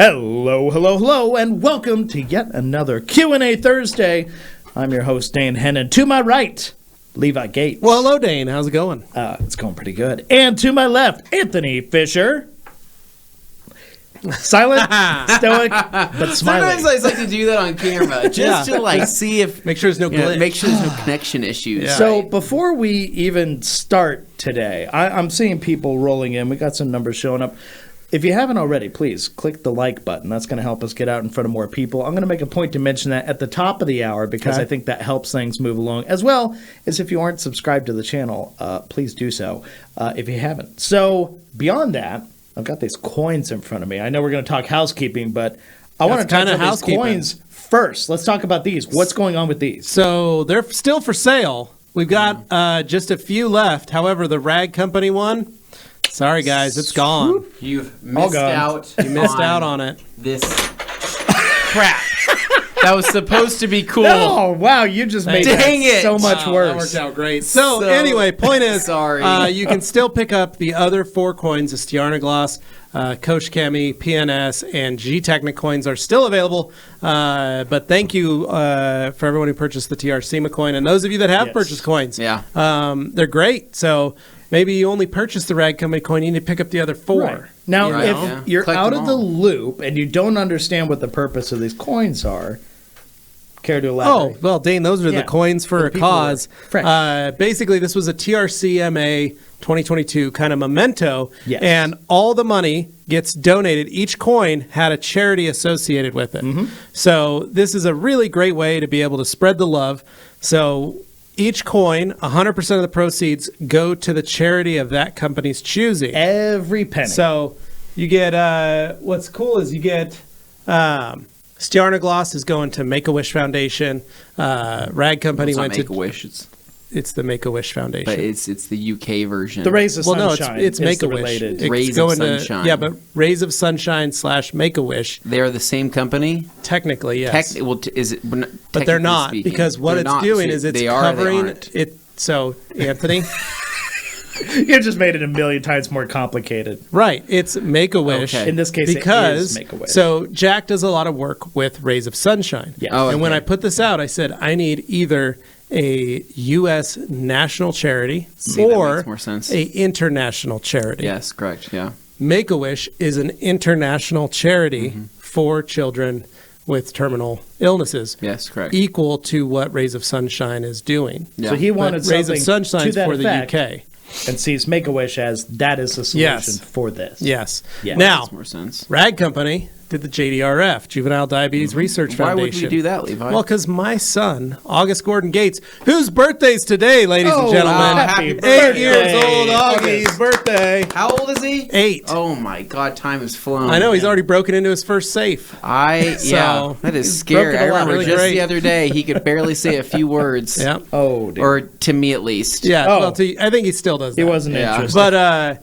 Hello, and welcome to yet another Q&A Thursday. I'm your host, Dane Hennon. To my right, Levi Gates. Well, hello, Dane. How's it going? It's going pretty good. And to my left, Anthony Fisher. Silent, stoic, but smiling. Sometimes I just like to do that on camera, just to see if make sure there's no glitch. Make sure there's no connection issues. Yeah. So before we even start today, I'm seeing people rolling in. We got some numbers showing up. If you haven't already, please click the like button. That's going to help us get out in front of more people. I'm going to make a point to mention that at the top of the hour because I think that helps things move along, as well as if you aren't subscribed to the channel, please do so if you haven't. So beyond that, I've got these coins in front of me. I know we're going to talk housekeeping, but I want to talk about these coins first. Let's talk about these. What's going on with these? So they're still for sale. We've got just a few left. However, the Rag Company one, sorry guys, it's gone. You've missed out. You missed out on it. This crap. That was supposed to be cool. Oh, wow. You just made it so much worse. That worked out great. So anyway, point is, sorry. You can still pick up the other 4 coins. The Stiarna Gloss, Coach Chemi, PNS, and G-Technic coins are still available. But thank you for everyone who purchased the TR SEMA coin. And those of you that have purchased coins, they're great. So maybe you only purchased the Rag Company coin. You need to pick up the other 4. Right. Now, if you're collect out of the loop and you don't understand what the purpose of these coins are, care to elaborate? Oh, well, Dane, those are the coins for a cause. Basically, this was a TRCMA 2022 kind of memento, and all the money gets donated. Each coin had a charity associated with it. So this is a really great way to be able to spread the love. So each coin, 100% of the proceeds go to the charity of that company's choosing. Every penny. So you get, what's cool is you get, Stiarna Gloss is going to Make-A-Wish Foundation. Rag Company went to Make-A-Wish. It's the Make-A-Wish Foundation. But it's the UK version. The Rays of Sunshine. No, it's Make-A-Wish. Rays of Sunshine. Yeah, but Rays of Sunshine / Make-A-Wish. They're the same company? Technically, yes. But they're not, speaking, because what it's doing is it's covering it. So, Anthony? You just made it a million times more complicated. Right. It's Make-A-Wish. Okay. In this case, it is Make-A-Wish. So Jack does a lot of work with Rays of Sunshine. Yes. And when I put this out, I said, I need either a U.S. national charity or a international charity. Yes, correct. Yeah. Make-A-Wish is an international charity for children with terminal illnesses. Yes, correct. Equal to what Rays of Sunshine is doing. Yeah. So he wanted something Rays of Sunshine for effect, the UK. And sees Make-A-Wish as that is the solution for this. Yes. Yeah. Now, that makes more sense. Rag Company did the JDRF, Juvenile Diabetes Research Foundation. Why would we do that, Levi? Well, because my son, August Gordon Gates, whose birthday's today, ladies and gentlemen. Wow, happy birthday. 8 years old, Augie's birthday. How old is he? 8. Oh my God, time has flown. I know, he's already broken into his first safe. Yeah, that is scary. I remember really just the other day, he could barely say a few words. Yeah. Oh, dear. Or to me at least. Yeah, well, I think he still does that. He wasn't interested.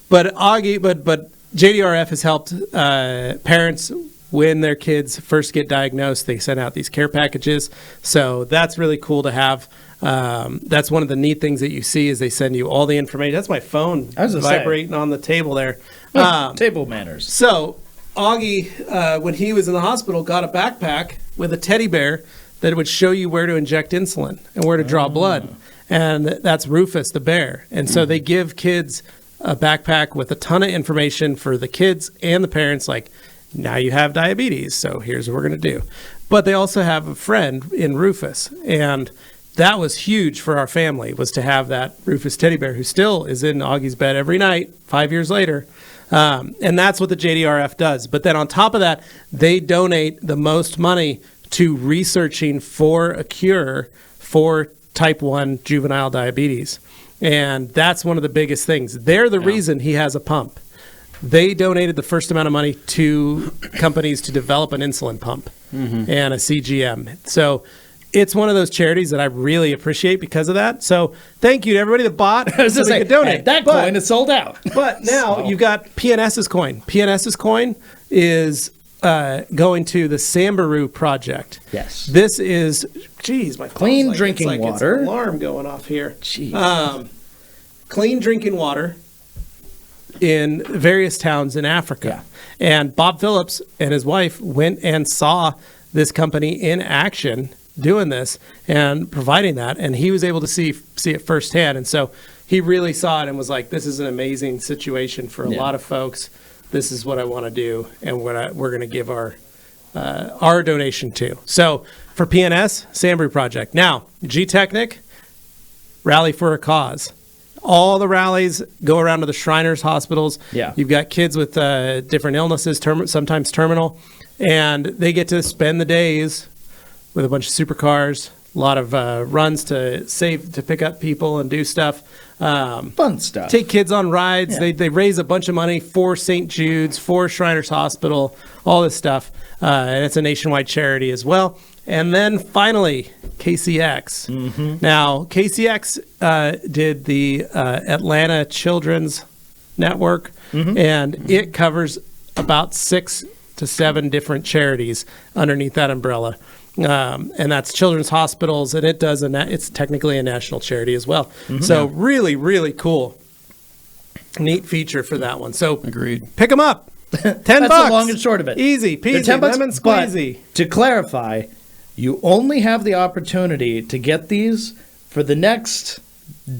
But Augie, but JDRF has helped parents when their kids first get diagnosed. They send out these care packages, so that's really cool to have. That's one of the neat things that you see is they send you all the information. That's my phone vibrating on the table there. Table manners. So Augie, when he was in the hospital, got a backpack with a teddy bear that would show you where to inject insulin and where to draw blood. And that's Rufus the bear. And so they give kids a backpack with a ton of information for the kids and the parents, like, now you have diabetes, so here's what we're going to do. But they also have a friend in Rufus. And that was huge for our family, was to have that Rufus teddy bear, who still is in Augie's bed every night, 5 years later. And that's what the JDRF does. But then on top of that, they donate the most money to researching for a cure for type 1 juvenile diabetes. And that's one of the biggest things. They're the reason he has a pump. They donated the first amount of money to companies to develop an insulin pump and a CGM. So it's one of those charities that I really appreciate because of that. So thank you to everybody that bought so they could donate. That coin is sold out. But now you've got PNS's coin. PNS's coin is going to the Sambaru project. Yes. This is, geez, my clean drinking water. It's an alarm going off here. Jeez. Clean drinking water. in various towns in Africa. And Bob Phillips and his wife went and saw this company in action doing this and providing that, and he was able to see it firsthand. And so he really saw it and was like, this is an amazing situation for a lot of folks. This is what I want to do, and what we're going to give our donation to. So for PNS, Sandbrew Project. Now, G-Technic, Rally for a Cause. All the rallies go around to the Shriners hospitals. Yeah. You've got kids with different illnesses, sometimes terminal, and they get to spend the days with a bunch of supercars, a lot of runs to pick up people and do stuff. Fun stuff. Take kids on rides. Yeah. They raise a bunch of money for St. Jude's, for Shriners Hospital, all this stuff. And it's a nationwide charity as well. And then finally, KCX. Mm-hmm. Now, KCX did the Atlanta Children's Network, and it covers about 6 to 7 different charities underneath that umbrella. And that's children's hospitals, and it's technically a national charity as well. Mm-hmm. So really, really cool. Neat feature for that one. So agreed. Pick them up. $10. That's the long and short of it. Easy peasy, $10, lemon squeezy. But to clarify, you only have the opportunity to get these for the next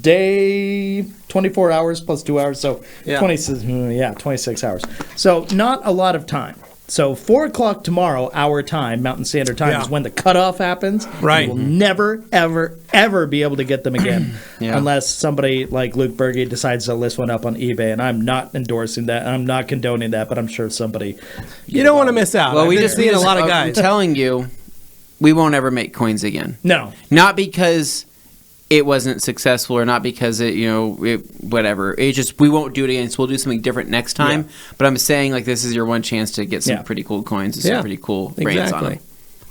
day, 24 hours plus 2 hours, so 26 hours. So not a lot of time. So 4 o'clock tomorrow, our time, Mountain Standard Time, is when the cutoff happens. Right. You will never, ever, ever be able to get them again unless somebody like Luke Berge decides to list one up on eBay. And I'm not endorsing that. I'm not condoning that, but I'm sure somebody... You don't want to miss out. Well, I've been seeing a lot of guys. I'm telling you, we won't ever make coins again. No. Not because it wasn't successful or not because whatever. It's just we won't do it again. So we'll do something different next time. Yeah. But I'm saying like this is your one chance to get some pretty cool coins and some pretty cool brands on them.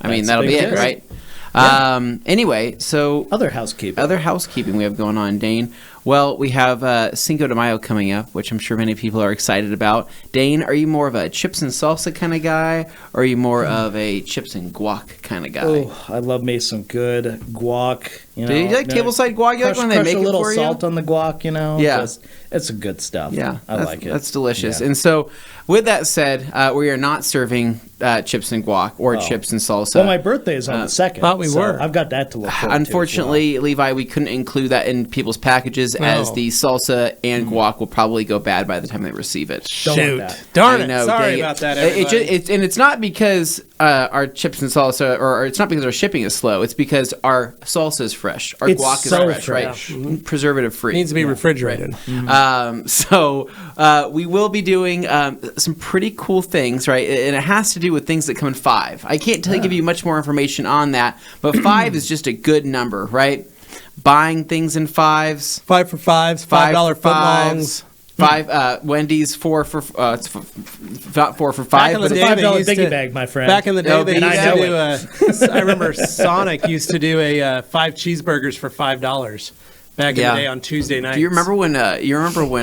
I mean, that'll be it, right? Yeah. Anyway, so Other housekeeping we have going on, Dane. Well, we have Cinco de Mayo coming up, which I'm sure many people are excited about. Dane, are you more of a chips and salsa kind of guy, or are you more of a chips and guac kind of guy? Oh, I love me some good guac. Do you like tableside guac? You like when they make it for you? Crush a little salt on the guac, Yeah. It's a good stuff. Yeah. I like it. That's delicious. Yeah. And so, with that said, we are not serving chips and guac or chips and salsa. Well, my birthday is on the 2nd. Thought we were. I've got that to look forward to. Unfortunately, Levi, we couldn't include that in people's packages as the salsa and guac will probably go bad by the time they receive it. Shoot. Darn it. Sorry about that, everybody. And it's not because our chips and salsa, or it's not because our shipping is slow. It's because our salsa is fresh. Our guac is fresh, right? Mm-hmm. Preservative free. Needs to be refrigerated. Mm-hmm. So we will be doing some pretty cool things, right? And it has to do with things that come in 5. I can't give you much more information on that, but 5 is just a good number, right? Buying things in 5s. 5 for 5s, $5 footlongs. 5 Wendy's 4 for 4 for 5. Back in the day, $5 biggie bag, my friend. Back in the day, they used to do I remember Sonic used to do a 5 cheeseburgers for $5 back in the day on Tuesday nights. Do you remember when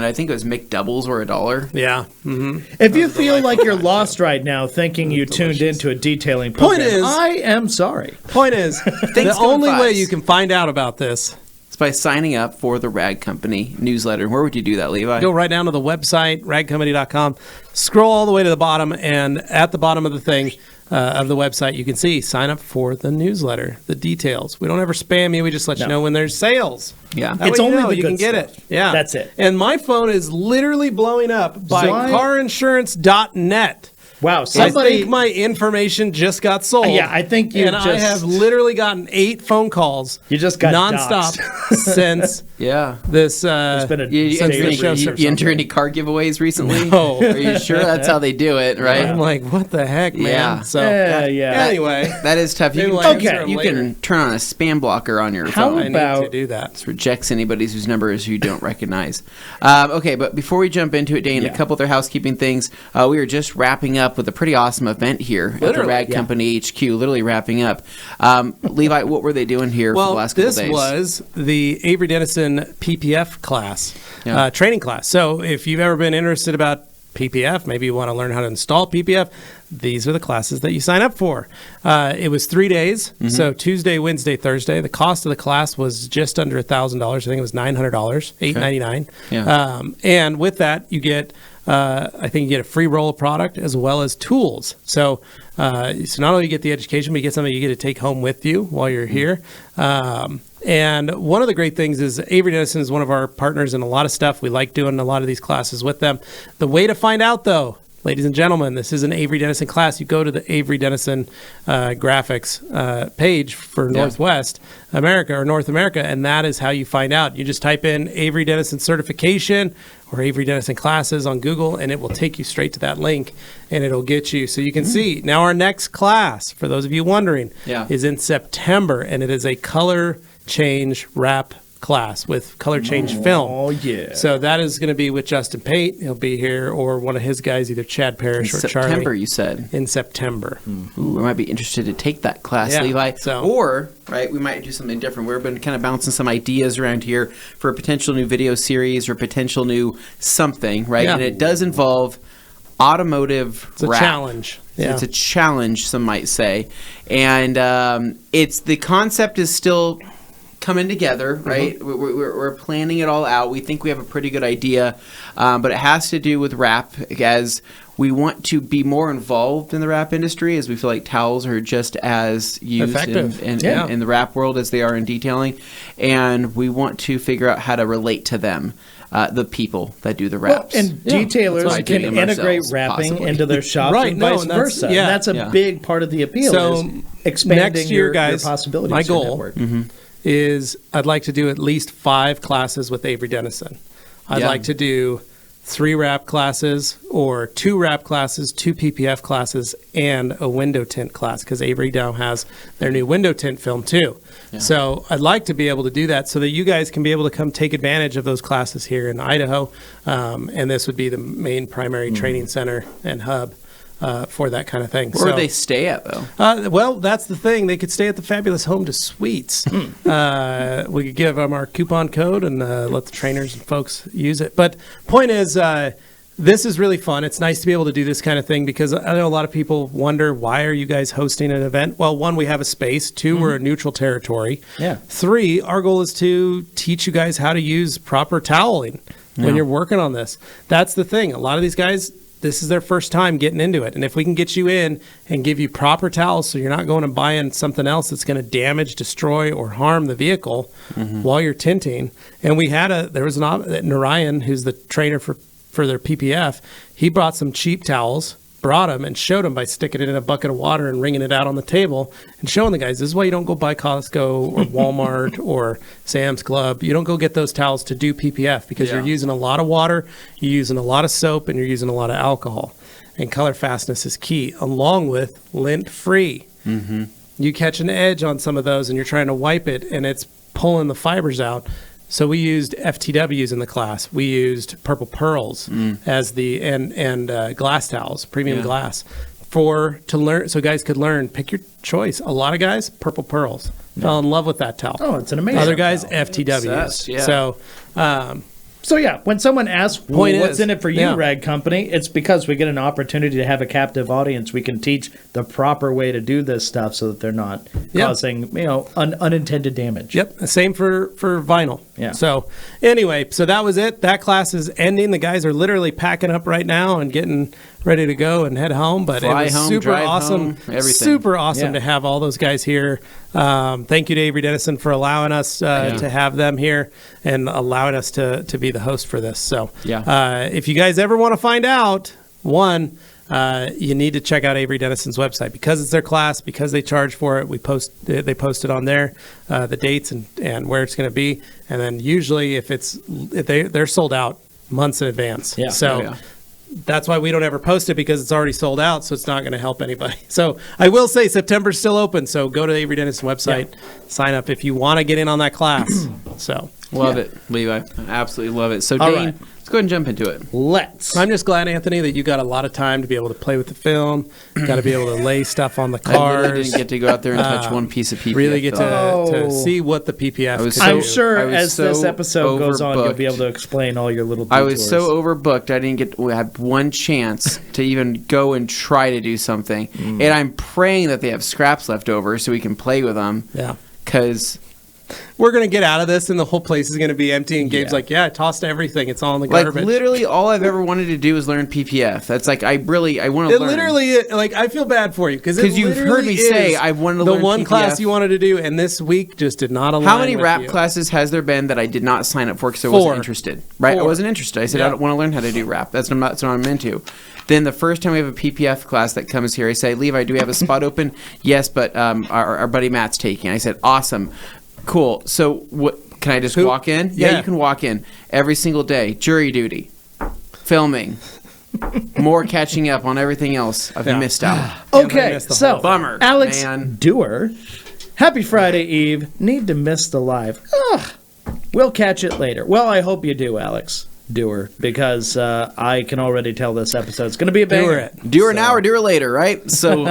I think it was McDoubles were $1? Yeah. Mm-hmm. If you feel like you're lost right now thinking you tuned into a detailing program, I am sorry. Point is, the only way you can find out about this is by signing up for the Rag Company newsletter. Where would you do that, Levi? Go right down to the website, ragcompany.com, scroll all the way to the bottom, and at the bottom of the thing, of the website, you can see sign up for the newsletter, the details. We don't ever spam you. We just let you know when there's sales. Yeah. It's only you can get stuff. it. Yeah. That's it. And my phone is literally blowing up by carinsurance.net. Wow. I think my information just got sold. Yeah, I think you and I have literally gotten 8 phone calls. You just got nonstop since this. It's been you enter any car giveaways recently? No. Are you sure that's how they do it? Right? I'm like, what the heck, man? Yeah. So anyway, that is tough. You can turn on a spam blocker on your phone. I need to do that. This rejects anybody whose numbers you don't recognize. Okay, but before we jump into it, Dane, a couple other housekeeping things. We are just wrapping up with a pretty awesome event here at the Rag Company HQ, literally wrapping up. Levi, what were they doing here for the last couple days? This was the Avery Dennison PPF class, training class. So if you've ever been interested about PPF, maybe you want to learn how to install PPF, these are the classes that you sign up for. It was 3 days, so Tuesday, Wednesday, Thursday. The cost of the class was just under $1,000. I think it was $900, $899. Yeah. And with that, you get, I think you get a free roll of product as well as tools. So not only you get the education, but you get something you get to take home with you while you're here. And one of the great things is Avery Dennison is one of our partners in a lot of stuff. We like doing a lot of these classes with them. The way to find out, though, ladies and gentlemen, this is an Avery Dennison class. You go to the Avery Dennison graphics page for Northwest America or North America, and that is how you find out. You just type in Avery Dennison certification or Avery Dennison classes on Google, and it will take you straight to that link, and it'll get you. So you can see. Now our next class, for those of you wondering, is in September, and it is a color change wrap class with color change film. Oh, yeah. So that is going to be with Justin Pate. He'll be here, or one of his guys, either Chad Parrish or Charlie. September, you said. In September. Ooh, I might be interested to take that class, Levi. Or, right, we might do something different. We've been kind of bouncing some ideas around here for a potential new video series or potential new something, right? And it does involve automotive It's a wrap. challenge. So it's a challenge, some might say. And it's the concept is still coming together, right? We're planning it all out. We think we have a pretty good idea, but it has to do with wrap, as we want to be more involved in the wrap industry, as we feel like towels are just as used in the wrap world as they are in detailing, and we want to figure out how to relate to them. The people that do the wraps. Well, and detailers can integrate wrapping into their shop and vice versa. And that's a big part of the appeal, is expanding next year, your possibilities. My goal is I'd like to do at least 5 classes with Avery Dennison. I'd like to do 3 wrap classes or 2 wrap classes, 2 PPF classes, and a window tint class, because Avery now has their new window tint film too. So I'd like to be able to do that so that you guys can be able to come take advantage of those classes here in Idaho. And this would be the main primary training center and hub for that kind of thing. Where would they stay at, though? Well, that's the thing. They could stay at the Fabulous Home to Suites. We could give them our coupon code and let the trainers and folks use it. But point is, this is really fun. It's nice to be able to do this kind of thing, because I know a lot of people wonder, why are you guys hosting an event? Well, 1, we have a space. 2, we're a neutral territory. 3, our goal is to teach you guys how to use proper toweling when you're working on this. That's the thing. A lot of these guys, this is their first time getting into it. And if we can get you in and give you proper towels, so you're not going and buying something else that's going to damage, destroy, or harm the vehicle while you're tinting. And there was Narayan, who's the trainer for their PPF. He brought some cheap towels, brought them, and showed them by sticking it in a bucket of water and wringing it out on the table and showing the guys, this is why you don't go buy Costco or Walmart or Sam's Club. You don't go get those towels to do PPF, because you're using a lot of water, you're using a lot of soap, and you're using a lot of alcohol. And color fastness is key, along with lint-free. You catch an edge on some of those and you're trying to wipe it and it's pulling the fibers out. So we used FTWs in the class. We used purple pearls as the and glass towels, premium glass, to learn, so guys could learn. Pick your choice. A lot of guys, purple pearls, fell in love with that towel. Oh, it's an amazing. Other guys, towel. FTWs. So yeah, when someone asks, what's in it for you, Rag Company, it's because we get an opportunity to have a captive audience. We can teach the proper way to do this stuff so that they're not causing, unintended damage. Yep. Same for vinyl. Yeah. So anyway, so that was it. That class is ending. The guys are literally packing up right now and getting ready to go and head home. But it was super awesome. Super awesome to have all those guys here. Thank you to Avery Dennison for allowing us to have them here and allowing us to be the host for this. So if you guys ever want to find out, you need to check out Avery Dennison's website, because it's their class, because they charge for it. They post it on there, the dates and where it's going to be. And then usually if they're sold out months in advance. That's why we don't ever post it, because it's already sold out, so it's not going to help anybody. So I will say September's still open, so go to the Avery Dennison website, sign up if you want to get in on that class. So love it, Levi. I absolutely love it. So Dane, Let's go ahead and jump into it. Let's. I'm just glad, Anthony, that you got a lot of time to be able to play with the film. Got to be able to lay stuff on the I cars. literally didn't get to go out there and touch one piece of PPF. Really get film. to see what the PPF could I'm do. sure I was as this so episode goes on, you'll overbooked. be able to explain all your little I detours. was so overbooked. I didn't get. We had one chance to even go and try to do something, and I'm praying that they have scraps left over so we can play with them. Yeah. Because We're going to get out of this, and the whole place is going to be empty, and Gabe's like, I tossed everything. It's all in the garbage. like literally all I've ever wanted to do is learn PPF. That's like I want to It learn. literally, like, I feel bad for you because you've heard me say I wanted to the learn one PPF. class you wanted to do, and this week just did not align. How many with rap you. classes has there been that I did not sign up for because I 4. wasn't interested? Right, I 4. wasn't interested. I said Yeah. I don't want to learn how to do rap. That's what I'm into. Then the first time we have a PPF class that comes here, I say, Levi, do we have a spot open? Yes, but our buddy Matt's taking. I said, awesome, cool. So what? Can I just walk in? Yeah, you can walk in every single day. Jury duty, filming, more catching up on everything else I've missed out. Okay, missed the so whole Bummer, Alex man. Dewar, happy Friday Eve. Need to miss the live. Ugh. We'll catch it later. Well, I hope you do, Alex Dewar, because I can already tell this episode's going to be a banger. Do her now or do her later, right? So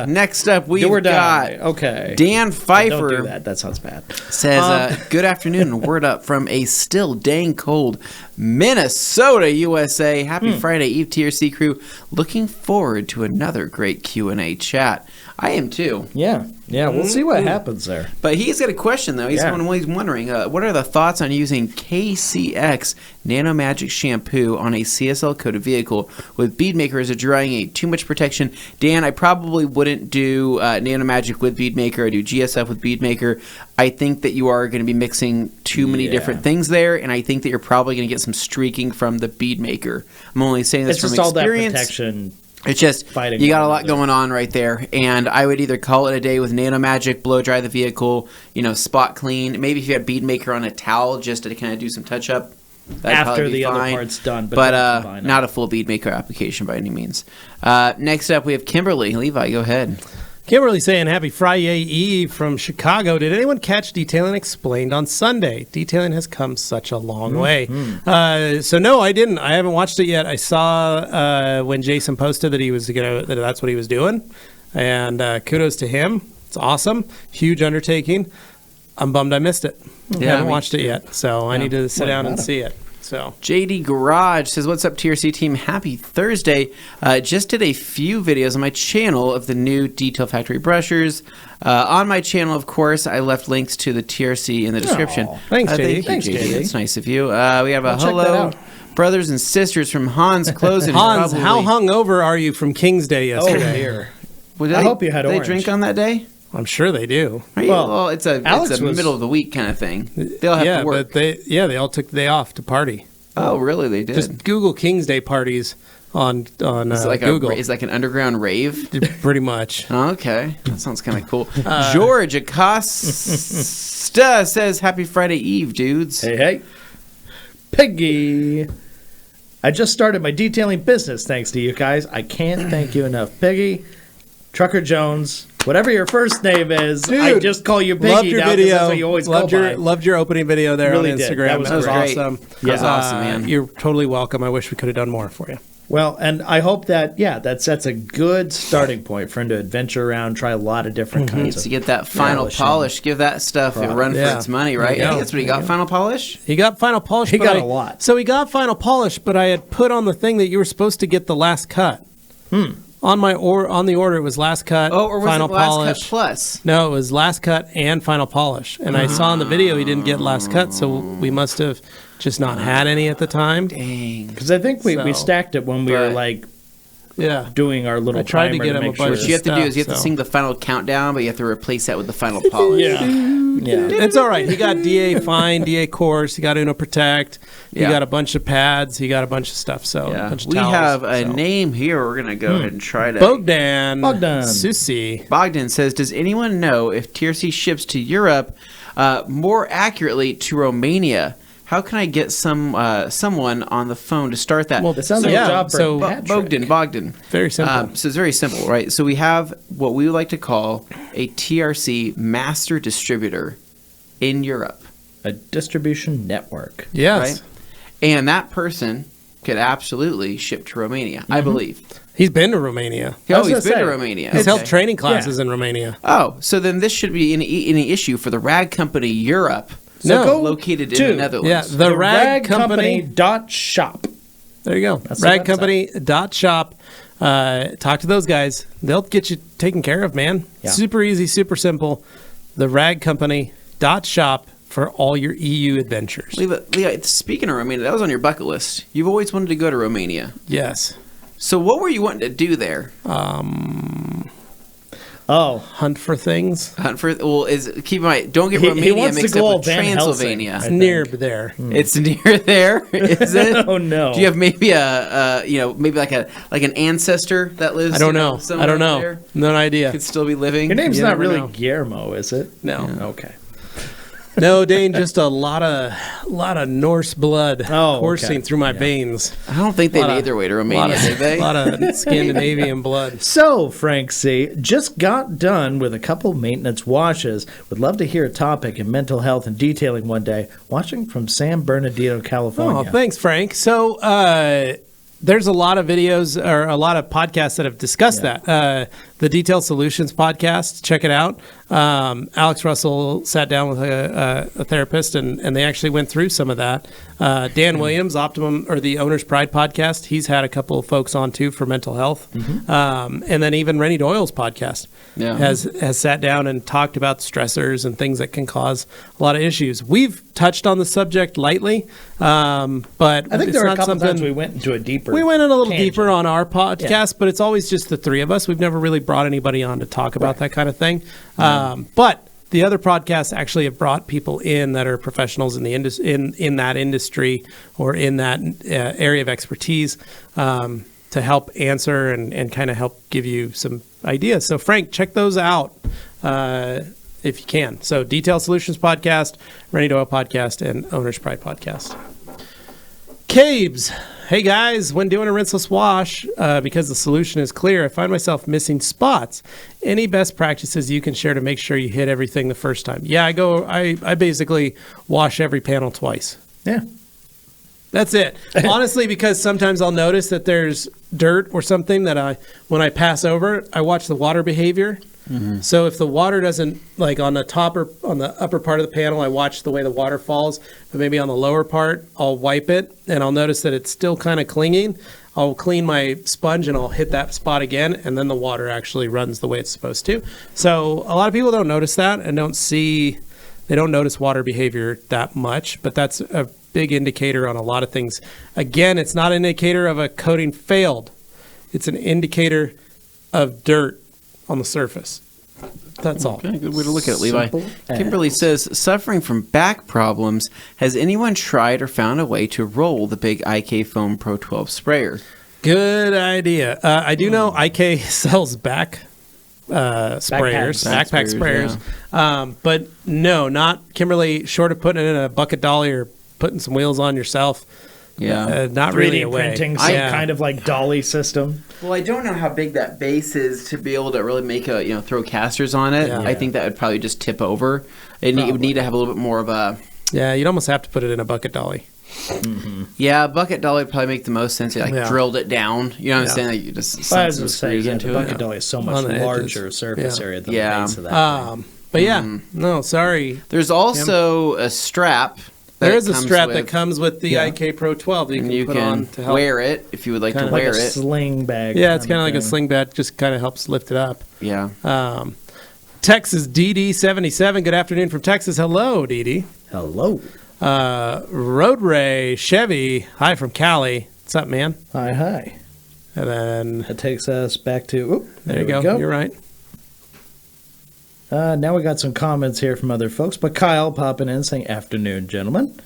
next up we've Do or got die. Okay. Dan Pfeiffer. Don't do that. That sounds bad. Says, good afternoon and word up from a still dang cold Minnesota, USA. Happy Friday Eve, TRC crew. Looking forward to another great Q&A chat. I am too. Yeah. We'll see what happens there. But he's got a question, though. He's wondering, what are the thoughts on using KCX Nano Magic shampoo on a CSL coated vehicle with Bead Maker as a drying aid? Too much protection. Dan, I probably wouldn't do Nano Magic with Bead Maker. I do GSF with Bead Maker. I think that you are going to be mixing too many different things there, and I think that you're probably going to get some streaking from the Bead Maker. I'm only saying this It's from just all that experience. protection. It's just, Fighting you got a all lot of it. going on right there, and I would either call it a day with Nano Magic, blow dry the vehicle, spot clean. Maybe if you had Bead Maker on a towel just to kind of do some touch up, that'd After probably be the other fine. part's done, but but combine it. not a full Bead Maker application by any means. Next up, we have Kimberly. Levi, go ahead. Kimberly saying, happy Friday Eve from Chicago. Did anyone catch Detailing Explained on Sunday? Detailing has come such a long way. So no, I didn't. I haven't watched it yet. I saw when Jason posted that that's what he was doing. And kudos to him. It's awesome. Huge undertaking. I'm bummed I missed it. I haven't watched it yet. So I need to sit down and see it. So JD Garage says, what's up, TRC team? Happy Thursday. Just did a few videos on my channel of the new Detail Factory brushers. On my channel, of course, I left links to the TRC in the description. Thanks, JD. Thank you, Thanks, JD. JD. That's nice of you. We have a I'll check that hello, out. brothers and sisters from Hans Closing. Hans, how hungover are you from King's Day yesterday? Here. Well, I hope you had Did they orange. drink on that day? I'm sure they do. Well, it's a Alex was- middle of the week kind of thing. They'll have to work. But they all took the day off to party. Oh, really? They did. Just Google King's Day parties on It's like Google. it's like an underground rave. Pretty much. Okay, that sounds kind of cool. George Acosta says, "Happy Friday Eve, dudes." Hey. Peggy. I just started my detailing business thanks to you guys. I can't thank you enough. Peggy, Trucker Jones, whatever your first name is, I Dude, just call you Loved Peggy your now 'cause video. that's what you always loved go your by. loved your opening video there Really on did. Instagram. That was great. awesome. That was awesome, man. You're totally welcome. I wish we could have done more for you. Well, and I hope that, that sets a good starting point for him to adventure around, try a lot of different kinds Needs of to get that final polishing. polish. Give that stuff a run for Yeah. its money, right? There you I go. think that's what he got. Final polish. He got final polish. He but got a lot. So he got final polish, but I had put on the thing that you were supposed to get the last cut. On the order, it was last cut. Oh, or was final it last polish. cut plus? No, it was last cut and final polish. And I saw in the video he didn't get last cut, so we must have just not had any at the time. Dang. Because I think we So, stacked it when we were but- like Yeah. doing our little I tried to primer get him a make bunch sure. What you have to do is you have to So- sing the final countdown, but you have to replace that with the final polish. Yeah. It's all right. He got DA Fine, DA Course. He got Uno Protect. He Yeah. got a bunch of pads. He got a bunch of stuff. So a bunch of We towels, have a so. name here. We're gonna go ahead and try to. Bogdan. Bogdan. Susi. says, "Does anyone know if TRC ships to Europe, more accurately to Romania? How can I get someone on the phone to start that?" Well, That sounds like a job for so Patrick. Bogdan. Very simple. So it's very simple, right? So we have what we would like to call a TRC master distributor in Europe, A distribution network. Yes. right? And that person could absolutely ship to Romania, I believe. He's been to Romania. Oh, he's been to Romania. He's held Okay. training classes in Romania. Oh, so then this should be any issue for the rag company Europe, No. located in the Netherlands. Yeah, the Rag Company. .shop. There you go. That's the Ragcompany.shop. Talk to those guys. They'll get you taken care of, man. Yeah. Super easy, super simple. The Ragcompany.shop for all your EU adventures. Levi, speaking of Romania, that was on your bucket list. You've always wanted to go to Romania. Yes. So what were you wanting to do there? Hunt for things. Hunt for keep in mind, don't get He Romania wants to mixed go up all with Van Transylvania. Helsing, It's I near think. there. It's near there, is it? Oh no. Do you have maybe maybe like an ancestor that lives? I don't know. somewhere I don't know. there? No idea. Could still be living. Your name's You not never really know. Guillermo, is it? No. Okay. No, Dane, just a lot of Norse blood coursing through my veins. I don't think they Lot made of- their way to Romania, did they? A lot of Scandinavian blood. So, Frank C., just got done with a couple maintenance washes. Would love to hear a topic in mental health and detailing one day. Watching from San Bernardino, California. Oh, thanks, Frank. So there's a lot of videos or a lot of podcasts that have discussed that. The Detailed Solutions podcast, check it out. Alex Russell sat down with a therapist, and they actually went through some of that. Dan Williams, Optimum or the Owner's Pride podcast, he's had a couple of folks on too for mental health. And then even Rennie Doyle's podcast has sat down and talked about stressors and things that can cause a lot of issues. We've touched on the subject lightly, but I think it's there were a not couple something times we went into a deeper. we went in a little tangent. deeper on our podcast, but it's always just the three of us. We've never really brought anybody on to talk about that kind of thing. But the other podcasts actually have brought people in that are professionals in the in that industry or in that area of expertise to help answer and kind of help give you some ideas. So, Frank, check those out if you can. So, Detailed Solutions podcast, Rennie Doyle podcast, and Owner's Pride podcast. Cabes. Hey guys, when doing a rinseless wash, because the solution is clear, I find myself missing spots. Any best practices you can share to make sure you hit everything the first time? Yeah, I basically wash every panel twice. Yeah. That's it. Honestly, because sometimes I'll notice that there's dirt or something that when I pass over it, I watch the water behavior. So if the water doesn't, like on the top or on the upper part of the panel, I watch the way the water falls, but maybe on the lower part, I'll wipe it and I'll notice that it's still kind of clinging. I'll clean my sponge and I'll hit that spot again, and then the water actually runs the way it's supposed to. So a lot of people don't notice that and they don't notice water behavior that much, but that's a big indicator on a lot of things. Again, it's not an indicator of a coating failed. It's an indicator of dirt on the surface. That's all. Okay, good way to look at it, Levi. Simple Kimberly says, suffering from back problems, has anyone tried or found a way to roll the big IK Foam Pro 12 sprayer? Good idea. I do know IK sells backpack sprayers. But no, not Kimberly, short of putting it in a bucket dolly or putting some wheels on yourself. Yeah. Not 3D really a way. printing, some kind of like dolly system. Well, I don't know how big that base is to be able to really make throw casters on it. Yeah. I think that would probably just tip over. It would need to have a little bit more of a... Yeah, you'd almost have to put it in a bucket dolly. Yeah, a bucket dolly would probably make the most sense. You drilled it down. You know what I'm saying? Like you just I sunk was some going to say, screws the into bucket it. dolly is so On much the edges. larger surface area than the base of that thing. But yeah, no, sorry. There's also a strap. There is a strap that comes with the Yeah. IK Pro 12 that And you you can put on can to help. wear it if you would like to Kinda Like wear a it. sling bag. Yeah, it's kind of like a thing. sling bag, just kind of helps lift it up. Yeah. Texas DD77, good afternoon from Texas. Hello, DD. Hello. Road Ray Chevy, hi from Cali. What's up, man? Hi. And then That takes us back to... there you go. You're right. Now we got some comments here from other folks, but Kyle popping in saying, afternoon, gentlemen.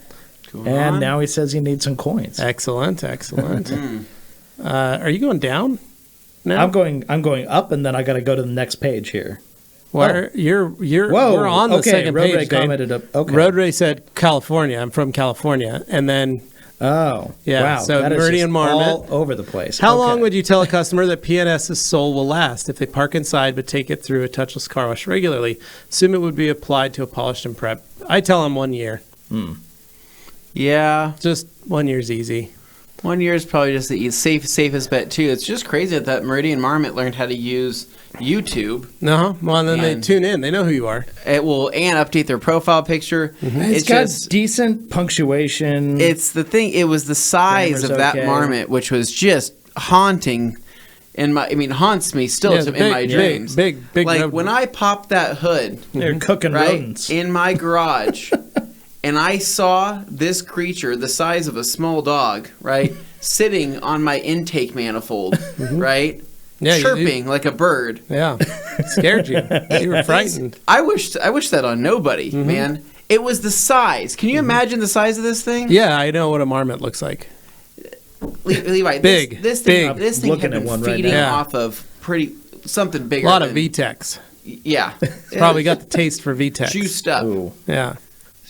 And now he says he needs some coins. Excellent. Are you going down now? I'm going up, and then I got to go to the next page here. Where you're Whoa, we're on the okay, second Road page. Ray Dave. commented up. Okay. Road Ray said California. I'm from California, and then Oh, Yeah, wow. so that is Meridian just Marmot. all over the place. how Okay. long would you tell a customer that PNS's sole will last if they park inside but take it through a touchless car wash regularly? Assume it would be applied to a polished and prep. I tell them 1 year. Yeah. Just 1 year's easy. 1 year is probably just the safest bet, too. It's just crazy that Meridian Marmot learned how to use YouTube. No, well, then they tune in. They know who you are. It will, and update their profile picture. It's got decent punctuation. It's the thing. It was the size of that marmot, which was just haunting. Haunts me still in my dreams. Big. Like when I popped that hood, they're cooking rodents in my garage, and I saw this creature the size of a small dog, right, sitting on my intake manifold, right, chirping like a bird. Yeah, it scared you. You were frightened. I wish that on nobody, man. It was the size. Can you imagine the size of this thing? Yeah, I know what a marmot looks like. Levi, this thing had been feeding off of something bigger. A lot of VTEX. Yeah, it's probably got the taste for VTEX. Juiced up. Ooh. Yeah.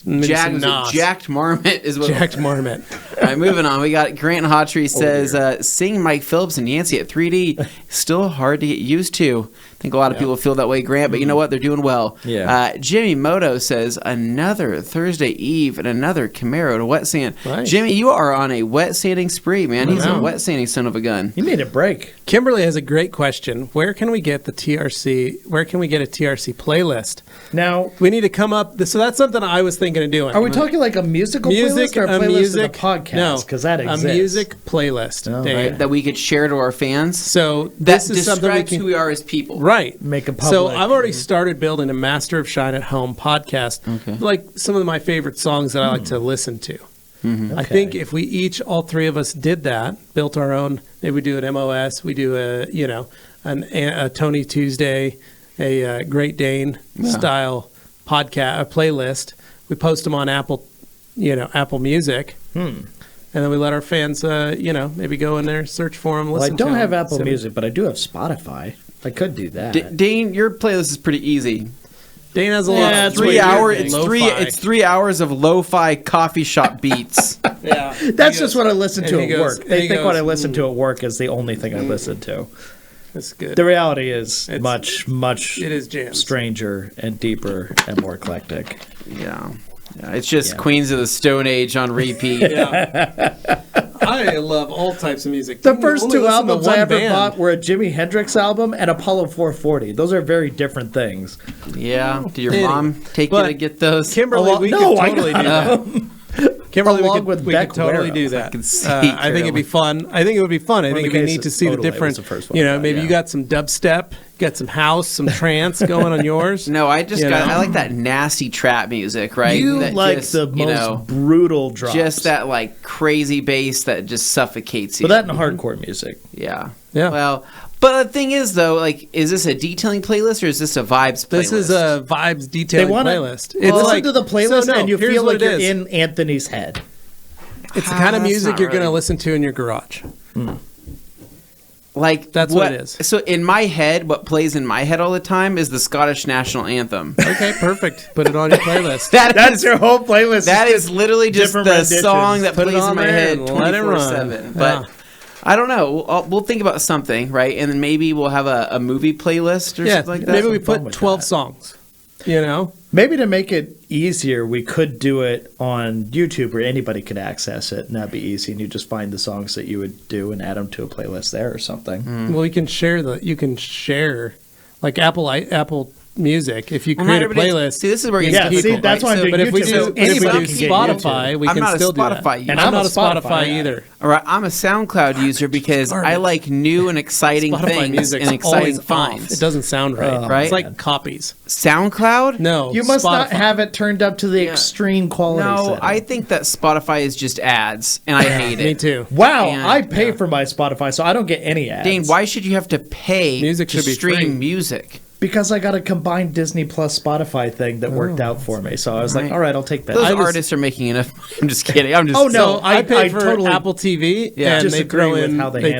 Jacked marmot is what. Jacked marmot. All right, moving on. We got Grant Hawtree says, "Seeing Mike Phillips and Yancey at 3D still hard to get used to." I think a lot of people feel that way, Grant, but you know what? They're doing well. Yeah. Jimmy Moto says, another Thursday Eve and another Camaro to wet sand. Nice. Jimmy, you are on a wet sanding spree, man. He's a wet sanding son of a gun. You made a break. Kimberly has a great question. Where can we get the TRC? Where can we get a TRC playlist? Now, we need to come up. So that's something I was thinking of doing. Are we talking like a musical playlist or a playlist of a podcast? No, because that exists. A music playlist, right, that we could share to our fans. So this is something we can, who we are as people. Right. Make a public. So I've already started building a Master of Shine at Home podcast. Okay. Like some of my favorite songs that I like to listen to. I think if we all three of us did that, built our own, maybe we do an MOS, we do a Tony Tuesday, a Great Dane style podcast, a playlist. We post them on Apple Music. And then we let our fans, maybe go in there, search for them, listen to them. I don't have Apple Music, but I do have Spotify. I could do that. Dane, your playlist is pretty easy. Dane has a lot. It's 3 hours. It's 3 hours of lo-fi coffee shop beats. Yeah, that's just what I listen to at work. They think what I listen to at work is the only thing I listen to. That's good. The reality is much it is jams. stranger and deeper and more eclectic. Yeah, it's just Queens of the Stone Age on repeat. I love all types of music. The first two albums I ever bought were a Jimi Hendrix album and Apollo 440. Those are very different things. Yeah. Did your mom take you to get those? Kimberly, we could totally do that. Kimberly, we could totally do that. I think it'd be fun. I think it would be fun. I think it'd be neat to see the different. Maybe you got some dubstep, got some house, some trance going on yours. No, I like that nasty trap music, right? You that like the most brutal drops. Just that like crazy bass that just suffocates you. But that and hardcore music. Yeah. Well, but the thing is, though, like, is this a detailing playlist or is this a vibes playlist? This is a vibes detailing playlist. Listen to the playlist and you feel like you're in Anthony's head. It's the kind of music you're going to listen to in your garage. Like that's what it is. So in my head, what plays in my head all the time is the Scottish national anthem. Okay, perfect. Put it on your playlist. That's your whole playlist. That is literally just the song that plays in my head 24/7. But I don't know. We'll think about something, right? And then maybe we'll have a movie playlist or something like that. Maybe we put 12 songs. Maybe to make it easier, we could do it on YouTube where anybody could access it, and that'd be easy. And you just find the songs that you would do and add them to a playlist there or something. Well, you can share like Apple Music. If you create a playlist, see, this is where you get people. See, that's why I'm doing but YouTube. If we do Spotify, we can still do that. And I'm not a Spotify either. All right, I'm a SoundCloud user because I like new and exciting things and exciting finds. It doesn't sound right. Right? It's like copies. SoundCloud? No, you must not have it turned up to the extreme quality. No, setting. I think that Spotify is just ads, and I hate it. Me too. Wow, I pay for my Spotify, so I don't get any ads. Dane, why should you have to pay to stream music? Because I got a combined Disney Plus Spotify thing that worked out for me. So I was like, all right, I'll take that. Those artists are making enough. I'm just kidding. I pay for Apple TV, and they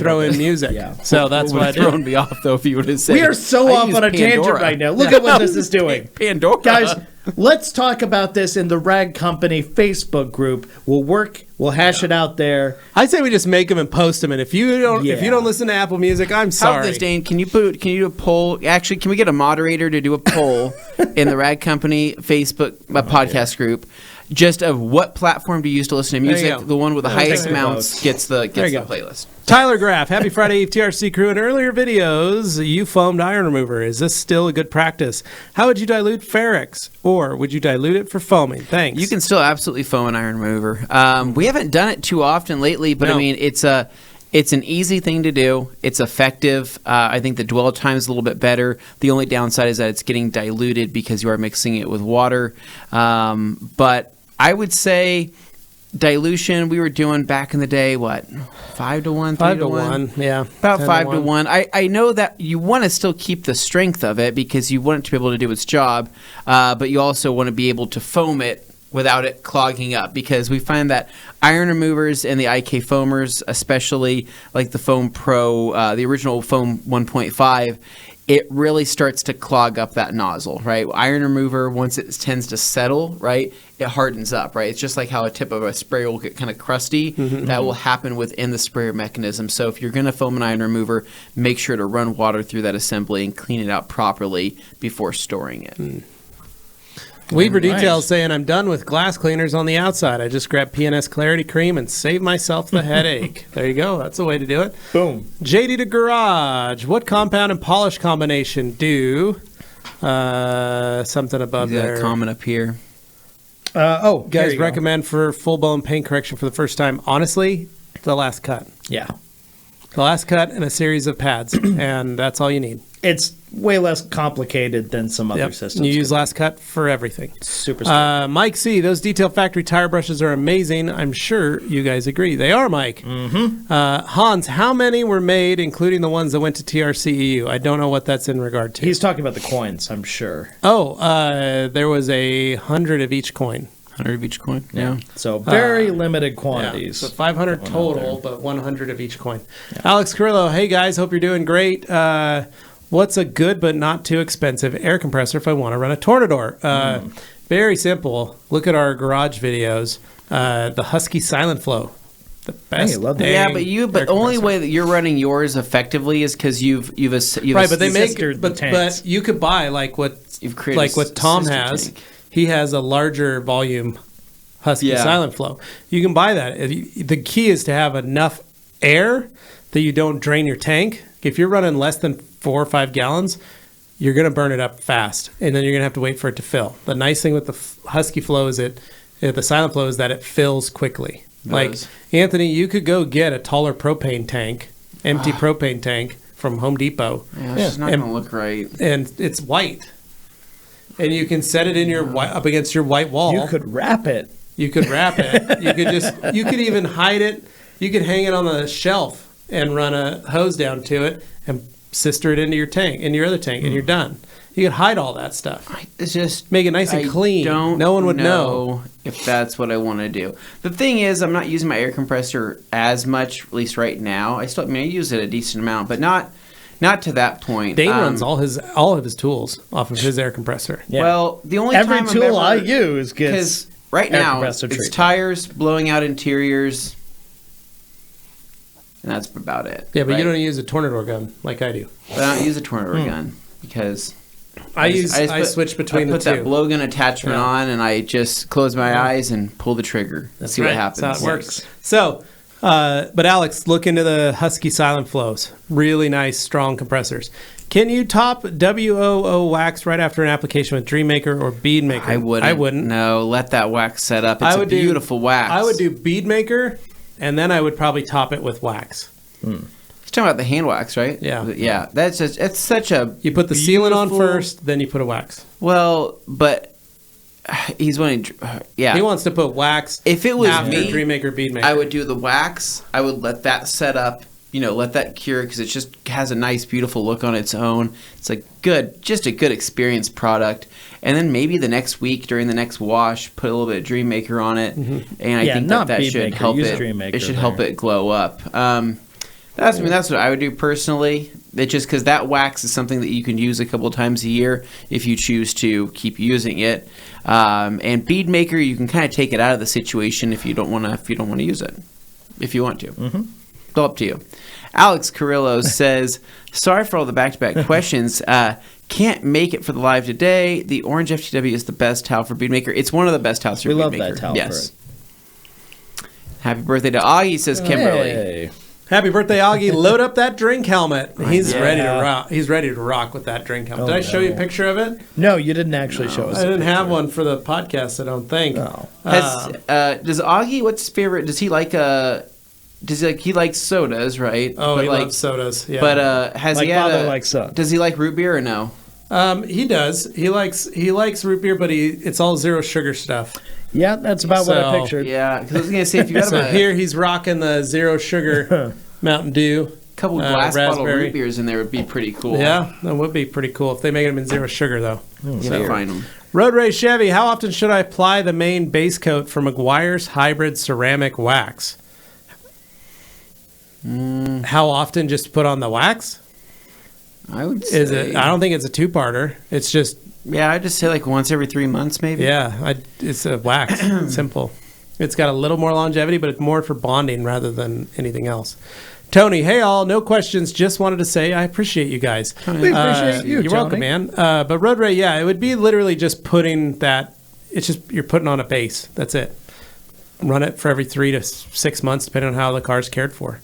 throw in music. So that's what thrown me off, though, if you would have said. We are so off on a tangent right now. Look at what this is doing. Pandora. Guys, let's talk about this in the Rag Company Facebook group. We'll hash it out there. I say we just make them and post them. And if you don't listen to Apple Music, I'm sorry. How about this, Dane? Can you do a poll? Actually, can we get a moderator to do a poll in the Rag Company Facebook podcast group? just of what platform do you use to listen to There you music. go. The one with the highest take your amounts votes. gets the There you go. playlist. Tyler Graff, happy Friday, TRC crew. In earlier videos, you foamed iron remover. Is this still a good practice? How would you dilute Ferrex? Or would you dilute it for foaming? Thanks. You can still absolutely foam an iron remover. We haven't done it too often lately, but No. I mean, it's an easy thing to do. It's effective. I think the dwell time is a little bit better. The only downside is that it's getting diluted because you are mixing it with water. But I would say dilution, we were doing back in the day, what, 5 to 1, 3 5 to to 1? 1, yeah. About 10 5 to 1. I know that you want to still keep the strength of it because you want it to be able to do its job, but you also want to be able to foam it without it clogging up, because we find that iron removers and the IK foamers, especially like the Foam Pro, the original Foam 1.5, it really starts to clog up that nozzle, right? Iron remover, once it tends to settle, right, it hardens up, right? It's just like how a tip of a sprayer will get kind of crusty. That will happen within the sprayer mechanism. So if you're going to foam an iron remover, make sure to run water through that assembly and clean it out properly before storing it. Weaver Nice. Details saying, I'm done with glass cleaners on the outside. I just grabbed PNS Clarity Cream and saved myself the headache. There you go. That's the way to do it. Boom. JD to Garage. What compound and polish combination do? Something above You got there. a comment up here. Here Guys you go. recommend for full-blown paint correction for the first time. Honestly, the last cut. Yeah. The last cut and a series of pads, and that's all you need. It's way less complicated than some other Yep. systems. You use last cut for everything. Super simple. Mike C, those Detail Factory tire brushes are amazing. I'm sure you guys agree. They are, Mike. Mm-hmm. Hans, how many were made, including the ones that went to TRCEU? I don't know what that's in regard to. He's talking about the coins, I'm sure. There was 100 of each coin. 100 of each coin? Yeah. So very limited Yeah, quantities. so 500 total, but 100 of each coin. Alex Carrillo, hey guys, hope you're doing great. What's a good but not too expensive air compressor if I want to run a Tornador? Very simple. Look at our garage videos. The Husky Silent Flow. The best. Hey, love that. dang Yeah, air but the only compressor. way that you're running yours effectively is because you've Right, but they make sistered the tanks. but you could buy like what You've created like a what Tom sister has. tank. He has a larger volume Husky Yeah. Silent Flow. You can buy that. The key is to have enough air that you don't drain your tank. If you're running less than 4 or 5 gallons, you're going to burn it up fast, and then you're going to have to wait for it to fill. The nice thing with the Husky Flow is the Silent Flow is that it fills quickly. Like does. Anthony, you could go get a taller propane tank, empty propane tank from Home Depot, Yeah, it's just not And- going to look right. and it's white. And you can set it in your up against your white wall. You could wrap it. You could wrap it. You could even hide it. You could hang it on the shelf and run a hose down to it and sister it into your tank, in your other tank, and you're done. You could hide all that stuff. It's just Make it nice and clean. No one would know. if that's what I want to do. The thing is, I'm not using my air compressor as much, at least right now. I use it a decent amount, but not to that point. Dane runs all of his tools off of his air compressor. Yeah. Well, the only Every time tool I I'm ever, use gets because right air now compressor it's treatment. tires, blowing out interiors, and that's about it. Yeah, but right? you don't use a Tornador gun like I do. But I don't use a Tornador gun because I put- switch between I put the two. that blowgun attachment Yeah. on, and I just close my eyes and pull the trigger. That's see right. what happens. That's how it works. So, but Alex, look into the Husky Silent Flows. Really nice, strong compressors. Can you top WOO wax right after an application with Dream Maker or Bead Maker? I wouldn't. No, let that wax set up. It's a beautiful wax. I would do Bead Maker, and then I would probably top it with wax. You're talking about the hand wax, right? Yeah. Yeah. That's just, it's such a. You put the sealant on beautiful- first, then you put a wax. Well, but he's wanting. Yeah. He wants to put wax If it was after me, Dream Maker, Bead Maker. I would do the wax. I would let that set up. Let that cure because it just has a nice, beautiful look on its own. It's just a good experience product. And then maybe the next week during the next wash, put a little bit of Dream Maker on it, and I Yeah, think not that Bead should Maker, help use it. Dream Maker It should help there. it glow up. That's what I would do personally. It's just because that wax is something that you can use a couple times a year if you choose to keep using it. And Bead Maker, you can kind of take it out of the situation if you don't want to use it. If you want to. It's all up to you. Alex Carrillo says, sorry for all the back-to-back questions. Can't make it for the live today. The orange FTW is the best towel for bead maker. It's one of the best towels for We bead love maker. that towel. Yes. Happy birthday to Augie, says Kimberly. Hey. Happy birthday, Augie. Load up that drink helmet. He's Yeah. ready to rock. He's ready to rock with that drink helmet. Did I show you a picture of it? No, you didn't actually show us. I a didn't have picture. one for the podcast, I don't think. No. Does Augie, what's his favorite? Does he like he likes sodas, right? Oh, but he like, loves sodas. Yeah. But has Like he had father likes son. Does he like root beer or no? He does. He likes root beer, but it's all zero sugar stuff. Yeah, that's about what I So, pictured. Yeah, because I was gonna say if you got So a here he's rocking the zero sugar Mountain Dew. couple glass bottle raspberry. root beers in there would be pretty cool. Yeah, that would be pretty cool if they make them in zero sugar, though. You know, find them. Road Race Chevy, how often should I apply the main base coat for McGuire's hybrid ceramic wax? How often just put on the wax? I would say. Is it? I don't think it's a two-parter. It's just, Yeah, I'd just say like once every 3 months, maybe. it's a wax. Simple. It's got a little more longevity, but it's more for bonding rather than anything else. Tony, hey all, no questions. Just wanted to say I appreciate you guys. We appreciate you, You're welcome, Tony. man. But Road Ray, it would be literally just putting that. It's just you're putting on a base. That's it. Run it for every 3 to 6 months, depending on how the car's cared for.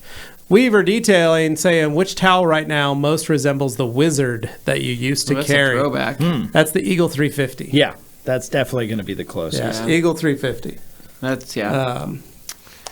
Weaver Detailing saying which towel right now most resembles the Wizard that you used to That's carry. a throwback. That's the Eagle 350. Yeah, that's definitely going to be the closest. Yeah, Eagle 350. That's And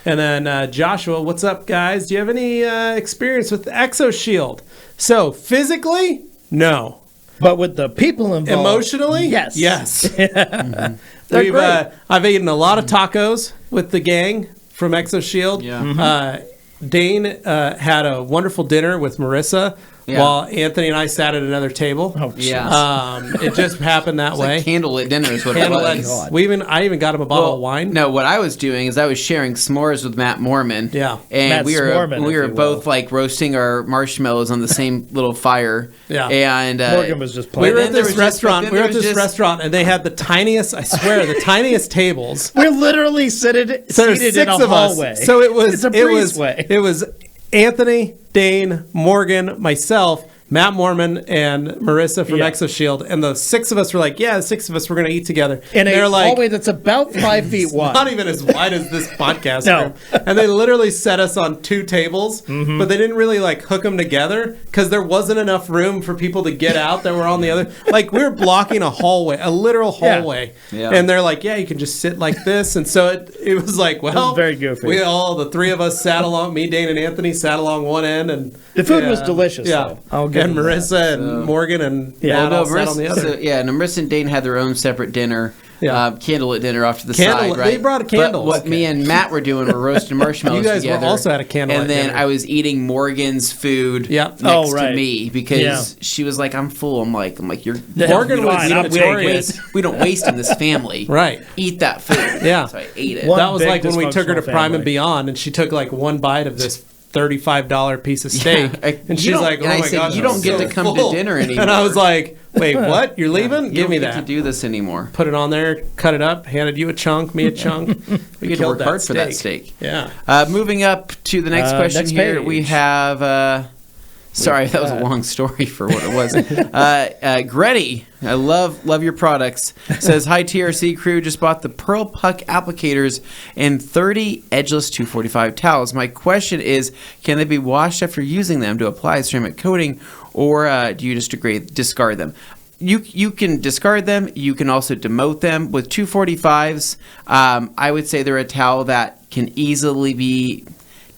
then Joshua, what's up, guys? Do you have any experience with the Exoshield? So physically, no. But with the people involved, Emotionally, yes. yes. They're We've, great. I've eaten a lot of tacos with the gang from Exoshield. Yeah. Dane had a wonderful dinner with Marissa while Anthony and I sat at another table. Oh, Yeah. It just happened that way. Like candlelit dinner is what it Candlelit. was. God. I even got him a bottle of wine. No, what I was doing is I was sharing s'mores with Matt Mormon. Yeah. And Matt we Smorman, were if you both will. like roasting our marshmallows on the same little fire. Yeah. And Morgan was just We playing. were then at there this was just- restaurant. but We then were at there was this just- restaurant, and they had the tiniest. I swear, the tiniest tables. We're literally So there's seated in a 6 of hallway. us. So it was. It's a it was. breezeway. It was Anthony, Dane, Morgan, myself, Matt Mormon, and Marissa from Yeah. Exoshield, and the 6 of us were like, "Yeah, the 6 of us were going to eat together." in a they're like, hallway that's about 5 feet wide. not even as wide as this podcast No. room. And they literally set us on 2 tables, but they didn't really like hook them together because there wasn't enough room for people to get out that were on the other. Like we were blocking a hallway, a literal hallway. Yeah. And they're like, yeah, you can just sit like this. And so it was like, well, very goofy. the 3 of us sat along, me, Dane, and Anthony sat along one end. And The food was delicious, Yeah. though. I'll give And them that. Marissa and Morgan and Matt all sat on the other. Marissa and Dane had their own separate dinner. Yeah. Candlelit dinner off to the Candle- side, right? they brought a But candle. what me and Matt were doing were roasting marshmallows You guys were together. also at a candlelit And then dinner. I was eating Morgan's food Yeah. next Oh, to right. me because Yeah. she was like, I'm full. I'm like, you're Morgan we don't- was we don't victorious. waste- we don't waste in this family. Right. Eat that food. Yeah. So I ate it. One That was big like when we took her to dysfunctional Prime and family. Beyond, and she took like one bite of this $35 piece of steak, and You she's don't- like, "Oh and I my said, gosh, you I'm don't get so to come to full." dinner And I anymore. was like, "Wait, what? You're leaving? You Give don't me get that." to do this anymore. Put it on there, cut it up, handed you a chunk, me a chunk. We get to killed work hard for that steak. Yeah. Moving up to the next question next here, page. we have. Sorry, that was a long story for what it was. Gretty, I love your products. Says, hi TRC crew, just bought the Pearl Puck applicators and 30 edgeless 245 towels. My question is, can they be washed after using them to apply ceramic coating, or do you just discard them? You can discard them. You can also demote them. With 245s, I would say they're a towel that can easily be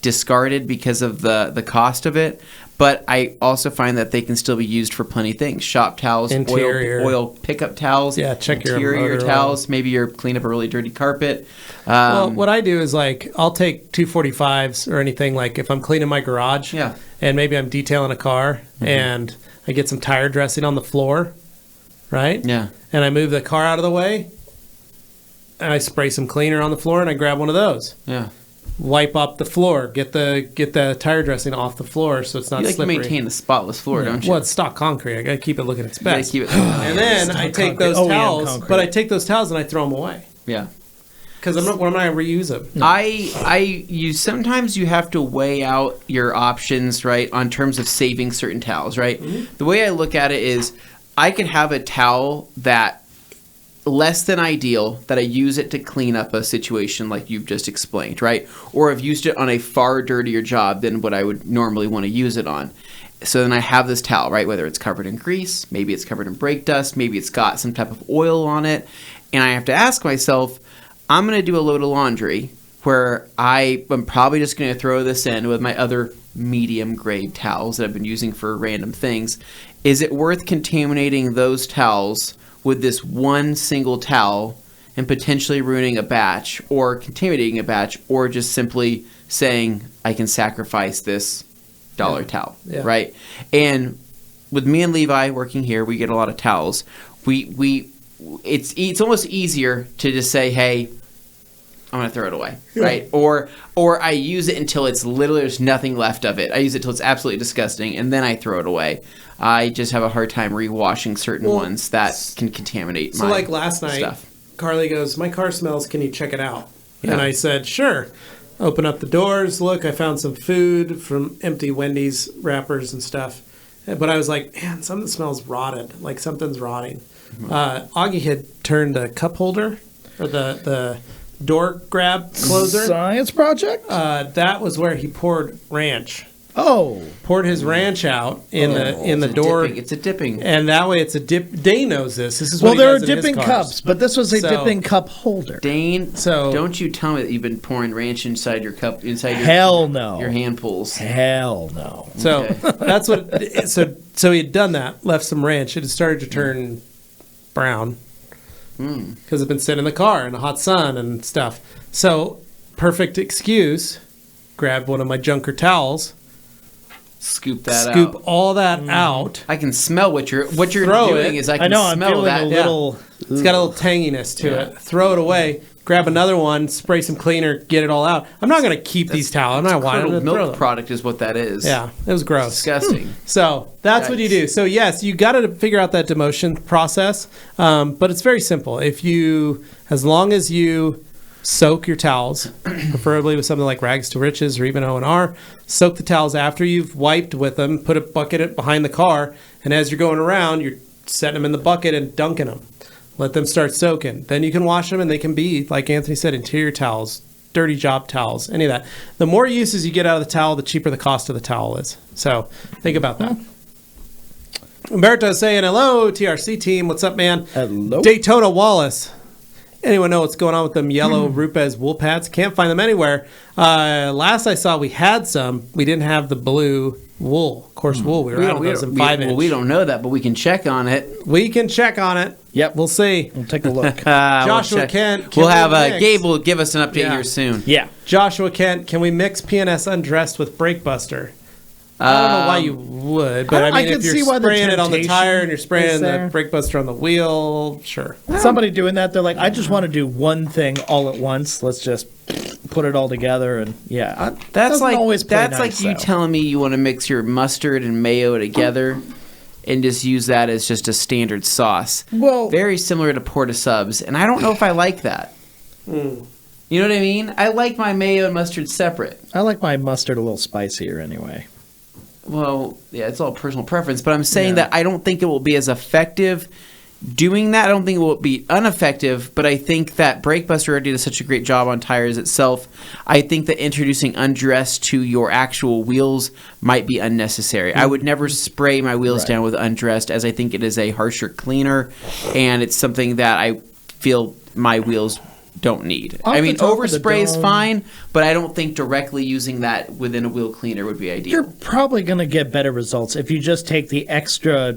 discarded because of the cost of it. But I also find that they can still be used for plenty of things. Shop towels, Interior. oil pickup towels, Yeah, check your interior motor towels. Maybe you're cleaning up a really dirty carpet. Well, what I do is like I'll take 245s or anything like if I'm cleaning my garage, Yeah. and maybe I'm detailing a car, and I get some tire dressing on the floor, right? Yeah. And I move the car out of the way, and I spray some cleaner on the floor, and I grab one of those. Yeah. Wipe up the floor, get the tire dressing off the floor so it's not You like to slippery. maintain the spotless floor, don't you? Well, it's stock concrete. I gotta keep it looking its You gotta best. keep it. And then I take those OEM towels, concrete. but I take those towels and I throw them away Yeah. because I'm not going to reuse them. Sometimes you have to weigh out your options, right, on terms of saving certain towels, right? The way I look at it is I could have a towel that less than ideal, that I use it to clean up a situation like you've just explained, right? Or I've used it on a far dirtier job than what I would normally want to use it on. So then I have this towel, right? Whether it's covered in grease, maybe it's covered in brake dust, maybe it's got some type of oil on it. And I have to ask myself, I'm going to do a load of laundry where I'm probably just going to throw this in with my other medium grade towels that I've been using for random things. Is it worth contaminating those towels with this one single towel and potentially ruining a batch or contaminating a batch, or just simply saying I can sacrifice this dollar towel, right? And with me and Levi working here, we get a lot of towels. It's almost easier to just say, hey, I'm going to throw it away, right? Or I use it until it's literally there's nothing left of it. I use it till it's absolutely disgusting, and then I throw it away. I just have a hard time rewashing certain ones that can contaminate my stuff. So like last night, Carly goes, my car smells, can you check it out? Yeah. And I said, sure. Open up the doors, look, I found some food from empty Wendy's wrappers and stuff. But I was like, man, something smells rotted, like something's rotting. Mm-hmm. Augie had turned a cup holder, or the door grab closer. Science project? That was where he poured ranch. Oh. Poured his ranch out in the door. It's a dipping. And that way it's a dip. Dane knows this. This is what he there does are dipping cups, but this was a dipping cup holder. Dane, don't you tell me that you've been pouring ranch inside your cup, Hell no. Your hand pulls. Hell no. So that's what. So he had done that, left some ranch. It had started to turn brown because it'd been sitting in the car in the hot sun and stuff. So perfect excuse. Grabbed one of my junker towels. Scoop out. Scoop all that out. I can smell what you're doing. Is I can smell that. A little. It's got a little tanginess to it. Throw it away. Grab another one. Spray some cleaner. Get it all out. I'm not going to keep these towels. I'm not wanting to milk product is what that is. Yeah, it was gross. Disgusting. So that's what you do. So yes, you got to figure out that demotion process, but it's very simple. As long as you soak your towels, preferably with something like Rags to Riches or even O&R. Soak the towels after you've wiped with them. Put a bucket behind the car, and as you're going around, you're setting them in the bucket and dunking them. Let them start soaking. Then you can wash them, and they can be, like Anthony said, interior towels, dirty job towels, any of that. The more uses you get out of the towel, the cheaper the cost of the towel is. So think about that. Umberto is saying, hello, TRC team. What's up, man? Hello. Daytona Wallace. Anyone know what's going on with them yellow Rupes wool pads? Can't find them anywhere. Last I saw, we had some. We didn't have the blue wool, coarse wool. We were out of those in 5-inch. Well, we don't know that, but we can check on it. We can check on it. Yep. We'll see. We'll take a look. Joshua Kent. We'll have Gabe will give us an update here soon. Yeah. Joshua Kent, can we mix PNS Undressed with Brake Buster? I don't know why you would, but I mean, if you're spraying it on the tire and you're spraying the brake buster on the wheel, sure. Somebody doing that, they're like, I just want to do one thing all at once. Let's just put it all together, and that's like you telling me you want to mix your mustard and mayo together and just use that as just a standard sauce. Well, very similar to porta subs, and I don't know if I like that. You know what I mean? I like my mayo and mustard separate. I like my mustard a little spicier anyway. Well, yeah, it's all personal preference, but I'm saying that I don't think it will be as effective doing that. I don't think it will be ineffective, but I think that Brake Buster already does such a great job on tires itself. I think that introducing Undressed to your actual wheels might be unnecessary. I would never spray my wheels down with Undressed, as I think it is a harsher cleaner, and it's something that I feel my wheels don't need. I mean, overspray is fine, but I don't think directly using that within a wheel cleaner would be ideal. You're probably going to get better results if you just take the extra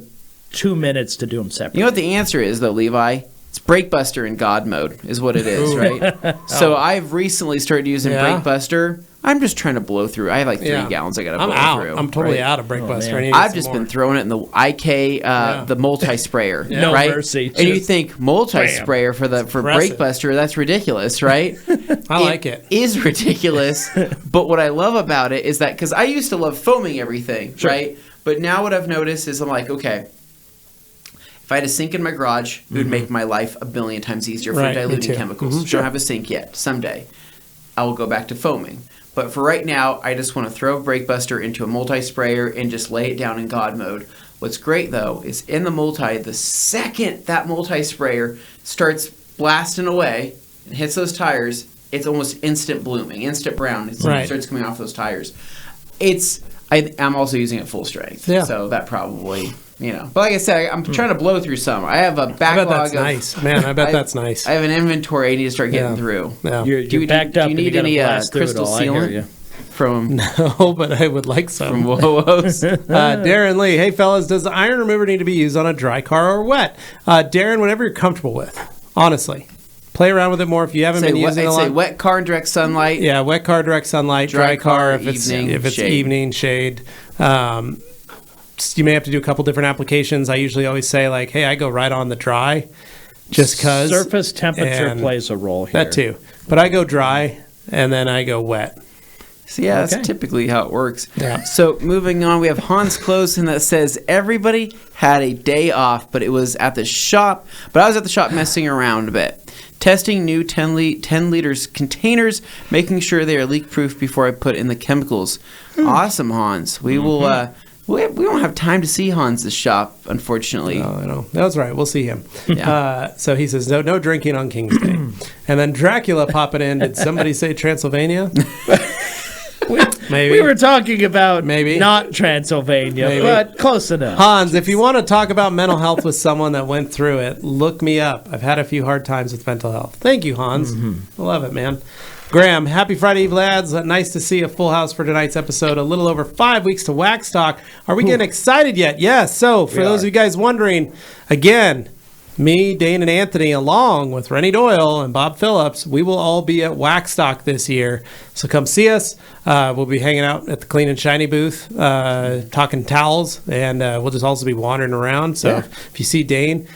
2 minutes to do them separately. You know what the answer is, though, Levi? It's Brake Buster in God mode is what it is, right? So I've recently started using Brake Buster. I'm just trying to blow through. I have like 3 gallons I got to blow through. I'm totally out of Brake Buster. I've just been throwing it in the IK, the multi-sprayer, no right? Mercy. And you think multi-sprayer for Brake Buster, that's ridiculous, right? I like it. It is ridiculous, but what I love about it is that, because I used to love foaming everything, right? But now what I've noticed is I'm like, okay, if I had a sink in my garage, it would make my life a billion times easier for diluting chemicals. Don't have a sink yet. Someday, I will go back to foaming. But for right now, I just want to throw Brake Buster into a multi-sprayer and just lay it down in God mode. What's great, though, is in the multi, the second that multi-sprayer starts blasting away and hits those tires, it's almost instant blooming, instant brown. It starts coming off those tires. I'm also using it full strength, so that probably, But like I said, I'm trying to blow through some. I have a backlog. I bet that's nice, man. I bet that's nice. I have an inventory I need to start getting through. Yeah. You're backed up. Do you need any crystal sealant? No, but I would like some. From Woos. Darren Lee, hey fellas, does the iron remover need to be used on a dry car or wet? Darren, whatever you're comfortable with, honestly. Play around with it more if you haven't been using it a lot. I'd say wet car in direct sunlight. Yeah, wet car, direct sunlight. Dry car if it's shade. evening shade. You may have to do a couple different applications. I usually always say like, hey, I go right on the dry, just because surface temperature plays a role here. That too, but I go dry and then I go wet. So yeah, that's typically how it works. Yeah. So moving on, we have Hans Closen that says everybody had a day off, but it was at the shop. But I was at the shop messing around a bit, testing new 10 liters containers, making sure they are leak proof before I put in the chemicals. Awesome, Hans. We will. We don't have time to see Hans' shop, unfortunately. No, I know. That's right. We'll see him. Yeah. So he says no drinking on King's Day, and then Dracula popping in. Did somebody say Transylvania? Maybe. We were talking about not Transylvania, but close enough. Hans, if you want to talk about mental health with someone that went through it, look me up. I've had a few hard times with mental health. Thank you, Hans. I love it, man. Graham, happy Friday Eve, lads. Nice to see a full house for tonight's episode. A little over 5 weeks to wax stock. Are we getting excited yet? Yes. So, for those of you guys wondering, again, me, Dane, and Anthony, along with Rennie Doyle and Bob Phillips, we will all be at Waxstock this year. So come see us. We'll be hanging out at the Clean and Shiny booth, talking towels, and we'll just also be wandering around. So if you see Dane,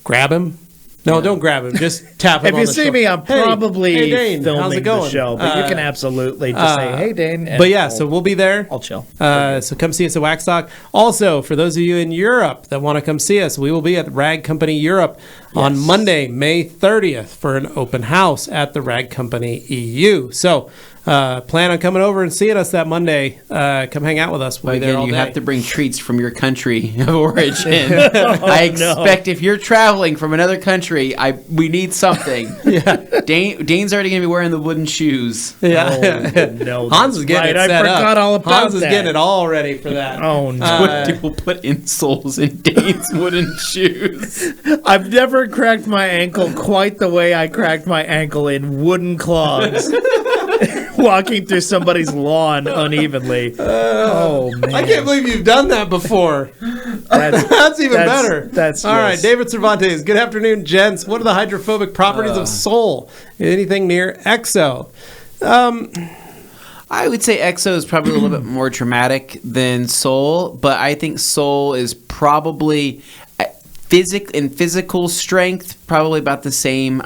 grab him. No, don't grab him. Just tap him on the shoulder. If you see me, I'm probably Dane, filming the show. But you can absolutely just say, hey, Dane. But yeah, so we'll be there. I'll chill. So come see us at Waxstock. Also, for those of you in Europe that want to come see us, we will be at Rag Company Europe on Monday, May 30th for an open house at the Rag Company EU. So plan on coming over and seeing us that Monday. Come hang out with us. We'll be there all day. You have to bring treats from your country of origin. I expect if you're traveling from another country, we need something. Dane's already going to be wearing the wooden shoes. No, Hans is getting it set up. I forgot all about Hans is getting it all ready for that. Oh, no. People put insoles in Dane's wooden shoes. I've never cracked my ankle quite the way I cracked my ankle in wooden clogs. Walking through somebody's lawn unevenly. Oh, man. I can't believe you've done that before. That's even better. That's all right, David Cervantes. Good afternoon, gents. What are the hydrophobic properties of Sol? Anything near Exo? I would say Exo is probably a little bit more dramatic than Sol, but I think Sol is probably physical strength, probably about the same.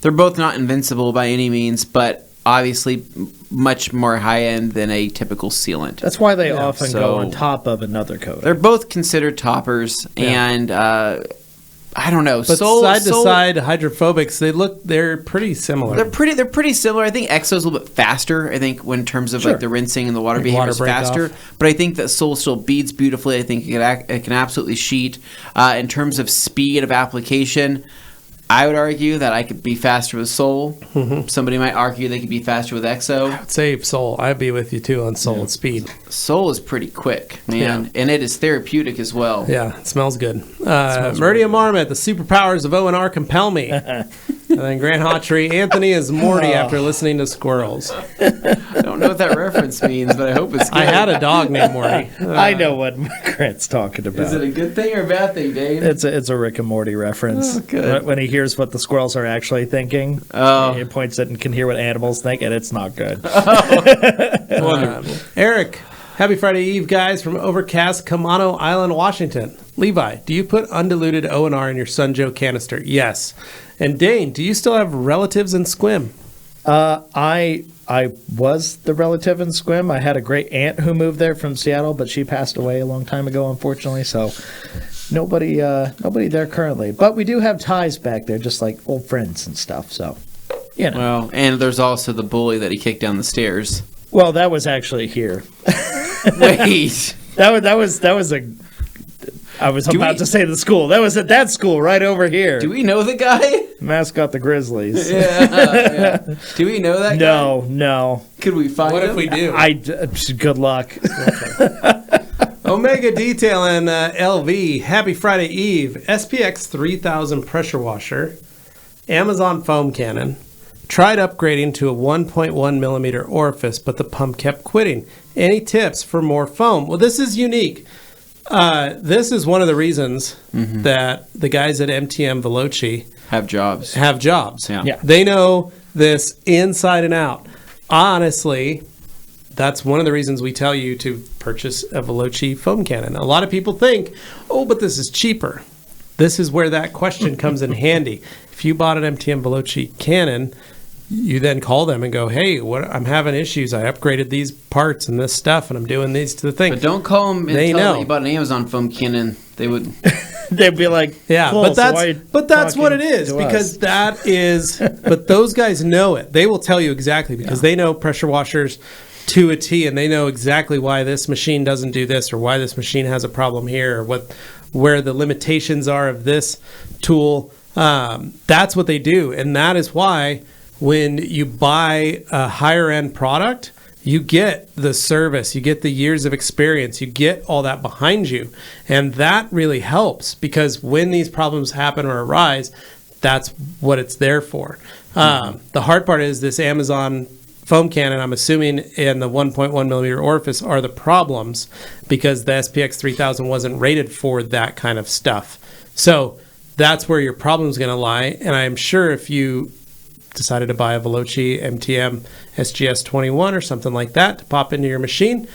They're both not invincible by any means, but obviously much more high-end than a typical sealant. That's why they often go on top of another coat. They're both considered toppers, and I don't know. But side-to-side hydrophobics, they're pretty similar. They're pretty similar. I think Exo's a little bit faster. I think in terms of like the rinsing and the water behavior is faster. But I think that Sol still beads beautifully. I think it can absolutely sheet. In terms of speed of application, I would argue that I could be faster with Sol. Mm-hmm. Somebody might argue they could be faster with Exo. I would say Sol. I'd be with you too on Sol and speed. Sol is pretty quick, man, and it is therapeutic as well. Yeah, it smells good. Meridian Marmot, the superpowers of O&R compel me. And then Grant Hawtree, Anthony is Morty after listening to squirrels. I don't know what that reference means, but I hope it's good. I had a dog named Morty. I know what Grant's talking about. Is it a good thing or a bad thing, Dane? It's a Rick and Morty reference. Oh, good. When he hears what the squirrels are actually thinking, he points it and can hear what animals think, and it's not good. Eric, happy Friday Eve, guys, from overcast Kimono Island, Washington. Levi, do you put undiluted O&R in your Sun Joe canister? Yes. And Dane, do you still have relatives in Squim? I was the relative in Squim. I had a great aunt who moved there from Seattle, but she passed away a long time ago, unfortunately. So nobody there currently. But we do have ties back there, just like old friends and stuff. So, Well, and there's also the bully that he kicked down the stairs. Well, that was actually here. Wait. That was I was about to say the school. That was at that school right over here. Do we know the guy? Mascot the Grizzlies. Yeah. Do we know that guy? No. Could we find him? What if we do? Good luck. Omega Detailing, LV, Happy Friday Eve, SPX 3000 pressure washer, Amazon foam cannon. Tried upgrading to a 1.1 millimeter orifice, but the pump kept quitting. Any tips for more foam? Well, this is unique. This is one of the reasons that the guys at MTM Veloci have jobs. Yeah. They know this inside and out. Honestly, that's one of the reasons we tell you to purchase a Veloci foam cannon. A lot of people think, oh, but this is cheaper. This is where that question comes in handy. If you bought an MTM Veloci cannon, you then call them and go, hey, I'm having issues. I upgraded these parts and this stuff, and I'm doing these to the thing. But don't call them and tell them you bought an Amazon foam cannon. They would... They'd be like, yeah, cool, but that's what it is, because that is... But those guys know it. They will tell you exactly, because they know pressure washers to a T, and they know exactly why this machine doesn't do this, or why this machine has a problem here, or where the limitations are of this tool. That's what they do, and that is why when you buy a higher end product, you get the service, you get the years of experience, you get all that behind you. And that really helps, because when these problems happen or arise, that's what it's there for. The hard part is this Amazon foam cannon, I'm assuming, and the 1.1 millimeter orifice are the problems, because the SPX 3000 wasn't rated for that kind of stuff. So that's where your problem is going to lie. And I'm sure if you decided to buy a Veloci MTM SGS 21 or something like that to pop into your machine,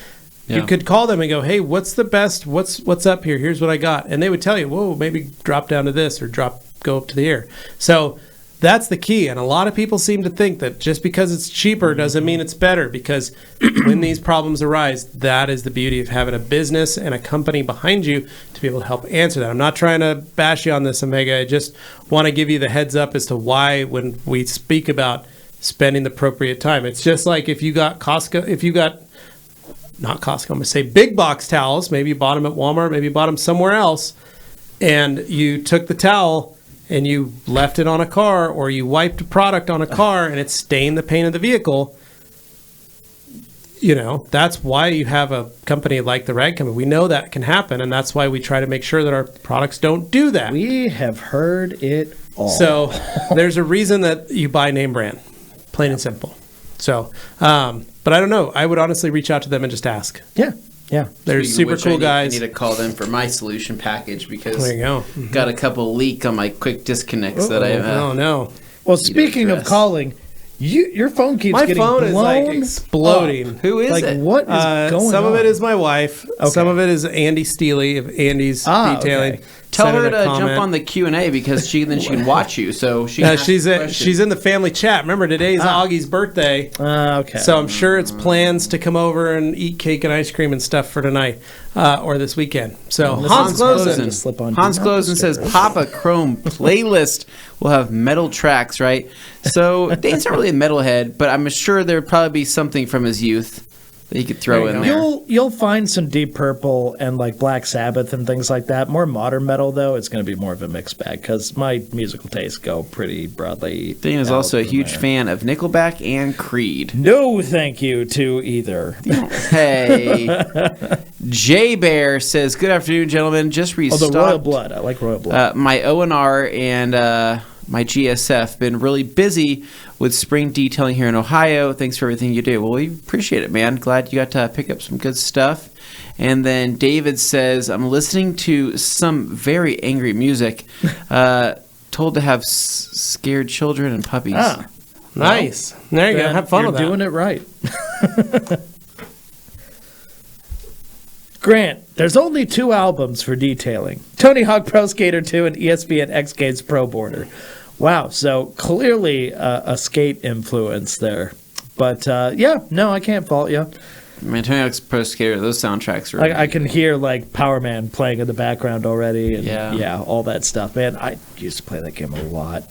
you could call them and go, hey, what's the best, what's up here, here's what I got, and they would tell you, whoa, maybe drop down to this, or go up to the ear. So that's the key. And a lot of people seem to think that just because it's cheaper doesn't mean it's better, because when these problems arise, that is the beauty of having a business and a company behind you to be able to help answer that. I'm not trying to bash you on this, Omega. I just want to give you the heads up as to why, when we speak about spending the appropriate time, it's just like if you got not Costco, I'm going to say big box towels, maybe you bought them at Walmart, maybe you bought them somewhere else, and you took the towel and you left it on a car, or you wiped a product on a car and it stained the paint of the vehicle. That's why you have a company like the Rag Company. We know that can happen, and that's why we try to make sure that our products don't do that. We have heard it all. So there's a reason that you buy name brand, plain and simple. So, but I don't know. I would honestly reach out to them and just ask. Yeah. They're super cool guys. I need to call them for my solution package, because there you go. Got a couple leak on my quick disconnects that I oh no. Well, speaking of calling, your phone keeps getting blown. My phone is like exploding. Oh, who is it? What is going on? Some of it is my wife. Okay. Some of it is Andy Steely of Andy's Detailing. Okay. Tell her to jump on the Q&A, because she can watch you. So she's in the family chat. Remember, today's Augie's birthday. Okay. So I'm sure it's plans to come over and eat cake and ice cream and stuff for tonight or this weekend. So Hans Klosen says Papa Chrome playlist will have metal tracks, right? So Dane's not really a metalhead, but I'm sure there'd probably be something from his youth that you could throw in there. You'll find some Deep Purple and like Black Sabbath and things like that. More modern metal, though, it's going to be more of a mixed bag, because my musical tastes go pretty broadly. Dane is also a huge fan of Nickelback and Creed. No, thank you to either. Hey, Jay Bear says, "Good afternoon, gentlemen. Just restocked." The Royal Blood. I like Royal Blood. My O&R and my GSF been really busy with spring detailing here in Ohio. Thanks for everything you do. Well, we appreciate it, man. Glad you got to pick up some good stuff. And then David says, I'm listening to some very angry music. Told to have scared children and puppies. Nice. Well, there you go. Have fun with that. You're doing it right. Grant, there's only 2 albums for detailing. Tony Hawk Pro Skater 2 and ESPN X Games Pro Border. Wow, so clearly a skate influence there. But, I can't fault you. Man, Tony Hawk's Pro Skater, those soundtracks are. I can hear like Power Man playing in the background already, and Yeah. all that stuff. Man, I used to play that game a lot.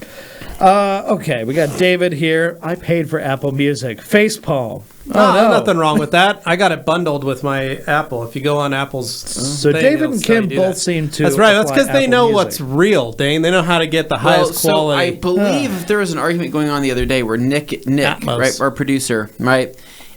Okay, we got David here. I paid for Apple Music. Facepalm. Oh, nothing wrong with that. I got it bundled with my Apple. If you go on Apple's So thing, David it'll and tell you Kim do both that. seem to. That's right. That's apply because they Apple know Music. what's real, Dane. They know how to get the highest so quality. I believe there was an argument going on the other day where Nick, Atmos. right, our producer, right.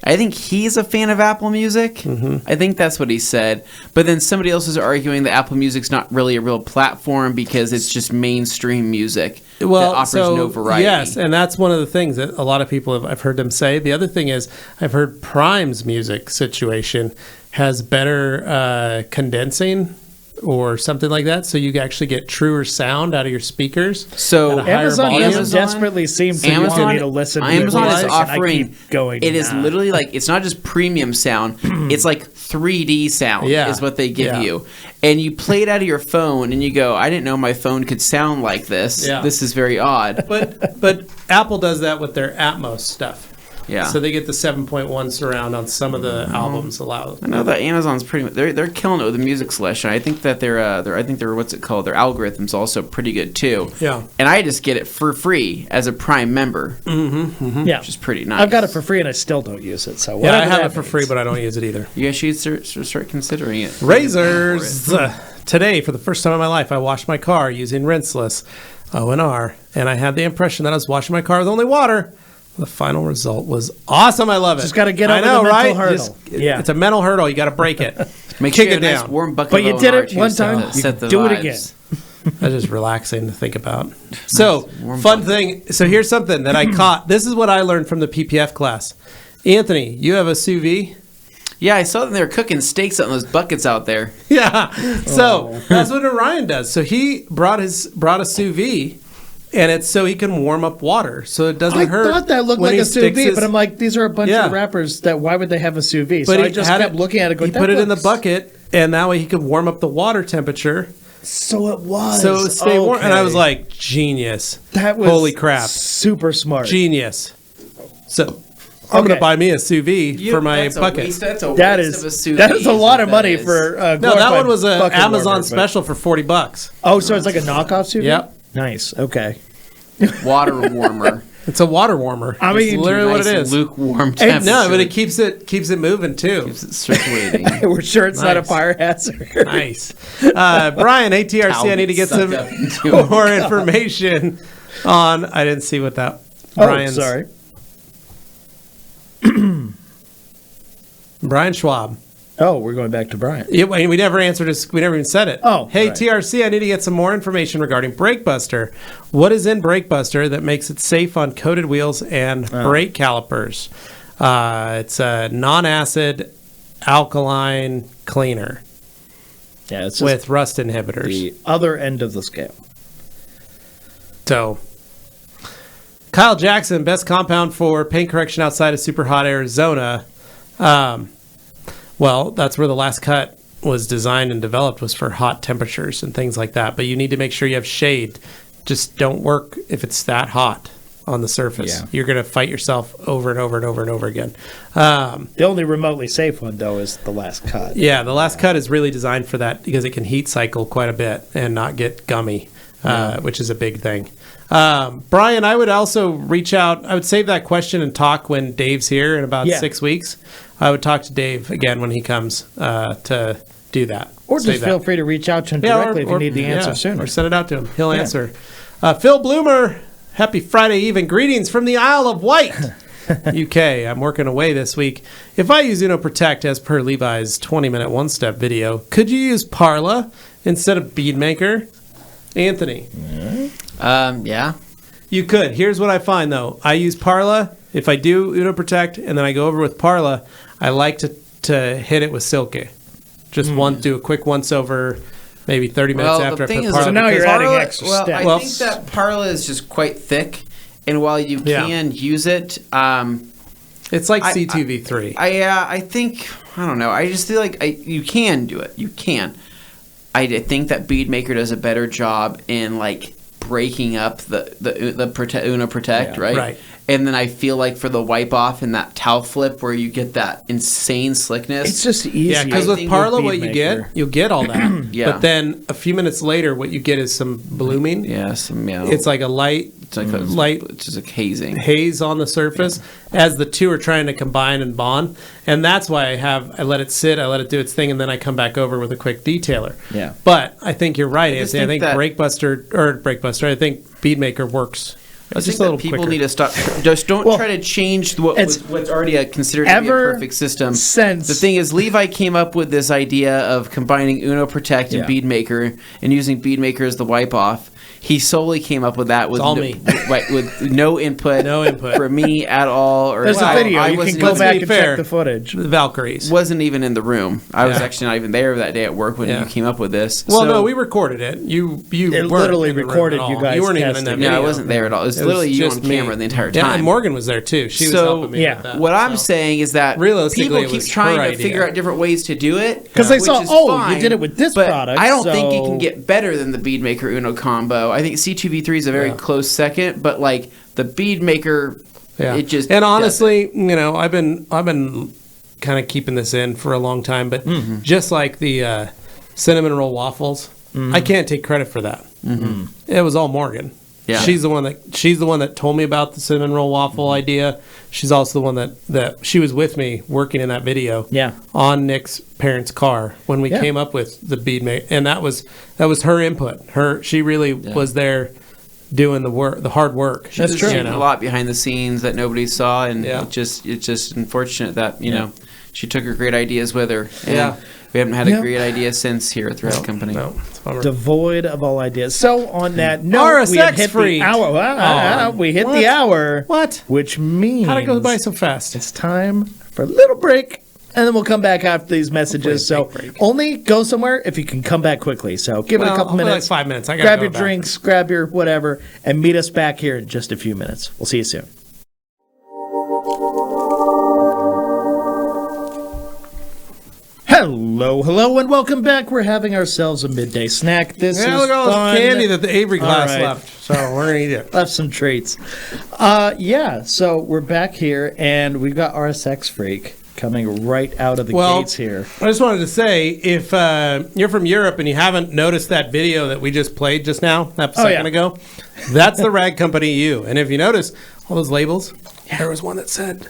I think he's a fan of Apple Music. Mm-hmm. I think that's what he said. But then somebody else is arguing that Apple Music's not really a real platform because it's just mainstream music that offers no variety. Yes, and that's one of the things that a lot of people I've heard them say. The other thing is I've heard Prime's music situation has better condensing or something like that, so you actually get truer sound out of your speakers. So at a higher Amazon volume. does desperately seem to you to need to listen to Amazon the is music, and I offering keep going. it is literally like it's not just premium sound, it's like 3D sound is what they give you. And you play it out of your phone and you go, I didn't know my phone could sound like this. Yeah. This is very odd. But Apple does that with their Atmos stuff. Yeah. So they get the 7.1 surround on some of the albums allowed. I know that Amazon's pretty much they're killing it with the music selection. I think that their what's it called? Their algorithm's also pretty good too. Yeah. And I just get it for free as a Prime member. Yeah, Which is pretty nice. I've got it for free and I still don't use it. So Yeah, I whatever have that it for means. free, but I don't use it either. You guys should start considering it. Razors. Today, for the first time in my life, I washed my car using rinseless O&R, and I had the impression that I was washing my car with only water. The final result was awesome. I love it. Just gotta get I over know, the mental right? hurdle. Yeah. It's a mental hurdle. You got to break it. Make Kick sure you it have a nice down. warm bucket But of you did O&R it too, one so time, to you set the do it vibes. again. That's just relaxing to think about. So, warm fun bucket. thing. So, here's something that I caught. This is what I learned from the PPF class. Anthony, you have a sous vide? Yeah, I saw them. They were cooking steaks out in those buckets out there. Yeah. So, that's what Orion does. So, he brought a sous vide. And it's so he can warm up water, so it doesn't I hurt. thought that looked when like he a sous sticks vide, his- but I'm like, these are a bunch Yeah. of wrappers. That why would they have a sous vide? But So he I just had kept looking at it, going, He put it in the looks- bucket, and that way he could warm up the water temperature, So it was. so it would stay warm. And I was Okay. like, genius! that was holy crap, super smart. genius! So I'm Okay. gonna buy me a sous vide for my bucket. That's a That waste is of a sous that is a vide, lot what of that money is. for. No, that one was an bucket Amazon warmer, but- special for $40. Oh, so it's like a knockoff sous vide. Yep. Nice. Okay. water warmer. It's a water warmer. I mean, it's literally what it Nice is. lukewarm temperature. No, but it keeps it moving too. keeps it circulating. We're sure it's not a Nice. fire hazard. Nice. Brian, ATRC, I need to get some Sucked up into it. more information on. I didn't see what that. Oh, Brian's, sorry. Brian Schwab. Oh, we're going back to Brian. Yeah, we never answered his. We never even said it. Oh, hey right. TRC, I need to get some more information regarding BrakeBuster. What is in BrakeBuster that makes it safe on coated wheels and brake calipers? It's a non-acid alkaline cleaner Yeah, it's just with rust inhibitors. the other end of the scale. So, Kyle Jackson, best compound for paint correction outside of super hot Arizona. Well, that's where the last cut was designed and developed, was for hot temperatures and things like that. But you need to make sure you have shade. Just don't work if it's that hot on the surface. Yeah. You're going to fight yourself over and over and over and over again. The only remotely safe one, though, is the last cut. Yeah, the last cut is really designed for that because it can heat cycle quite a bit and not get gummy, which is a big thing. Brian, I would also reach out. I would save that question and talk when Dave's here in about 6 weeks. I would talk to Dave again when he comes to do that. Or Save just that. feel free to reach out to him directly if you need the answer sooner. Or send it out to him. He'll answer. Phil Bloomer, happy Friday Eve and greetings from the Isle of Wight, UK. I'm working away this week. If I use Uno Protect as per Levi's 20-minute one-step video, could you use Parlour instead of Bead Maker? Anthony. Yeah. You could. Here's what I find, though. I use Parlour. If I do Uno Protect and then I go over with Parlour, I like to hit it with Silky. Just do a quick once-over, maybe 30 minutes after I put Parlour. So now you're because- adding extra steps. I Well- think that Parlour is just quite thick, and while you can use it, it's like I- C2V3. I think I don't know. I just feel like you can do it. You can. I think that Bead Maker does a better job in like breaking up the Uno Protect, right? Right. And then I feel like for the wipe off and that towel flip where you get that insane slickness. It's just easy. Yeah, because with Parlour, what you get, you'll get all that. Yeah. But then a few minutes later, what you get is some blooming. Yeah, It's like a light, it's like light, it's just like hazing. haze on the surface as the two are trying to combine and bond. And that's why I let it sit, I let it do its thing, and then I come back over with a quick detailer. Yeah. But I think you're right, Anthony. I think that- I think Bead Maker works. I Just think a little that people quicker. need to stop. Just don't Well, try to change what's already considered to be a ever perfect system. since- The thing is, Levi came up with this idea of combining Uno Protect and Yeah. Bead Maker and using Bead Maker as the wipe off. He solely came up with that with all me. with no input, No input. for me at all. Or There's a I- video. I You can wasn't go even- back be and fair. check the footage. The Valkyries. Wasn't even in the room. I was Yeah. actually not even there that day at work when Yeah. you came up with this. Well, So- no, we recorded it. You It weren't literally in the room recorded at all. you guys You weren't even in that testing. video. No, I wasn't there at all. It was literally you on me. camera the entire Yeah, time. and Morgan was there too. She was So, helping me yeah. with that. What I'm So. saying is that Realistically, people it keep was trying her to idea. figure out different ways to do it. Because they which saw, is you fine, did it with this but product. I don't think it so- can get better than the Bead Maker Uno combo. I think C2V3 is a very close second, but like the Bead Maker, it just and honestly, I've been kind of keeping this in for a long time, but just like the cinnamon roll waffles, I can't take credit for that. It was all Morgan. Yeah. She's the one that told me about the cinnamon roll waffle idea. She's also the one that she was with me working in that video. Yeah. On Nick's parents' car when we Yeah. came up with the Bead Maker, and that was her input. She really was there doing the hard work. That's She's true. doing a lot behind the scenes that nobody saw, and Yeah. it's just unfortunate that she took her great ideas with her. And Yeah. we haven't had Yeah. a great idea since here at the Red Company. No, it's a bummer. Devoid of all ideas. So on that note, we RSX had hit freak. the hour. We hit What? the hour. What? Which means How'd it go by so fast? it's time for a little break, and then we'll come back after these messages. So Hopefully a big break. only go somewhere if you can come back quickly. So give it a couple hopefully minutes. like 5 minutes. I gotta Grab go your back. drinks, grab your whatever, and meet us back here in just a few minutes. We'll see you soon. Hello, and welcome back. We're having ourselves a midday snack. This is Look at all fun. this candy that the Avery glass All right. left. So we're gonna eat it. Left some treats. So we're back here, and we've got RSX Freak coming right out of the gates here. I just wanted to say, if you're from Europe and you haven't noticed that video that we just played just now, a second ago, that's the Rag Company EU. And if you notice all those labels, there was one that said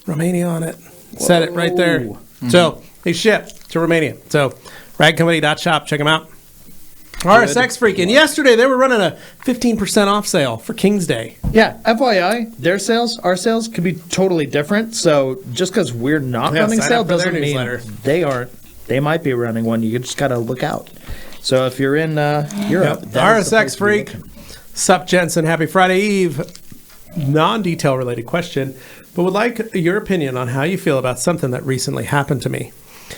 Romania on it. Said it right there. Whoa. So they ship to Romania. So ragcompany.shop, check them out. RSX Freak. And yesterday they were running a 15% off sale for King's Day. Yeah, FYI, our sales could be totally different. So just because we're not Yeah, running sign sale up for their doesn't mean newsletter. they aren't. They might be running one. You just got to look out. So if you're in Europe, that is the place RSX to be Freak. looking. Sup, Jensen. Happy Friday Eve. Non-detail related question, but would like your opinion on how you feel about something that recently happened to me.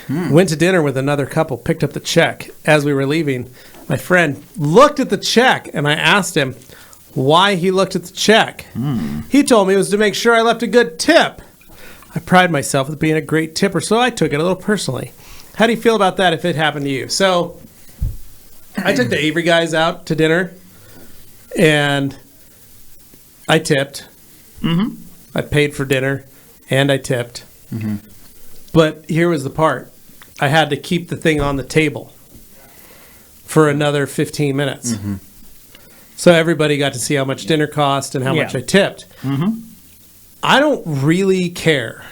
Went to dinner with another couple, picked up the check. As we were leaving, my friend looked at the check, and I asked him why he looked at the check. He told me it was to make sure I left a good tip. I pride myself with being a great tipper, so I took it a little personally. How do you feel about that if it happened to you? So I took the Avery guys out to dinner, and I tipped. I paid for dinner, and I tipped. But here was the part. I had to keep the thing on the table for another 15 minutes. So everybody got to see how much dinner cost and how much Yeah. I tipped. I don't really care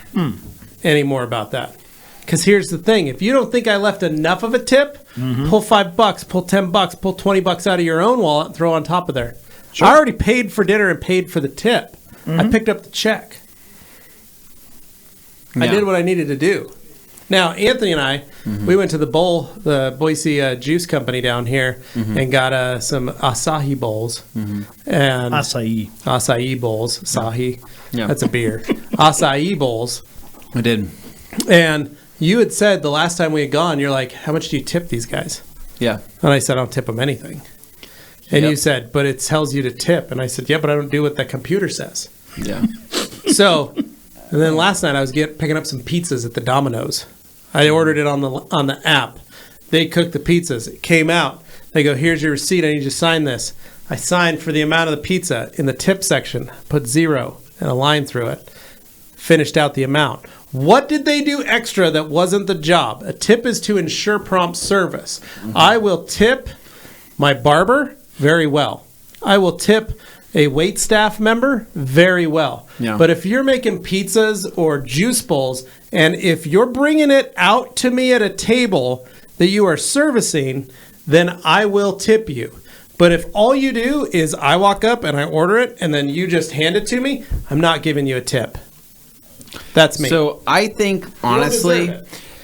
anymore about that. Because here's the thing. If you don't think I left enough of a tip, pull $5, pull $10, pull $20 out of your own wallet and throw on top of there. I already paid for dinner and paid for the tip. I picked up the check. I did what I needed to do. Now, Anthony and I, we went to the Boise Juice Company down here and got some acai bowls. And acai bowls. Asahi. Yeah. That's a beer. Acai bowls. I did. And you had said the last time we had gone, you're like, how much do you tip these guys? Yeah. And I said, I don't tip them anything. And Yep. you said, but it tells you to tip. And I said, yeah, but I don't do what the computer says. Yeah. So, and then last night I was picking up some pizzas at the Domino's. I ordered it on the app. They cooked the pizzas. It came out. They go, here's your receipt. I need you to sign this. I signed for the amount of the pizza in the tip section, put 0 and a line through it, finished out the amount. What did they do extra that wasn't the job? A tip is to ensure prompt service. I will tip my barber very well. I will tip a wait staff member very well. Yeah. But if you're making pizzas or juice bowls, and if you're bringing it out to me at a table that you are servicing, then I will tip you. But if all you do is I walk up and I order it and then you just hand it to me, I'm not giving you a tip. That's me. So I think, honestly,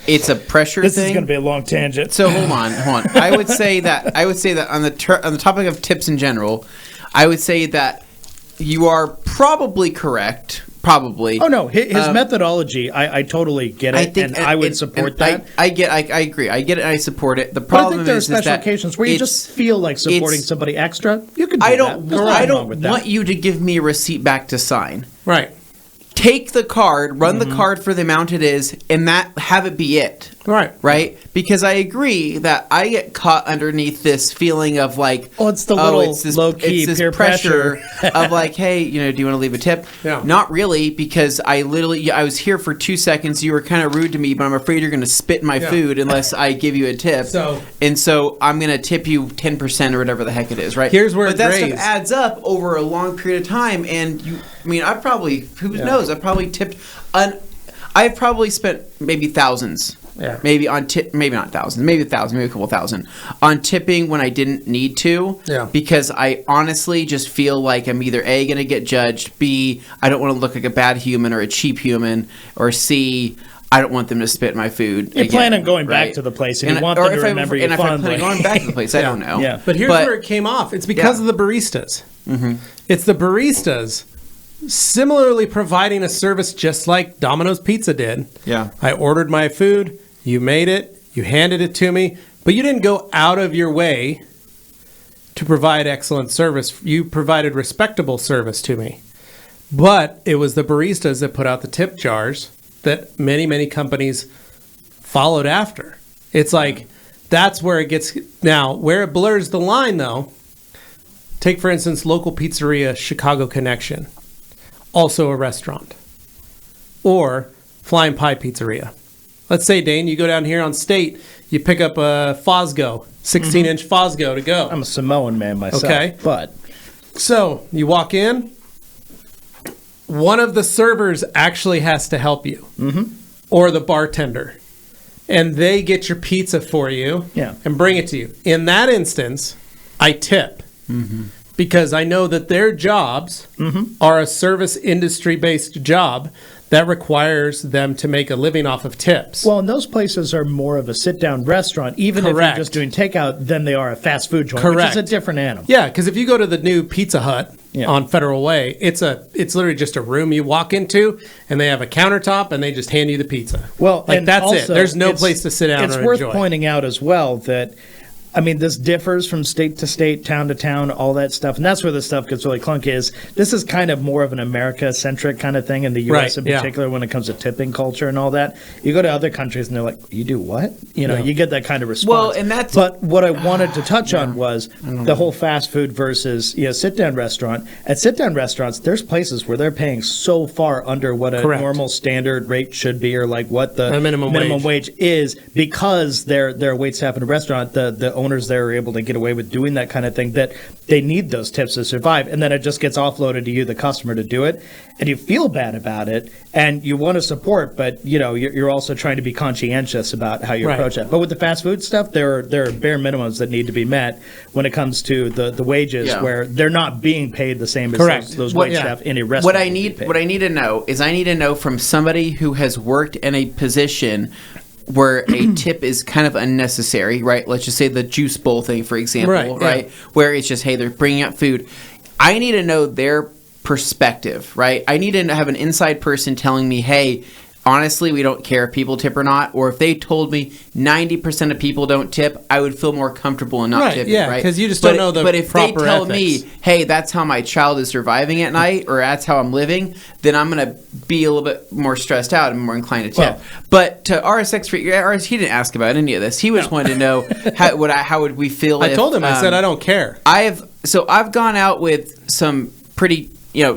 it's a pressure This thing. is going to be a long tangent. So hold on. I would say that on the topic of tips in general, I would say that you are probably correct. Probably. Oh no, his methodology, I totally get it, I would support that. I agree. I get it. And I support it. The But I problem think there are is special that occasions where you just feel like supporting somebody extra. You can do I that. don't. There's I nothing wrong don't with that. want you to give me a receipt back to sign. Right. Take the card, run the card for the amount it is, and have it be it. Right. Right? Because I agree that I get caught underneath this feeling of like, it's the little low-key peer pressure of like, hey, do you want to leave a tip? Yeah. Not really, because I was here for 2 seconds. You were kind of rude to me, but I'm afraid you're going to spit in my food unless I give you a tip. So I'm going to tip you 10% or whatever the heck it is, right? Here's where but that stuff adds up over a long period of time, and I probably, who knows, I probably tipped I've probably spent maybe thousands. Yeah. Maybe on tip, maybe not thousands, maybe 1,000, maybe a couple thousand on tipping when I didn't need to. Yeah. Because I honestly just feel like I'm either A, going to get judged, B, I don't want to look like a bad human or a cheap human, or C, I don't want them to spit in my food. You plan on going back to the place and you want them to remember you fondly. And if I plan on going back to the place, I don't know. Yeah. But here's where it came off. It's because of the baristas. Mm-hmm. It's the baristas similarly providing a service just like Domino's Pizza did. Yeah. I ordered my food, you made it, you handed it to me, but you didn't go out of your way to provide excellent service. You provided respectable service to me. But it was the baristas that put out the tip jars that many, many companies followed after. It's like, that's where it gets... Now, where it blurs the line, though, take, for instance, local pizzeria Chicago Connection, also a restaurant, or Flying Pie Pizzeria. Let's say, Dane, you go down here on State, you pick up a Fosgo, 16-inch Fosgo to go. I'm a Samoan man myself. Okay. But So, you walk in, one of the servers actually has to help you, or the bartender, and they get your pizza for you and bring it to you. In that instance, I tip. Because I know that their jobs are a service industry-based job that requires them to make a living off of tips. Well, and those places are more of a sit-down restaurant, even if you're just doing takeout, than they are a fast food joint, which is a different animal. Yeah, because if you go to the new Pizza Hut on Federal Way, it's literally just a room you walk into, and they have a countertop, and they just hand you the pizza. Well, like, and that's also, it. There's no place to sit down and enjoy. It's worth pointing out as well that, I mean, this differs from state to state, town to town, all that stuff. And that's where this stuff gets really clunky is this is kind of more of an America-centric kind of thing in the U.S. in particular when it comes to tipping culture and all that. You go to other countries and they're like, you do what? You get that kind of response. Well, and that's... But what I wanted to touch on was the whole fast food versus sit-down restaurant. At sit-down restaurants, there's places where they're paying so far under what a normal standard rate should be or like what the minimum wage is because they're a wait staff in a restaurant. The owners there are able to get away with doing that kind of thing that they need those tips to survive, and then it just gets offloaded to you, the customer, to do it, and you feel bad about it, and you want to support, but you're also trying to be conscientious about how you approach it. But with the fast food stuff, there are bare minimums that need to be met when it comes to the wages, where they're not being paid the same as those wait staff in a restaurant. What I need to know is I need to know from somebody who has worked in a position where a tip is kind of unnecessary, right? Let's just say the juice bowl thing, for example, right? Where it's just, hey, they're bringing out food. I need to know their perspective, right? I need to have an inside person telling me, hey, honestly, we don't care if people tip or not. Or if they told me 90% of people don't tip, I would feel more comfortable in not tipping, right? Because you just don't know the proper ethics. But if they tell me, hey, that's how my child is surviving at night, or that's how I'm living, then I'm going to be a little bit more stressed out and more inclined to tip. Well, but to RSX, he didn't ask about any of this. He just wanted to know how would we feel. I told him, I said, I don't care. So I've gone out with some pretty,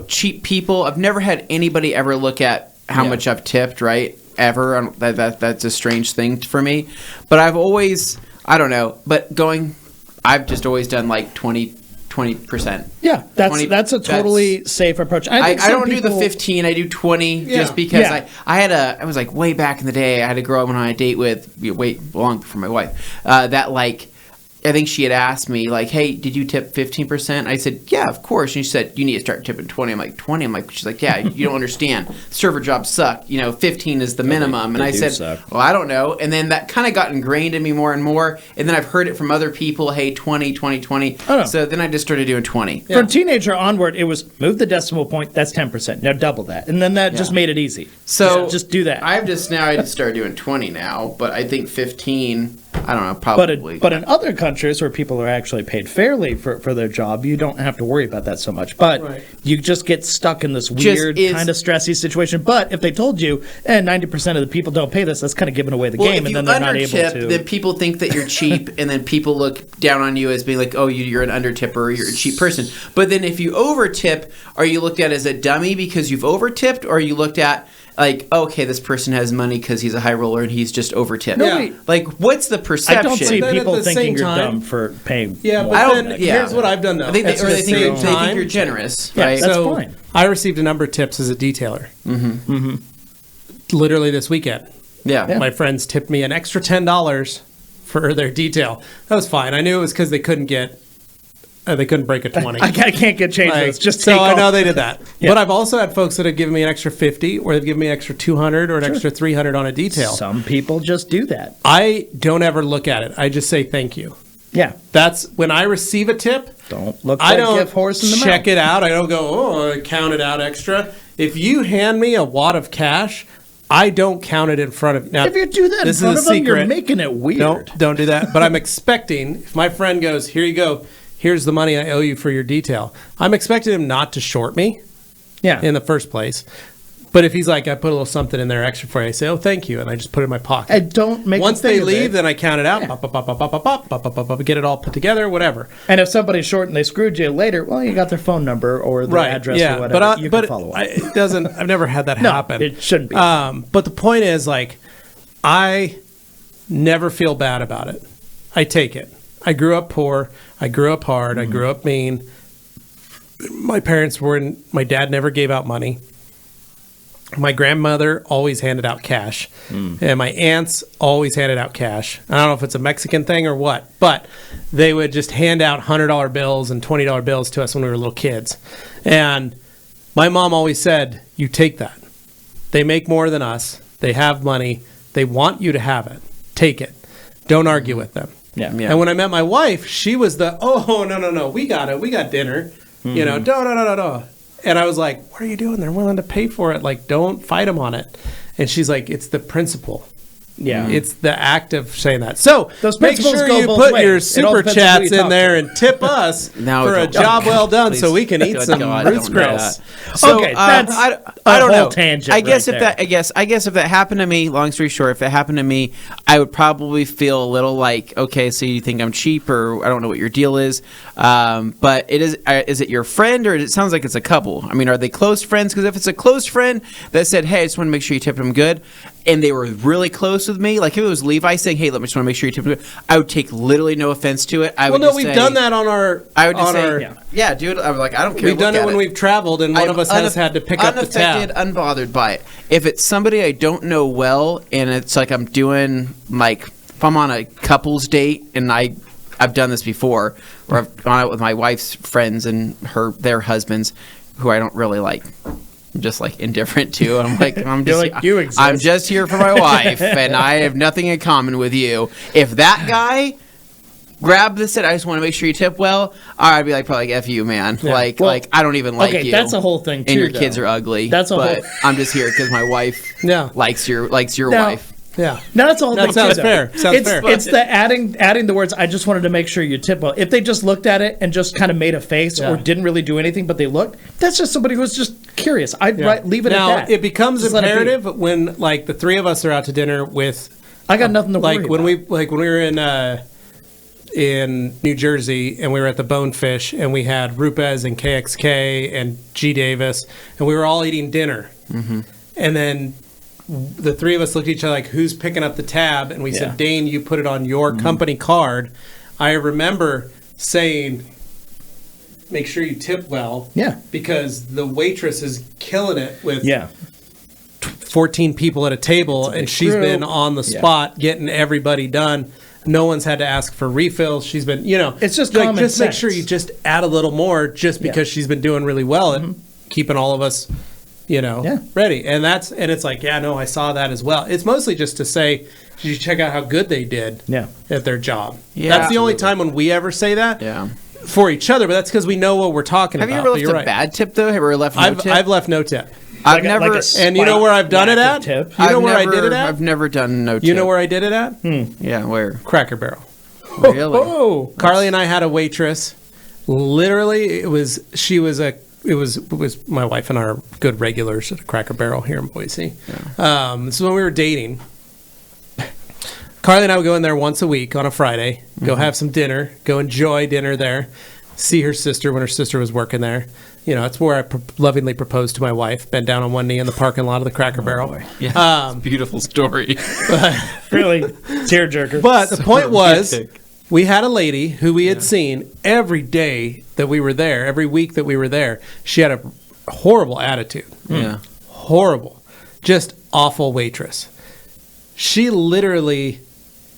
cheap people. I've never had anybody ever look at how much I've tipped, right? Ever. That's a strange thing for me. But I've always, I don't know, I've just always done like 20%. Yeah, that's a totally safe approach. I don't do the 15. I do 20 just because I was like way back in the day. I had a girl I went on a date with long before my wife. That like. I think she had asked me, like, hey, did you tip 15%? I said, yeah, of course. And she said, you need to start tipping 20. I'm like, 20? I'm like, she's like, yeah, you don't understand. Server jobs suck. 15 is the minimum. And I said, well, I don't know. And then that kind of got ingrained in me more and more. And then I've heard it from other people, hey, 20. So then I just started doing 20. From teenager onward, it was move the decimal point. That's 10%. Now double that. And then that just made it easy. So just do that. I just started doing 20 now. But I think 15... I don't know, probably. But in other countries where people are actually paid fairly for their job, you don't have to worry about that so much. But you just get stuck in this weird kind of stressy situation. But if they told you, 90% of the people don't pay this, that's kind of giving away the game, and then they're not able to. Then people think that you're cheap, and then people look down on you as being like, oh, you're an undertipper, you're a cheap person. But then if you overtip, are you looked at as a dummy because you've overtipped, or are you looked at like, okay, this person has money because he's a high roller and he's just overtipped. Yeah. Like, what's the perception? I don't see people thinking you're dumb for paying. Yeah, but here's what I've done now. I think they think you're generous. Yeah, right? that's fine. I received a number of tips as a detailer. Literally this weekend. Yeah. My friends tipped me an extra $10 for their detail. That was fine. I knew it was because they couldn't break a 20. I can't get change. It's just so I know they did that. But I've also had folks that have given me an extra 50, or they've given me an extra 200 or an extra 300 on a detail. Some people just do that. I don't ever look at it. I just say thank you. Yeah. That's when I receive a tip. Don't look like gift horse in the mouth. Check it out. I don't go, I count it out extra. If you hand me a wad of cash, I don't count it in front of you. Now, if you do that in front of them, you're making it weird. Don't do that. But I'm expecting, if my friend goes, here you go. Here's the money I owe you for your detail. I'm expecting him not to short me in the first place. But if he's like, I put a little something in there extra for you, I say, oh, thank you. And I just put it in my pocket. And don't make Once they leave, then I count it out, get it all put together, whatever. And if somebody's short and they screwed you later, well, you got their phone number or their address or whatever. You can follow up. It doesn't, I've never had that happen. It shouldn't be. But the point is, like, I never feel bad about it. I take it. I grew up poor. I grew up hard. I grew up mean. My dad never gave out money. My grandmother always handed out cash. And my aunts always handed out cash. I don't know if it's a Mexican thing or what, but they would just hand out $100 bills and $20 bills to us when we were little kids. And my mom always said, you take that. They make more than us. They have money. They want you to have it. Take it. Don't argue with them. Yeah. And when I met my wife, she was no, we got it. We got dinner. No. And I was like, what are you doing? They're willing to pay for it. Like, don't fight them on it. And she's like, it's the principle. Yeah. It's the act of saying that. So those make sure you put your super chats in there and tip us for a job well done so we can eat some Ruth's Chris. So, okay, that's I don't know. Tangent I guess if that happened to me, long story short, if it happened to me, I would probably feel a little like, okay, so you think I'm cheap, or I don't know what your deal is. But is it your friend, or it sounds like it's a couple? I mean, are they close friends? Because if it's a close friend that said, hey, I just want to make sure you tip them good, and they were really close with me, like if it was Levi saying, hey, let me just want to make sure you tip them good, I would take literally no offense to it. We've done that on our... I would just say, yeah, dude, I'm like, I don't care. We've done it when we've traveled, and one of us has had to pick up the tab. Unbothered by it. If it's somebody I don't know well, and it's like I'm doing, like, if I'm on a couple's date, and I've done this before, where I've gone out with my wife's friends and their husbands, who I don't really like. I'm just like indifferent to. I'm like, I'm just here for my wife, and I have nothing in common with you. If that guy grabbed this and I just want to make sure you tip well, I'd be like, probably like, F you, man. Yeah. Like I don't even like you. That's a whole thing too. And your kids are ugly. I'm just here because my wife likes your wife. Yeah. No, that's all. That sounds fair. It's the adding the words. I just wanted to make sure you tip well. If they just looked at it and just kind of made a face or didn't really do anything, but they looked, that's just somebody who was just curious. I'd leave it at that. Now it becomes imperative when like the three of us are out to dinner with. I got nothing to worry about. When we were in in New Jersey, and we were at the Bonefish, and we had Rupes and KXK and G Davis, and we were all eating dinner. Mm-hmm. And then the three of us looked at each other like, who's picking up the tab? And we said, Dane, you put it on your company card. I remember saying, make sure you tip well. Yeah. Because the waitress is killing it with 14 people at a table, and she's been on the spot getting everybody done. No one's had to ask for refills. She's been, it's just like, common just sense. make sure you just add a little more, just because she's been doing really well at keeping all of us, ready. And it's like, I saw that as well. It's mostly just to say, did you check out how good they did at their job? Yeah, that's the only time when we ever say that. Yeah. For each other, but that's because we know what we're talking Have about. you ever left a bad tip though? Have you ever left no tip? I've left no tip. I've never. And you know where I've done it at? Tip. You know where I did it at? I've never done no tip. You know where I did it at? Yeah, where? Cracker Barrel. Really? Oh, Carly and I had a waitress. Literally, it was my wife and I are good regulars at a Cracker Barrel here in Boise. Yeah. This is when we were dating. Carly and I would go in there once a week on a Friday, go have some dinner, go enjoy dinner there, see her sister when her sister was working there. It's where I lovingly proposed to my wife, bent down on one knee in the parking lot of the Cracker Barrel. Yeah, it's a beautiful story. really tearjerker. But the point was, we had a lady who we had seen every day that we were there, every week that we were there. She had a horrible attitude. Yeah. Horrible. Just awful waitress. She literally,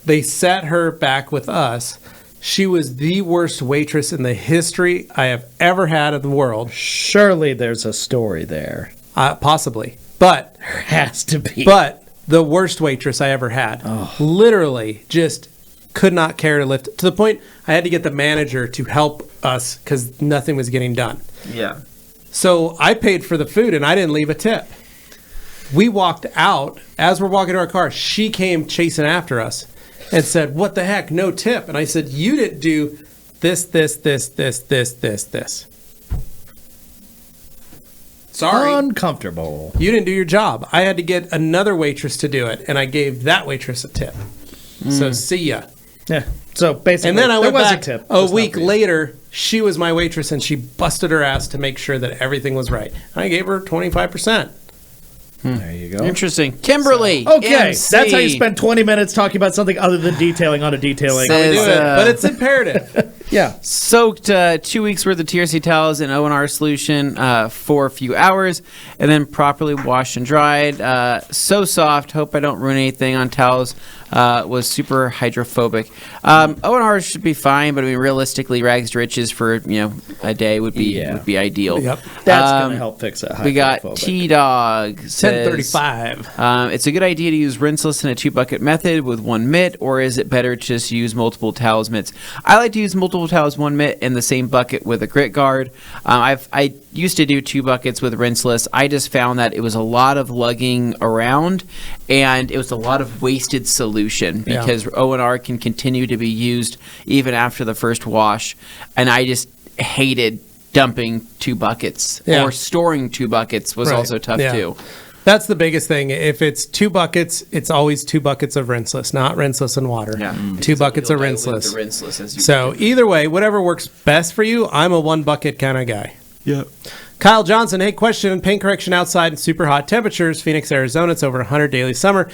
they sat her back with us. She was the worst waitress in the history I have ever had in the world. Surely there's a story there. Possibly. But There has to be. But the worst waitress I ever had. Oh. Literally just could not care to lift. To the point I had to get the manager to help us because nothing was getting done. Yeah. So I paid for the food and I didn't leave a tip. We walked out. As we're walking to our car, she came chasing after us and said, "What the heck? No tip." And I said, "You didn't do this. Sorry. Uncomfortable. You didn't do your job. I had to get another waitress to do it, and I gave that waitress a tip. So see ya." Yeah. So basically, and then I went back a tip. a week later. She was my waitress, and she busted her ass to make sure that everything was right. I gave her 25%. There you go. Interesting. Kimberly. Okay, MC. that's how you spend 20 minutes talking about something other than detailing on a detailing. Says, but it's imperative. Yeah. Soaked 2 weeks worth of TRC towels in O&R solution for a few hours, and then properly washed and dried. So soft. Hope I don't ruin anything on towels. Was super hydrophobic. O&R should be fine, but I mean, realistically, rags to riches for a day would be ideal. Yep. That's going to help fix it. We got T-Dog. 1035. It's a good idea to use rinseless in a 2-bucket method with one mitt, or is it better to just use multiple towels mitts? I like to use multiple towels, one mitt, in the same bucket with a grit guard. I used to do 2 buckets with rinseless. I just found that it was a lot of lugging around, and it was a lot of wasted solution because O&R can continue to be used even after the first wash, and I just hated dumping 2 buckets or storing 2 buckets was also tough too. That's the biggest thing. If it's 2 buckets, it's always 2 buckets of rinseless, not rinseless and water. Yeah. 2 buckets of rinseless. So either way, whatever works best for you, I'm a 1 bucket kind of guy. Yep. Kyle Johnson, hey, question, paint correction outside in super hot temperatures, Phoenix, Arizona, it's over 100 daily summer.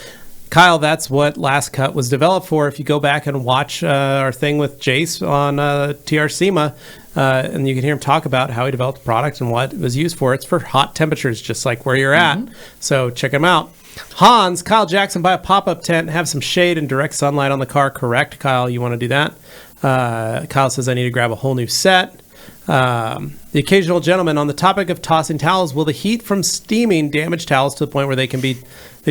Kyle, that's what Last Cut was developed for. If you go back and watch our thing with Jace on TRCMA, and you can hear him talk about how he developed the product and what it was used for. It's for hot temperatures, just like where you're at. So check him out. Hans, Kyle Jackson, buy a pop-up tent, have some shade and direct sunlight on the car. Correct, Kyle, you want to do that? Kyle says, I need to grab a whole new set. The occasional gentleman, on the topic of tossing towels, will the heat from steaming damage towels to the point where they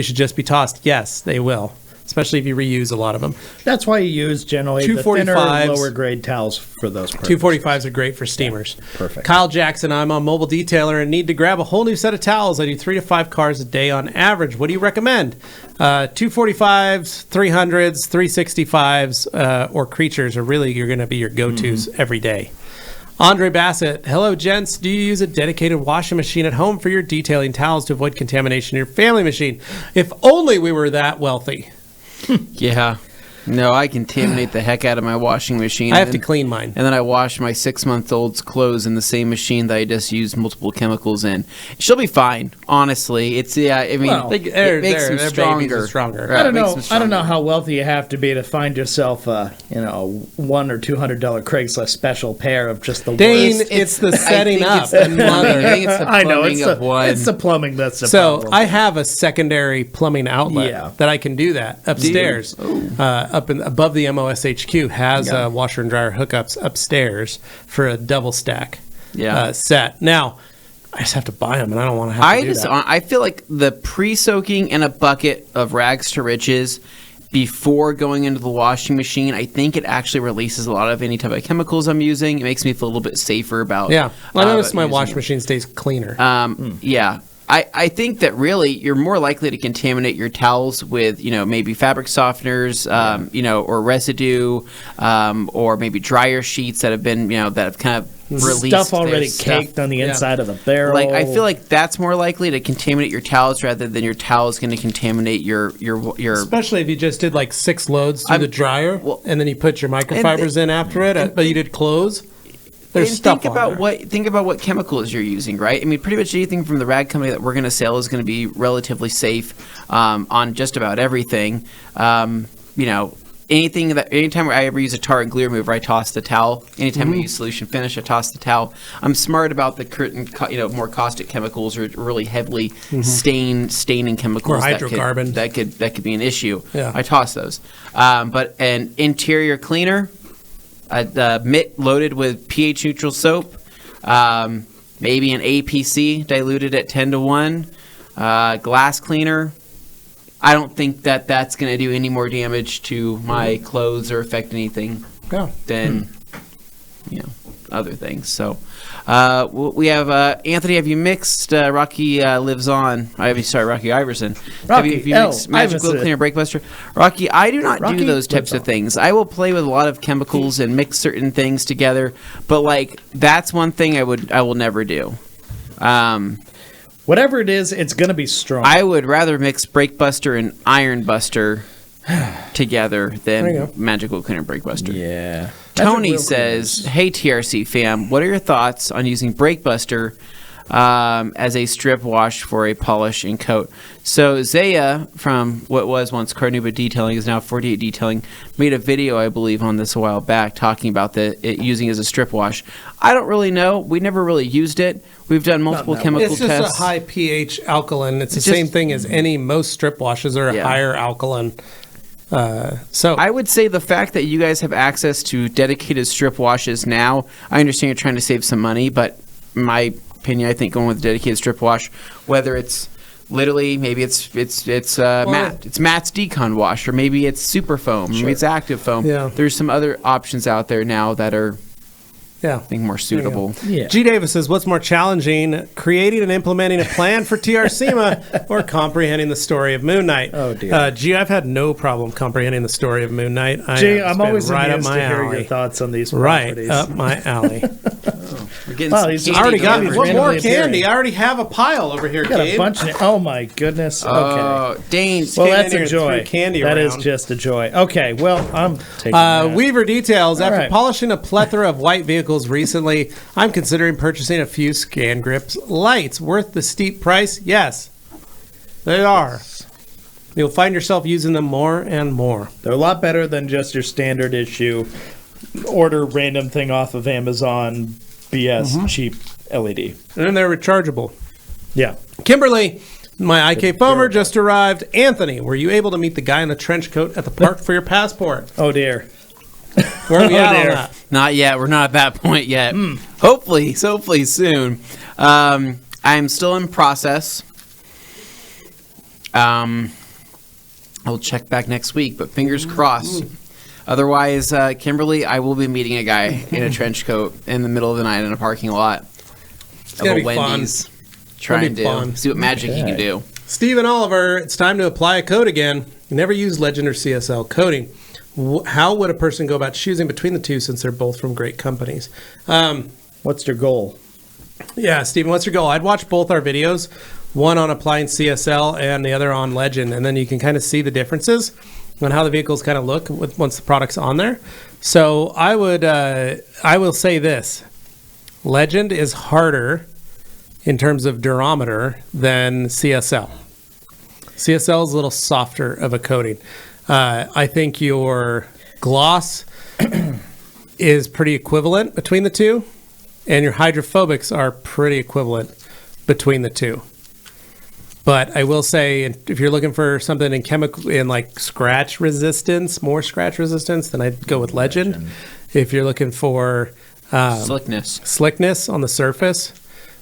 should just be tossed? Yes, they will, especially if you reuse a lot of them. That's why you use generally the thinner, lower grade towels for those purposes. 245s are great for steamers. Yeah, perfect. Kyle Jackson, I'm a mobile detailer and need to grab a whole new set of towels. I do 3 to 5 cars a day on average. What do you recommend? 245s, 300s, 365s, or creatures are really going to be your go-tos every day. Andre Bassett, hello gents. Do you use a dedicated washing machine at home for your detailing towels to avoid contamination in your family machine? If only we were that wealthy. Yeah. No, I contaminate the heck out of my washing machine. I have to clean mine. And then I wash my 6-month-old's clothes in the same machine that I just used multiple chemicals in. She'll be fine, honestly. It's I mean, it makes them stronger. I don't know how wealthy you have to be to find yourself a $100 or $200 Craigslist special pair of just the Dane, worst. it's the setting up. I think it's the plumbing of one. It's the plumbing that's the So problem. I have a secondary plumbing outlet that I can do that upstairs. Up above the MOSHQ has washer and dryer hookups upstairs for a double stack set. Now, I just have to buy them, and I don't want to have to do that. I feel like the pre-soaking in a bucket of rags to riches before going into the washing machine, I think it actually releases a lot of any type of chemicals I'm using. It makes me feel a little bit safer about. Yeah, I noticed my washing machine stays cleaner. Yeah. I think that really you're more likely to contaminate your towels with, maybe fabric softeners, or residue, or maybe dryer sheets that have been, that have kind of released stuff already caked on the inside of the barrel. Like, I feel like that's more likely to contaminate your towels rather than your towels going to contaminate your. Especially if you just did like 6 loads through the dryer, and then you put your microfibers in after it, but you did clothes. Think about what chemicals you're using, right? I mean, pretty much anything from the rag company that we're going to sell is going to be relatively safe on just about everything. Anytime I ever use a tar and glue remover, I toss the towel. Anytime I use solution finish, I toss the towel. I'm smart about the more caustic chemicals or really heavily staining chemicals. Or hydrocarbon. That could be an issue. Yeah. I toss those. But an interior cleaner, a mitt loaded with pH neutral soap, maybe an APC diluted at 10-1, glass cleaner. I don't think that's going to do any more damage to my clothes or affect anything than other things. So we have Anthony. Have you mixed Rocky Lives On? Rocky Iverson. Have you mixed Magic Wheel Cleaner Breakbuster? Rocky, I do not do those types of things. I will play with a lot of chemicals and mix certain things together, but that's one thing I will never do. Whatever it is, it's going to be strong. I would rather mix Breakbuster and Iron Buster together than Magic Wheel Cleaner Breakbuster. Yeah. Tony says, "Hey TRC fam, what are your thoughts on using Breakbuster as a strip wash for a polish and coat?" So Zaya from what was once Carnuba Detailing is now 48 Detailing made a video, I believe, on this a while back talking about it using it as a strip wash. I don't really know. We never really used it. We've done multiple chemical tests. It's just a high pH alkaline. It's the same thing as most strip washes are a higher alkaline. So I would say the fact that you guys have access to dedicated strip washes now, I understand you're trying to save some money, but in my opinion, I think going with a dedicated strip wash, whether it's literally maybe it's Matt's Decon wash, or maybe it's super foam, maybe it's active foam. Yeah. There's some other options out there now that are I think more suitable. Yeah. G. Davis says, what's more challenging, creating and implementing a plan for TRCMA or comprehending the story of Moon Knight? Oh, dear. G, I've had no problem comprehending the story of Moon Knight. G, I'm always right amused up to my hear alley. your thoughts on these Right properties. up my alley. We're getting Wow, some he's candy already got me. delivered. What more randomly candy? appearing. I already have a pile over here, Got a Gabe. bunch of, oh my goodness. Okay. Dane, Well, came in that's here a and joy. threw candy That is around. just a joy. Okay, well, I'm taking that. Weaver Details. After right. polishing a plethora of white vehicles recently, I'm considering purchasing a few Scan Grips lights. Worth the steep price? Yes, they are. You'll find yourself using them more and more. They're a lot better than just your standard issue, order random thing off of Amazon, BS, cheap LED. And then they're rechargeable. Yeah. Kimberly, my IK Foamer just arrived. Anthony, were you able to meet the guy in the trench coat at the park for your passport? Oh, dear. Where are we at on dear. that? Not yet. We're not at that point yet. Hopefully soon. I'm still in process. I'll check back next week, but fingers crossed. Otherwise, Kimberly, I will be meeting a guy in a trench coat in the middle of the night in a parking lot of gonna a be Wendy's. fun. Trying be to fun. see what magic he can Okay. do. Stephen Oliver, it's time to apply a code again. You never use Legend or CSL coding. How would a person go about choosing between the two since they're both from great companies? What's your goal? Yeah, Stephen, what's your goal? I'd watch both our videos, one on applying CSL and the other on Legend, and then you can kind of see the differences. on how the vehicles kind of look once the product's on there. So I will say this. Legend is harder in terms of durometer than CSL. CSL is a little softer of a coating. I think your gloss is pretty equivalent between the two, and your hydrophobics are pretty equivalent between the two. But I will say, if you're looking for something in like scratch resistance, more scratch resistance, then I'd go with Legend. If you're looking for slickness on the surface,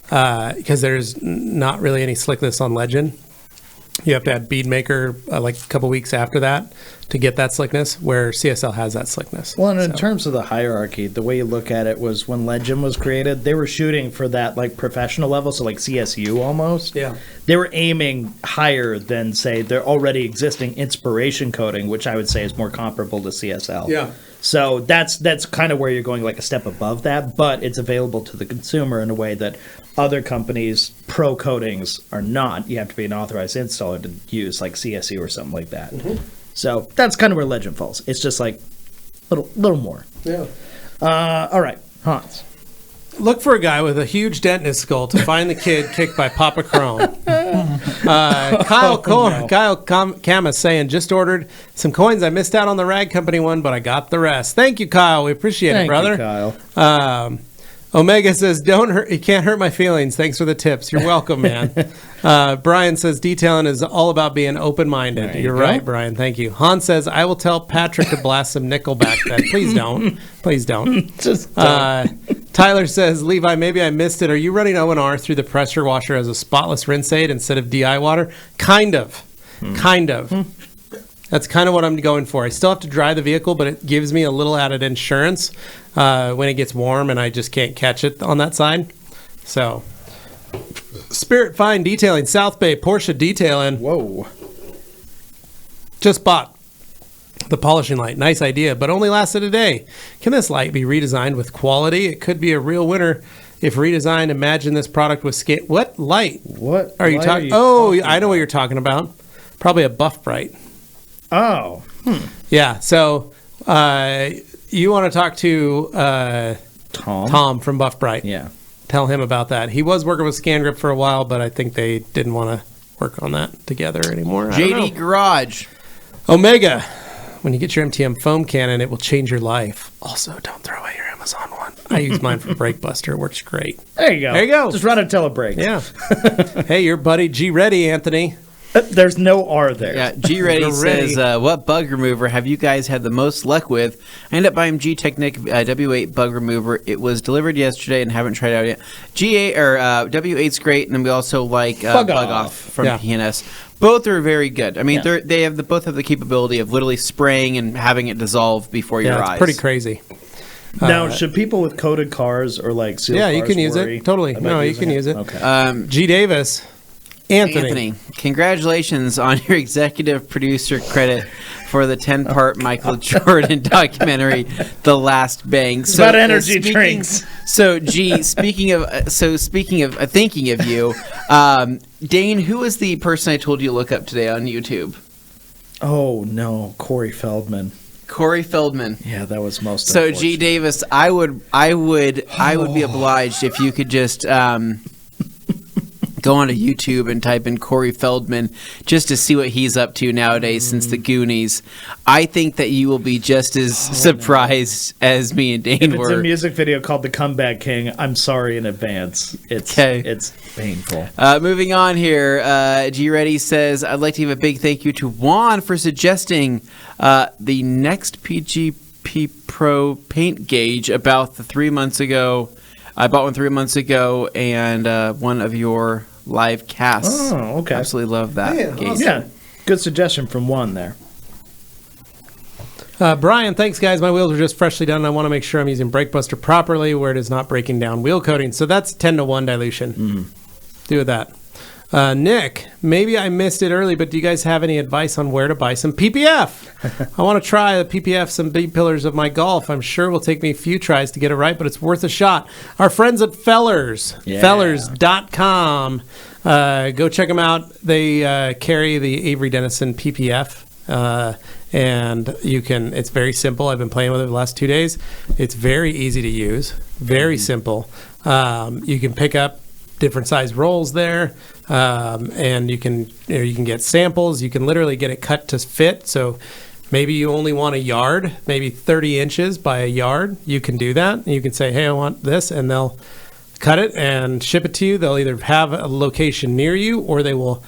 because there's not really any slickness on Legend. You have to add Bead Maker like a couple weeks after that to get that slickness, where CSL has that slickness. Well, and in terms of the hierarchy, the way you look at it was when Legend was created, they were shooting for that like professional level, so like CSU almost. Yeah. They were aiming higher than, say, their already existing inspiration coating, which I would say is more comparable to CSL. Yeah. So that's kind of where you're going, like a step above that, but it's available to the consumer in a way that other companies' pro coatings are not. You have to be an authorized installer to use like CSU or something like that. Mm-hmm. So that's kind of where Legend falls. It's just like a little more. Yeah. All right, Hans. Look for a guy with a huge dent in his skull to find the kid kicked by Papa Chrome. Kyle Kama saying, just ordered some coins. I missed out on the Rag Company one, but I got the rest. Thank you, Kyle. We appreciate it, brother. Thank you, Kyle. Omega says, "Don't hurt. You can't hurt my feelings. Thanks for the tips. You're welcome, man." Brian says, "Detailing is all about being open-minded." You're right, Brian. Thank you. Han says, "I will tell Patrick to blast some Nickelback then." Please don't. Please don't. Just don't. Tyler says, "Levi, maybe I missed it. Are you running O&R through the pressure washer as a spotless rinse aid instead of DI water?" Kind of. Kind of. That's kind of what I'm going for. I still have to dry the vehicle, but it gives me a little added insurance when it gets warm and I just can't catch it on that side. So, Spirit Fine Detailing, South Bay, Porsche Detailing. Whoa. Just bought the polishing light. Nice idea, but only lasted a day. Can this light be redesigned with quality? It could be a real winner if redesigned. Imagine this product with skin. What light? What are you talking? Oh, I know what you're talking about. Probably a Buff Bright. Oh. Yeah. So you want to talk to Tom from Buff Bright. Yeah. Tell him about that. He was working with Scan Grip for a while, but I think they didn't want to work on that together anymore. JD Garage. Omega. When you get your MTM foam cannon, it will change your life. Also, don't throw away your Amazon one. I use mine for Brake Buster. It works great. There you go. There you go. Just run it till it breaks. Yeah. Hey, your buddy G Ready, Anthony. There's no R there. Yeah, G Ready says, what bug remover have you guys had the most luck with? I ended up buying G Technic W8 bug remover. It was delivered yesterday and haven't tried it out yet. G8 or W8's great, and then we also like Bug Off from PNS. Both are very good. I mean, they both have the capability of literally spraying and having it dissolve before your eyes. It's pretty crazy. Now, should people with coated cars or like sealed cars you can use it. Totally. No, you can use it. Okay. G Davis. Anthony, congratulations on your executive producer credit for the 10-part Michael Jordan documentary, The Last Bang. It's about energy drinks. So, G, speaking of thinking of you, Dane, who was the person I told you to look up today on YouTube? Oh no, Corey Feldman. Corey Feldman. Yeah, that was most. So, G Davis, I would be obliged if you could just go onto YouTube and type in Corey Feldman just to see what he's up to nowadays since the Goonies. I think that you will be just as surprised as me and Dane were. It's a music video called The Comeback King. I'm sorry in advance. It's painful. Moving on here, G Ready says, I'd like to give a big thank you to Juan for suggesting the next PGP Pro paint gauge about the 3 months ago. I bought one 3 months ago and one of your live casts. Oh, okay. Absolutely love that. Yeah, good suggestion from Juan there. Brian, thanks, guys. My wheels are just freshly done. I want to make sure I'm using Brake Buster properly where it is not breaking down wheel coating. So that's 10-to-1 dilution. Mm-hmm. Do with that. Nick, maybe I missed it early, but do you guys have any advice on where to buy some PPF? I want to try the PPF, some big pillars of my Golf. I'm sure it will take me a few tries to get it right, but it's worth a shot. Our friends at Fellers, Fellers.com. Go check them out. They carry the Avery Dennison PPF, and it's very simple. I've been playing with it the last 2 days. It's very easy to use, very simple. You can pick up different size rolls there, and you can get samples. You can literally get it cut to fit. So maybe you only want a yard, maybe 30 inches by a yard. You can do that. And you can say, hey, I want this, and they'll cut it and ship it to you. They'll either have a location near you, or they will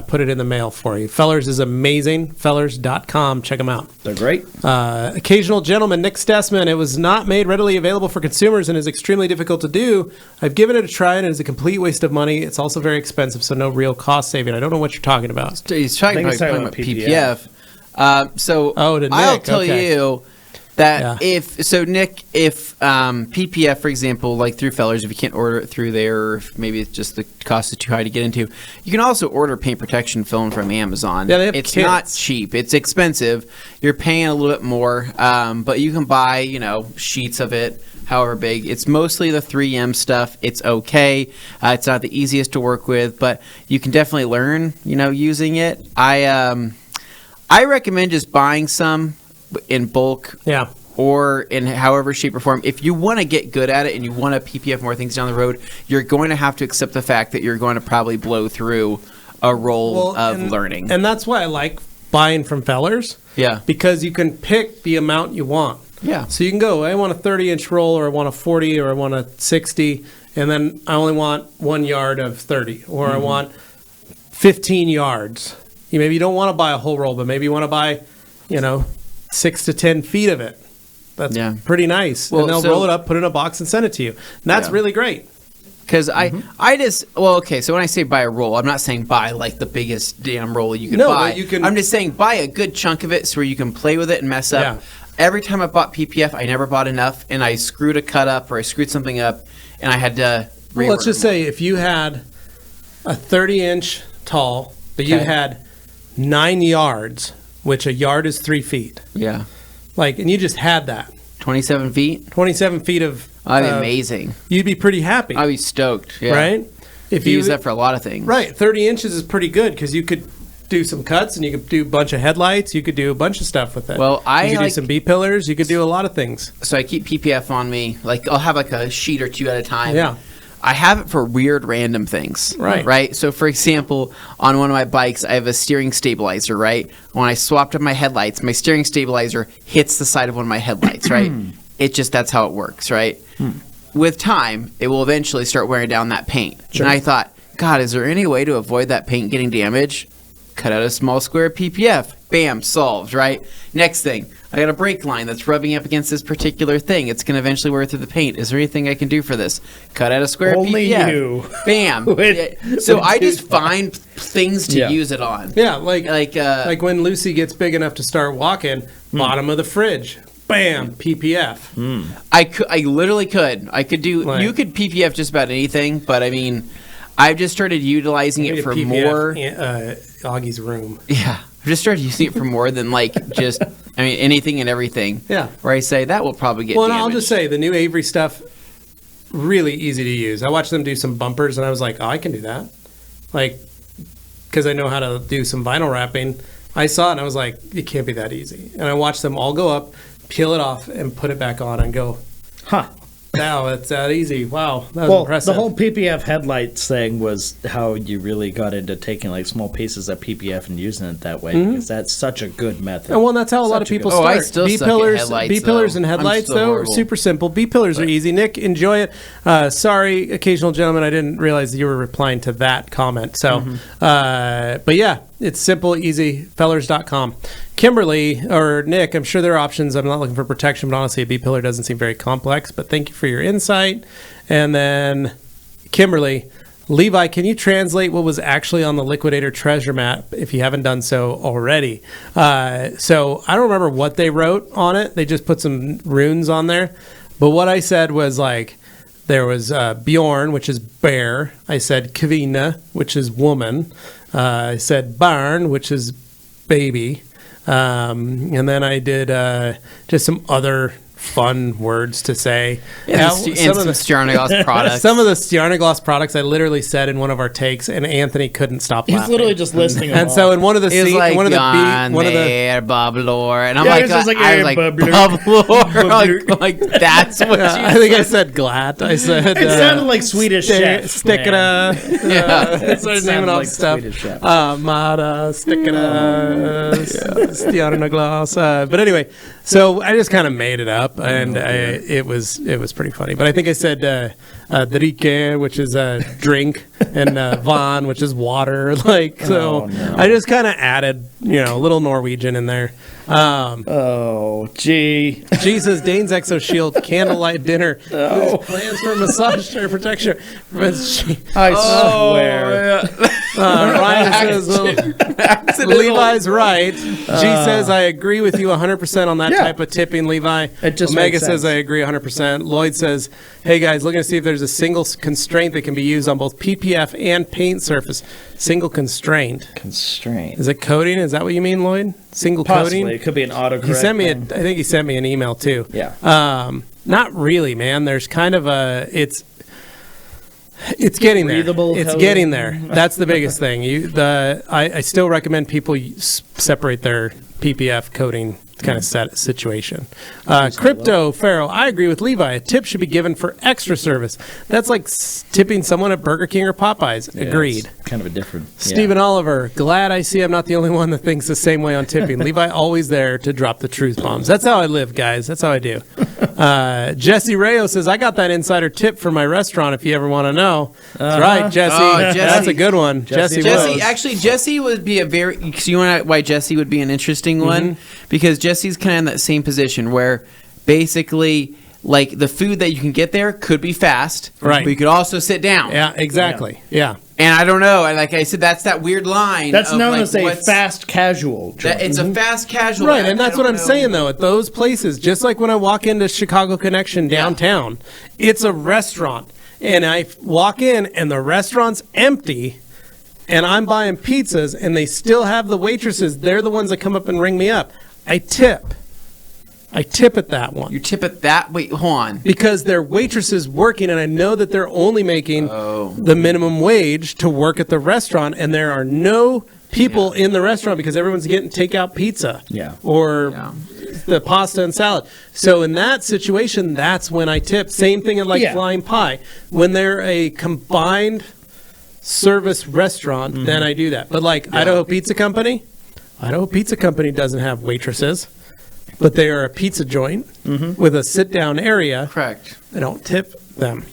put it in the mail for you. Fellers is amazing. Fellers.com. Check them out. They're great. Occasional Gentleman, Nick Stessman. It was not made readily available for consumers and is extremely difficult to do. I've given it a try and it is a complete waste of money. It's also very expensive, so no real cost saving. I don't know what you're talking about. He's talking about PPF. I'll tell you that if PPF, for example, like through Fellers, if you can't order it through there, or if maybe it's just the cost is too high to get into, you can also order paint protection film from Amazon. Yeah, they have it's kits. Not cheap. It's expensive. You're paying a little bit more, but you can buy, sheets of it, however big. It's mostly the 3M stuff. It's okay. It's not the easiest to work with, but you can definitely learn, using it. I recommend just buying some in bulk, or in however shape or form. If you want to get good at it and you want to PPF more things down the road, you're going to have to accept the fact that you're going to probably blow through a roll of learning. And that's why I like buying from Fellers. Yeah. Because you can pick the amount you want. Yeah. So you can go, I want a 30-inch roll, or I want a 40, or I want a 60, and then I only want 1 yard of 30, or I want 15 yards. Maybe you don't want to buy a whole roll, but maybe you want to buy, 6 to 10 feet of it. That's pretty nice. Well, and they'll roll it up, put it in a box, and send it to you. And that's really great. Because so when I say buy a roll, I'm not saying buy like the biggest damn roll you can buy. I'm just saying buy a good chunk of it so where you can play with it and mess up. Yeah. Every time I bought PPF, I never bought enough, and I screwed a cut up or I screwed something up, and I had to Well, let's just say if you had a 30-inch tall, but you had 9 yards, which a yard is 3 feet. Yeah. And you just had that. 27 feet? 27 feet of... That'd be amazing. You'd be pretty happy. I'd be stoked. Yeah. Right? If you use that for a lot of things. Right. 30 inches is pretty good because you could do some cuts and you could do a bunch of headlights. You could do a bunch of stuff with it. Well, you could do some B-pillars. You could do a lot of things. So I keep PPF on me. I'll have a sheet or two at a time. Yeah. I have it for weird random things. Right. So for example, on one of my bikes, I have a steering stabilizer, right? When I swapped up my headlights, my steering stabilizer hits the side of one of my headlights, right? That's how it works, right? With time, it will eventually start wearing down that paint. Sure. And I thought, God, is there any way to avoid that paint getting damaged? Cut out a small square of PPF. Bam, solved, right? Next thing, I got a brake line that's rubbing up against this particular thing. It's going to eventually wear through the paint. Is there anything I can do for this? Cut out a square Only PPF. You. Bam. So I just find things to use it on. Yeah, like when Lucy gets big enough to start walking, bottom of the fridge. Bam, PPF. I literally could. I could do. You could PPF just about anything, but I mean, I've just started utilizing it for PPF more. Augie's room. Yeah, I've just started using it for more than just. Anything and everything. Yeah. Where I say that will probably get. Well, damaged. And I'll just say the new Avery stuff, really easy to use. I watched them do some bumpers, and I was like, oh, I can do that, because I know how to do some vinyl wrapping. I saw it, and I was like, it can't be that easy. And I watched them all go up, peel it off, and put it back on, and go, wow, it's that easy. Wow, that was impressive. The whole PPF headlights thing was how you really got into taking small pieces of PPF and using it that way, because that's such a good method. And that's how a lot of people start. I still B-pillars and headlights, though, are super simple. B-pillars are easy. Nick, enjoy it. Sorry, occasional gentleman, I didn't realize that you were replying to that comment. So, but yeah, it's simple, easy. Fellers.com. Kimberly or Nick, I'm sure there are options. I'm not looking for protection, but honestly, a B-pillar doesn't seem very complex. But thank you for your insight. And then Kimberly, Levi, can you translate what was actually on the Liquidator treasure map if you haven't done so already? So I don't remember what they wrote on it. They just put some runes on there. But what I said was there was Bjorn, which is bear. I said Kvinna, which is woman. I said Barn, which is baby. And then I did just some other fun words to say. And some Stjarnaglas products. Some of the Stjarnaglas products I literally said in one of our takes, and Anthony couldn't stop laughing. He's literally just listing them And all. so in one of the It was scenes, like, one of the Bablor, and I'm Yeah, like, it's just like, Bablor, like that's what you I think I said glatt. I said it sounded like Swedish chef. Stickera. Started naming off like stuff. Swedish chef. Mara, Stickera, Stjarnaglas. But anyway, so I just kind of made it up, and it was pretty funny. But I think I said drike, which is drink, and van, which is water. Like so, I just kind of added a little Norwegian in there. Oh, gee. G says Dane's Exoshield candlelight dinner. Plans for massage chair protection. I swear. Ryan says Levi's right. G says I agree with you 100% on that type of tipping, Levi. It just Omega makes sense. says I agree 100%. Lloyd says, hey guys, looking to see if there's a single constraint that can be used on both PPF and paint surface. Single constraint. Constraint. Is it coating? Is that what you mean, Lloyd? Single Possibly. coating? It could be an autocorrect. He sent me. I thing. think he sent me an email too. Yeah. Not really, man. There's kind of a. It's getting there. Breathable It's coating. getting there. That's the biggest thing. I still recommend people separate their PPF coating kind of situation. Crypto Pharaoh, I agree with Levi. A tip should be given for extra service. That's like tipping someone at Burger King or Popeyes. Yeah, Agreed. it's kind of a different. Stephen Oliver, glad I see I'm not the only one that thinks the same way on tipping. Levi always there to drop the truth bombs. That's how I live, guys. That's how I do. Jesse Rayo says, I got that insider tip for my restaurant if you ever want to know. That's right, Jesse. Oh, Jesse. That's a good one. Jesse would be a very. Because you want to know why Jesse would be an interesting one? Because Jesse's kind of in that same position where basically, like, the food that you can get there could be fast, right? But you could also sit down. Yeah, exactly. Yeah. And I don't know. Like I said, that's that weird line. That's of known like, as a fast casual. It's a fast casual. Right, and I that's what don't I'm know. saying, though. At those places, just like when I walk into Chicago Connection downtown, it's a restaurant. And I walk in, and the restaurant's empty, and I'm buying pizzas, and they still have the waitresses. They're the ones that come up and ring me up. I tip at that one. You tip at that. Wait, hold on. Because they're waitresses working, and I know that they're only making the minimum wage to work at the restaurant, and there are no people in the restaurant because everyone's getting takeout pizza or the pasta and salad. So in that situation, that's when I tip. Same thing at Flying Pie. When they're a combined service restaurant, then I do that. But like Idaho Pizza Company doesn't have waitresses. But they are a pizza joint with a sit-down area. Correct. I don't tip them.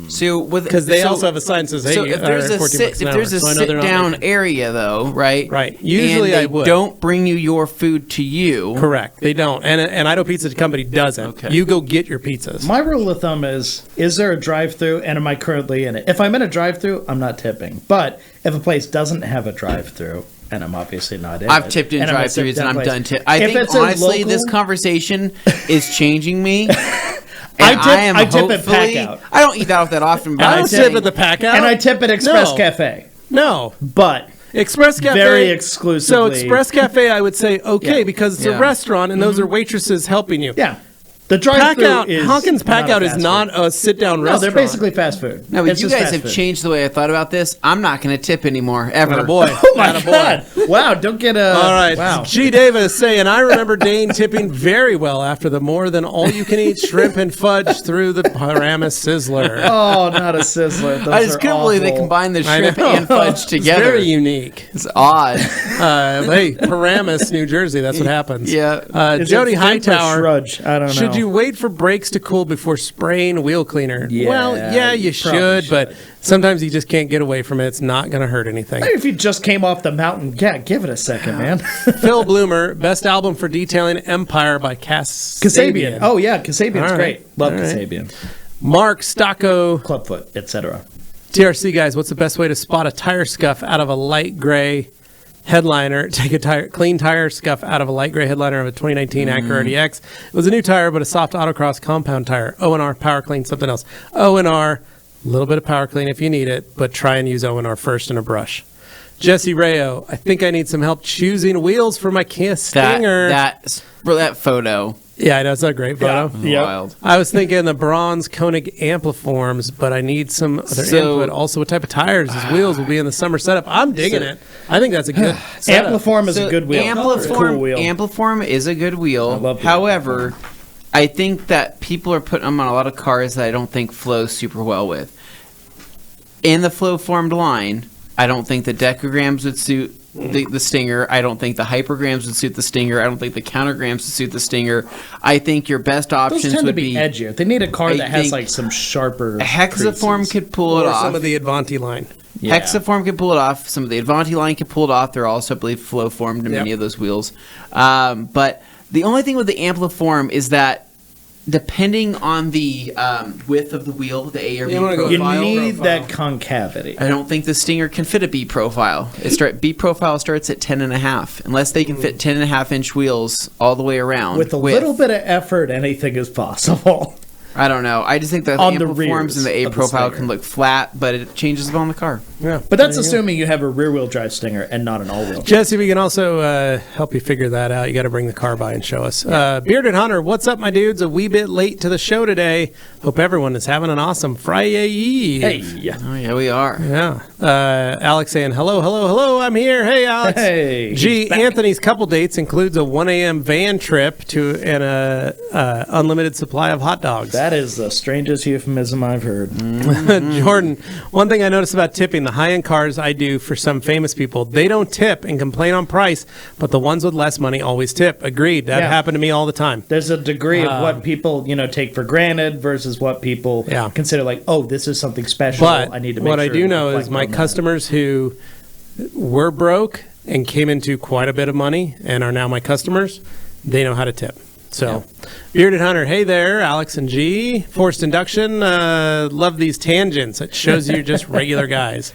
So because they also have a sign that says, "Hey, so if there's a sit-down area, though, right? Right. Usually, and I would. Don't bring you your food to you. Correct. They don't, and Idaho Pizza Company doesn't. Okay. You go get your pizzas. My rule of thumb is there a drive-through, and am I currently in it? If I'm in a drive-through, I'm not tipping. But if a place doesn't have a drive-through, and I'm obviously not in I've it, tipped in and I'm a drive-throughs, and I'm sit-down done place. tipping. I If think it's a honestly, local- this conversation is changing me. I tip at Pack-Out. I don't eat that off that often, but I I'm don't saying- tip at the Pack-Out. And I tip at Express No. Cafe. No. But Express Cafe. very exclusively. So Express Cafe, I would say okay because it's a Yeah. restaurant and those are waitresses helping you. yeah, the drive-through Pack-Out, is Hawkins Pack-Out a is fast not food. a sit-down No, restaurant. they're basically fast food. No, but It's you just guys fast have food. changed the way I thought about this. I'm not going to tip anymore, ever. Attaboy. Oh my Attaboy. God! Wow, don't get a. All right. Wow. G. Davis saying, I remember Dane tipping very well after the more than all-you-can-eat shrimp and fudge through the Paramus Sizzler. Oh, not a sizzler. Those I just are couldn't believe they awful. combined the I shrimp know. and fudge together. It's very unique. It's odd. Hey, Paramus, New Jersey, that's what happens. Yeah. Is Jody it Flint or Hightower. Shrudge? I don't know. Should you wait for brakes to cool before spraying wheel cleaner? Yeah, well, yeah, you you probably should, but sometimes you just can't get away from it. It's not going to hurt anything. Maybe if you just came off the mountain, yeah, give it a second, man. Phil Bloomer, best album for detailing Empire by Kasabian. Oh yeah, Kasabian's All right. great. Love All right. Kasabian. Mark Stocco. Clubfoot, etc. TRC guys, what's the best way to spot a tire scuff out of a light gray headliner? Take a clean tire scuff out of a light gray headliner of a 2019 Acura RDX. It was a new tire, but a soft autocross compound tire. O&R, power clean, something else. O&R, a little bit of power clean if you need it, but try and use O&R first in a brush. Jesse Rayo, I think I need some help choosing wheels for my Kia Stinger. That photo Yeah, I know. It's not a great photo. Yeah. Wild. I was thinking the bronze Koenig ampliforms, but I need some other input. Also, what type of tires his wheels will be in the summer setup. I'm digging it. I think that's a good setup. Ampliform is a good wheel. Cool wheel. Ampliform is a good wheel. I love the However, I think that people are putting them on a lot of cars that I don't think flow super well with. In the flow formed line, I don't think the decograms would suit the Stinger. I don't think the hypergrams would suit the Stinger. I don't think the countergrams would suit the Stinger. I think your best options Those tend would to be edgier. They need a car that has like some sharper. A Hexaform creases. could pull it Or off. some of the Advanti line. Yeah. Hexaform could pull it off. Some of the Advanti line could pull it off. They're also, I believe, flow formed in many of those wheels. But the only thing with the Ampliform is that depending on the width of the wheel, the A or B profile, you need that concavity. I don't think the Stinger can fit a B profile. B profile starts at 10.5. Unless they can fit 10.5-inch wheels all the way around. With a little bit of effort, anything is possible. I don't know. I just think the On the Ampliforms and the A rears of the profile Stinger. can look flat, but it changes on the car. Yeah. But that's assuming you have a rear-wheel drive Stinger and not an all-wheel. Jesse, we can also help you figure that out. You got to bring the car by and show us. Bearded Hunter, what's up, my dudes? A wee bit late to the show today. Hope everyone is having an awesome Friday Eve. Hey. Oh, yeah, we are. Yeah. Alex saying, hello, I'm here. Hey, Alex. Hey, Gee, he's back. Anthony's couple dates includes a 1 a.m. van trip to an unlimited supply of hot dogs. That is the strangest euphemism I've heard. Jordan, one thing I noticed about tipping, the high-end cars I do for some famous people, they don't tip and complain on price, but the ones with less money always tip. Agreed. That happened to me all the time. There's a degree of what people, take for granted versus what people consider like, oh, this is something special. But I need to make what sure I do know is reflect my on that. customers who were broke and came into quite a bit of money and are now my customers, they know how to tip. So, Bearded Hunter, hey there, Alex and G. Forced induction, love these tangents. It shows you're just regular guys.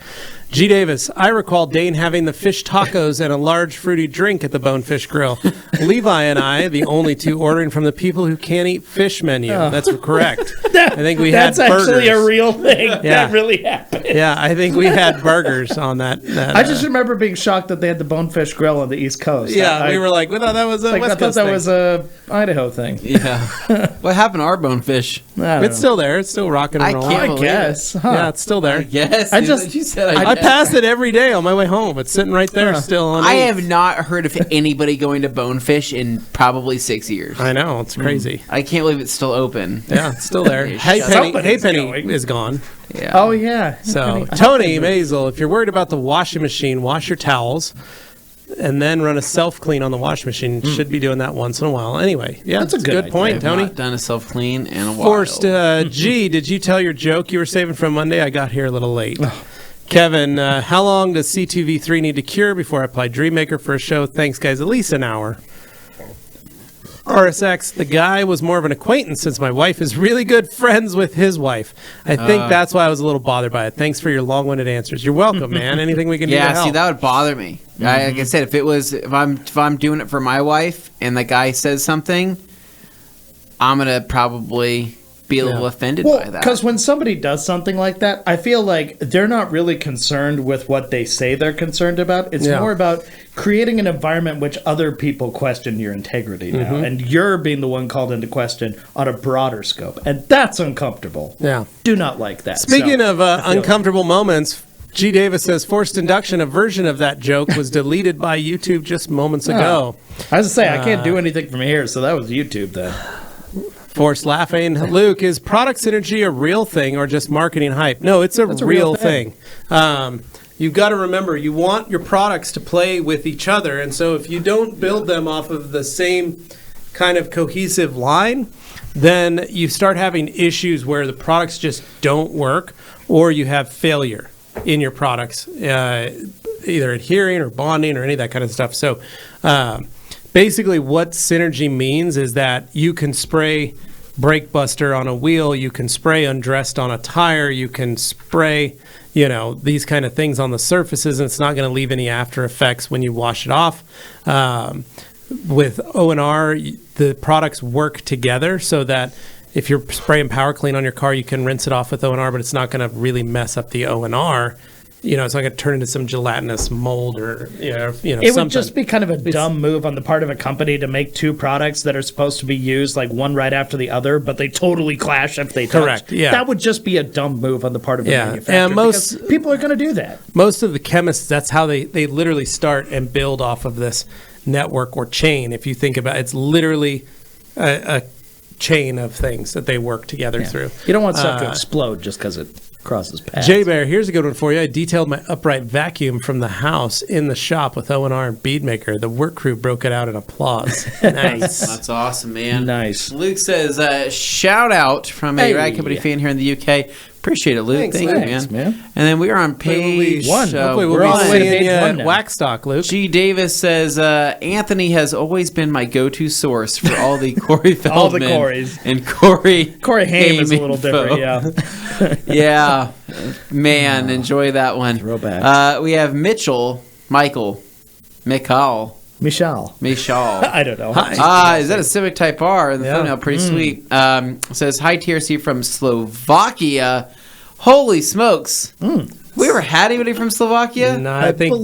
G. Davis, I recall Dane having the fish tacos and a large fruity drink at the Bonefish Grill. Levi and I, the only two ordering from the people who can't eat fish menu. That's correct. I think we had That's actually burgers. a real thing. Yeah. That really happened. Yeah, I think we had burgers on that. I just remember being shocked that they had the Bonefish Grill on the East Coast. yeah, we we were like, we thought that was a like, West I thought Coast that thing. was a Idaho thing. Yeah. What happened to our bonefish? I don't It's know. still there. It's still rocking and I rolling. can't I believe guess. Huh. Yeah, it's still there. Yes. I just- you said I pass it every day on my way home. It's sitting right there still on I me. have not heard of anybody going to Bonefish in probably 6 years. I know, it's crazy. I can't believe it's still open. Yeah, it's still there. Hey, Hey Penny, somebody's Penny going. is gone. Yeah. Oh, yeah. So, Tony Maisel, if you're worried about the washing machine, wash your towels and then run a self-clean on the washing machine. Should be doing that once in a while. Anyway, yeah, That's a good idea. point, I've Tony. not done a self clean in a while. Forced, G, did you tell your joke you were saving from Monday? I got here a little late. Kevin, how long does C2V3 need to cure before I apply Dreammaker for a show? Thanks, guys. At least an hour. RSX, the guy was more of an acquaintance since my wife is really good friends with his wife. I think that's why I was a little bothered by it. Thanks for your long-winded answers. You're welcome, man. Anything we can do to Yeah, help. see, that would bother me. Like I said, if I'm doing it for my wife and the guy says something, I'm gonna probably be a little offended Well, by that. because when somebody does something like that, I feel like they're not really concerned with what they say they're concerned about. It's more about creating an environment in which other people question your integrity now, and you're being the one called into question on a broader scope, and that's uncomfortable. Yeah. Do not like that. Speaking So, of I feel- uncomfortable moments, G. Davis says forced induction. A version of that joke was deleted by YouTube just moments ago. I was to say I can't do anything from here, so that was YouTube then. Forced laughing. Luke, is product synergy a real thing or just marketing hype? No, it's a real thing. You've got to remember, you want your products to play with each other, and so if you don't build them off of the same kind of cohesive line, then you start having issues where the products just don't work, or you have failure in your products, either adhering or bonding or any of that kind of stuff. So basically what synergy means is that you can spray brake buster on a wheel, you can spray undressed on a tire, you can spray, these kind of things on the surfaces, and it's not going to leave any after effects when you wash it off. With O&R, the products work together so that if you're spraying power clean on your car, you can rinse it off with O&R, but it's not going to really mess up the O&R it's not going to turn into some gelatinous mold or It something. would just be kind of a dumb move on the part of a company to make two products that are supposed to be used like one right after the other, but they totally clash if they touch. Correct, yeah. That would just be a dumb move on the part of a manufacturer. And because people are going to do that. Most of the chemists, that's how they literally start and build off of this network or chain. If you think about it, it's literally a chain of things that they work together through. You don't want stuff to explode just because it crosses paths. J Bear, here's a good one for you. I detailed my upright vacuum from the house in the shop with O&R and Bead Maker. The work crew broke it out in applause. Nice. That's awesome, man. Nice. Luke says, shout out from a Rag Company fan here in the UK. Appreciate it, Luke. Thank you, man. And then we are on page one. Hopefully we'll be seeing you at Waxstock, Luke. G. Davis says, Anthony has always been my go-to source for all the Corey Feldman All the Corys. and Corey Haim is a little info. different, Yeah. Man, enjoy that one. Throwback. We have Michal. Michal. I don't know. Is that a Civic Type R? The thumbnail, pretty sweet. Says, hi TRC from Slovakia. Holy smokes. We ever had anybody from Slovakia? No, I think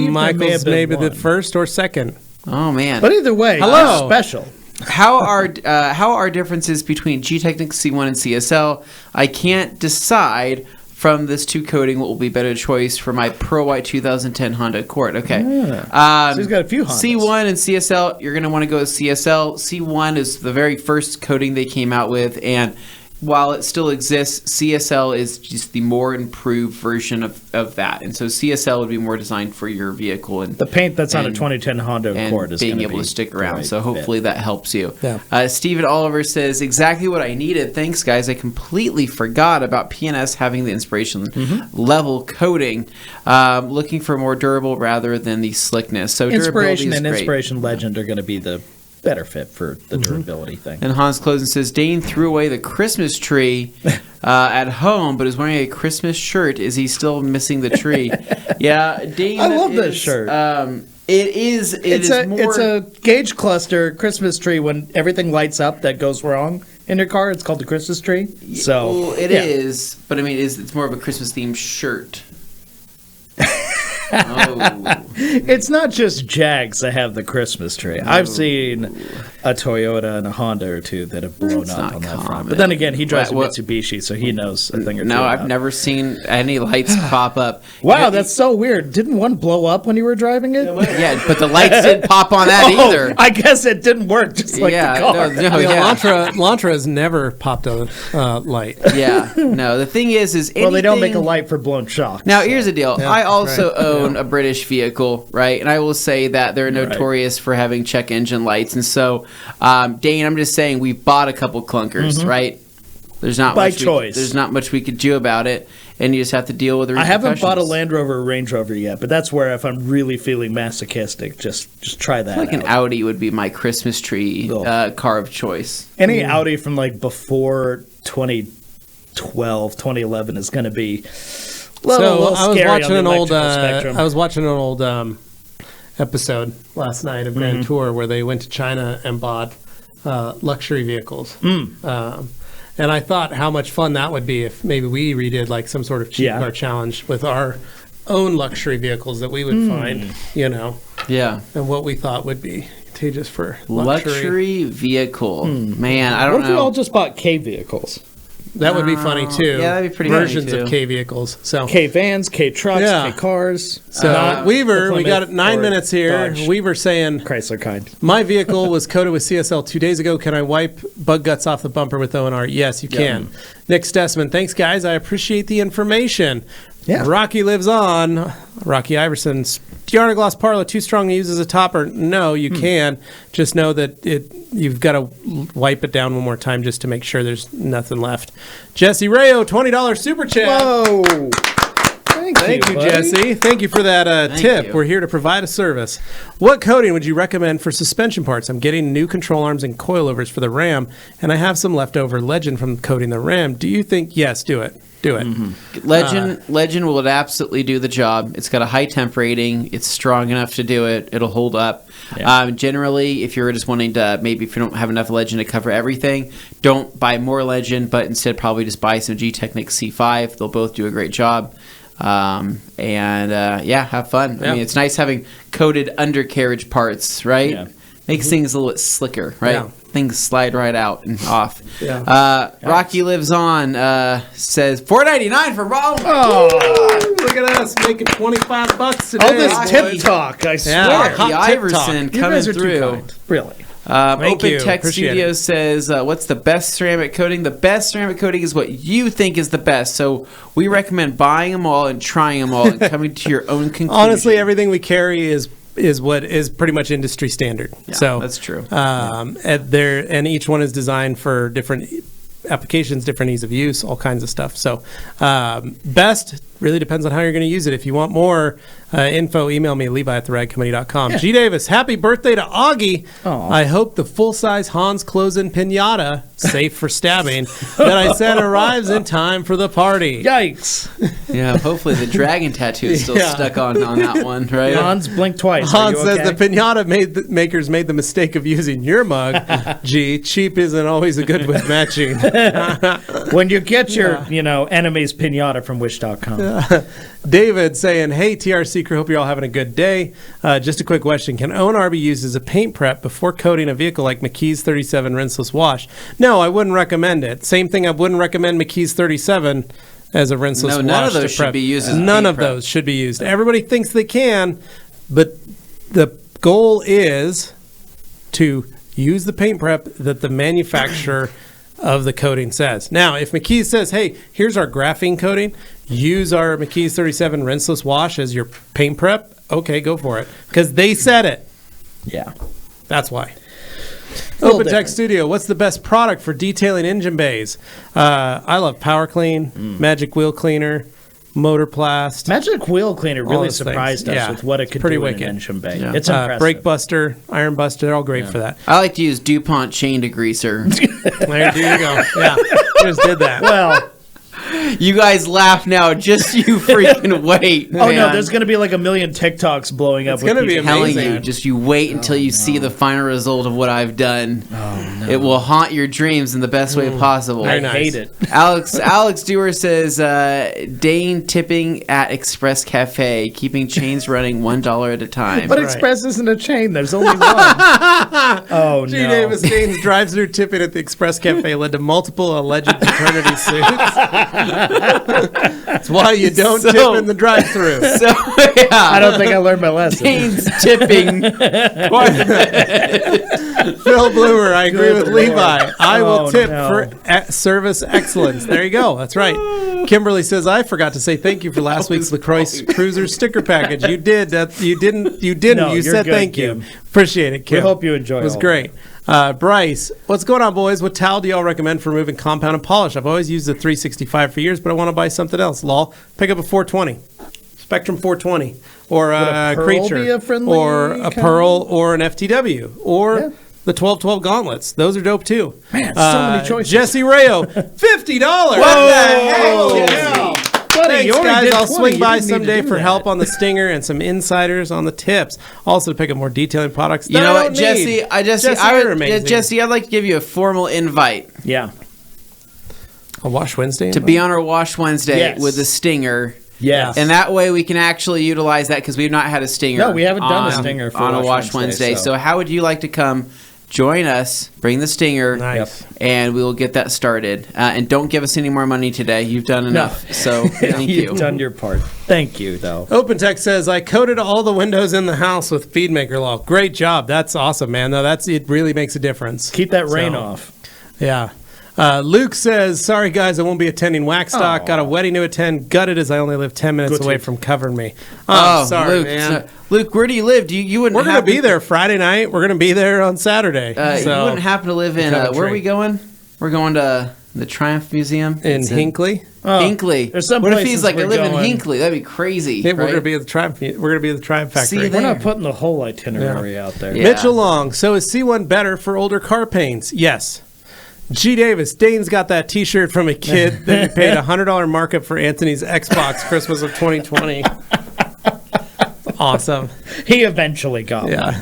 Michael's maybe the first or second. Oh, man. But either way, hello. Special. How are differences between G-Technic C1 and CSL? I can't decide from this two coating what will be better choice for my Pro White 2010 Honda Accord. Okay. So he's got a few Hondas. C1 and CSL, you're going to want to go with CSL. C1 is the very first coating they came out with, and while it still exists, CSL is just the more improved version of that. And so CSL would be more designed for your vehicle. And the paint that's on a 2010 Honda Accord is being able to stick around. So hopefully that helps you. Yeah. Stephen Oliver says, exactly what I needed. Thanks, guys. I completely forgot about PNS having the inspiration level coating. Looking for more durable rather than the slickness. So Inspiration and great. Inspiration Legend are going to be the better fit for the durability thing. And Hans Closing says, Dane threw away the Christmas tree at home, but is wearing a Christmas shirt. Is he still missing the tree? Yeah, Dane. I love this shirt. It's a gauge cluster Christmas tree when everything lights up that goes wrong in your car. It's called the Christmas tree. So it is, but I mean, it's more of a Christmas themed shirt. It's not just Jags that have the Christmas tree. I've seen a Toyota and a Honda or two that have blown up on that front. But then again, he drives a Mitsubishi, so he knows a thing or two. No, I've never seen any lights pop up. Wow, that's so weird. Didn't one blow up when you were driving it? Yeah, but the lights didn't pop on that either. I guess it didn't work just like the car. Lantra has never popped a light. Yeah, no. The thing is anything... Well, they don't make a light for blown shocks. Now, here's the deal. I also own a British vehicle, right? And I will say that they're notorious for having check engine lights. And so, Dane, I'm just saying we bought a couple clunkers, right? There's not by much choice. There's not much we could do about it, and you just have to deal with the I repercussions. haven't bought a Land Rover or Range Rover yet, but that's where if I'm really feeling masochistic, just try that. An Audi would be my Christmas tree car of choice. Any Audi from like before 2012, 2011 is going to be. I was watching an old episode last night of Grand Tour where they went to China and bought luxury vehicles. And I thought how much fun that would be if maybe we redid like some sort of cheap car challenge with our own luxury vehicles that we would find, Yeah. and what we thought would be contagious for luxury vehicle. Man, I don't know. What if we all just bought K vehicles? That would be funny too. Yeah, that'd be pretty versions funny too. of K vehicles. So K vans, K trucks, K cars. So Weaver, we got 9 minutes here. Dodge. Weaver saying, Chrysler kind. My vehicle was coated with CSL 2 days ago. Can I wipe bug guts off the bumper with O&R? Yes, you can. Nick Stessman, thanks guys. I appreciate the information. Yeah. Rocky lives on. Rocky Iverson, Tiana Gloss Parlour too strong to use as a topper? No, you can. Just know that you've got to wipe it down one more time just to make sure there's nothing left. Jesse Rayo, $20 super chat. Whoa. Thank you, Jesse. Thank you for that tip. you. We're here to provide a service. What coating would you recommend for suspension parts? I'm getting new control arms and coilovers for the Ram, and I have some leftover Legend from coating the Ram. Do you think, yes, do it. Do it. Legend will absolutely do the job. It's got a high temp rating. It's strong enough to do it. It'll hold up. Yeah. Generally, if you're just wanting to, maybe if you don't have enough Legend to cover everything, don't buy more Legend, but instead probably just buy some G-Technic C5. They'll both do a great job. Have fun. Yeah. I mean, it's nice having coated undercarriage parts, right? Yeah. Makes things a little bit slicker, right? Yeah. Things slide right out and off. Yeah. Rocky Lives On says $4.99 for Roll. Oh, Look at us making $25 today. all this Rocky. tip talk, I swear. Yeah. Rocky Hot tip Iverson talk. You coming guys are through. too kind. Really. Thank Open you. Tech Appreciate Studios says, what's the best ceramic coating? The best ceramic coating is what you think is the best. So we recommend buying them all and trying them all and coming to your own conclusion. Honestly, everything we carry is what is pretty much industry standard. Yeah, so that's true. And each one is designed for different applications, different ease of use, all kinds of stuff. So best really depends on how you're going to use it. If you want more info, email me, levi@theradcompany.com. Yeah. G. Davis, happy birthday to Augie. Aw. I hope the full-size Hans Closen pinata, safe for stabbing, that I said arrives in time for the party. Yikes. Yeah, hopefully the dragon tattoo is still Yeah. stuck on that one, right? Hans, blink twice. Are Hans you says okay? the pinata makers made the mistake of using your mug. Gee, cheap isn't always a good with matching. When you get your, enemy's pinata from wish.com. David saying, hey, TRC crew, hope you're all having a good day. Just a quick question. Can ONR be used as a paint prep before coating a vehicle like McKee's 37 rinseless wash? No, I wouldn't recommend it. Same thing, I wouldn't recommend McKee's 37 as a rinseless wash. No, none of to those should prep. be used as a None paint of prep. those should be used. Everybody thinks they can, but the goal is to use the paint prep that the manufacturer of the coating says. Now, if McKee's says, hey, here's our graphene coating, use our McKee's 37 rinseless wash as your paint prep, okay, go for it. Because they said it. Yeah. That's why. little Open Tech different. Studio, what's the best product for detailing engine bays? I love Power Clean, Magic Wheel Cleaner, Motorplast. Magic Wheel Cleaner All really those surprised things. us Yeah, with what it it's could pretty do in wicked. an engine bay. Yeah. It's impressive. Brake Buster, Iron Buster, all great for that. I like to use DuPont chain degreaser. There you go. Yeah, just did that. Well, You guys laugh now, just you freaking wait. oh no, man. there's going to be like a million TikToks blowing up. It's with gonna be people telling amazing. you, just you wait until you see the final result of what I've done. Oh, no. It will haunt your dreams in the best way possible. Very I nice. hate it. Alex Dewar says Dane tipping at Express Cafe, keeping chains running $1 at a time. But Right. Express isn't a chain. There's only one. Oh, G. no. Davis Dane's drive-through tipping at the Express Cafe led to multiple alleged paternity suits. That's why you don't So- tip in the drive-through. So yeah, I don't think I learned my lesson. Dane's tipping. Phil Bloomer, I agree Good with Lord. Levi. I will Oh, tip no. for service excellence. There you go. That's right. Kimberly says, I forgot to say thank you for last week's LaCroix Cruiser sticker package. You did. You didn't. No, you you're said good, thank Kim. you. Appreciate it, Kim. We hope you enjoy It was all of great. Bryce, what's going on, boys? What towel do y'all recommend for removing compound and polish? I've always used the 365 for years, but I want to buy something else. Lol. Pick up a 420. Spectrum 420. Or a a Pearl Creature. be a friendly Or a kind? Pearl or an FTW. Or Yeah. the 1212 gauntlets. Those are dope too. Man, so many choices. Jesse Rayo, $50. What the heck, Holy Jesse? cow. Buddy, Thanks, you already guys. did I'll 20. swing You by didn't need to someday do for that. help on the stinger and some insiders on the tips. Also to pick up more detailing products. You that know I what, don't Jesse? need. Jesse, you're amazing. Jesse, I'd like to give you a formal invite Yeah. A Wash Wednesday. to be on our Wash Wednesday Yes. with a stinger. Yes. And that way we can actually utilize that because we've not had a stinger. No, we haven't done a stinger for on a Wash Wash Wednesday, Wednesday. so- So how would you like to come join us, bring the stinger, Nice. and we will get that started. And don't give us any more money today. You've done enough. So thank you. You've done your part. Thank you, though. Open Tech says, I coated all the windows in the house with FeedMaker Law. Great job. That's awesome, man. No, it really makes a difference. Keep that rain So- off. Yeah. Luke says, sorry guys, I won't be attending Waxstock. Aw. Got a wedding to attend. Gutted as I only live 10 minutes Good away tip. from covering me. Oh, sorry, Luke, man. Luke, where do you live? You wouldn't We're going to happen- be there Friday night. We're going to be there on Saturday. You wouldn't happen to live in, Coventry. where are we going? We're going to the Triumph Museum. in It's Hinckley. Oh, Hinckley. There's some what if places he's like, I we're live in going. Hinckley? That'd be crazy. Yeah, we're right? going to be at the Triumph. We're going to be at the Triumph See Factory. you there. We're not putting the whole itinerary out there. Yeah. Mitchell Long. So is C1 better for older car paints? Yes. G. Davis. Dane's got that T-shirt from a kid that he paid $100 markup for Anthony's Xbox Christmas of 2020. Awesome. He eventually got one. Yeah.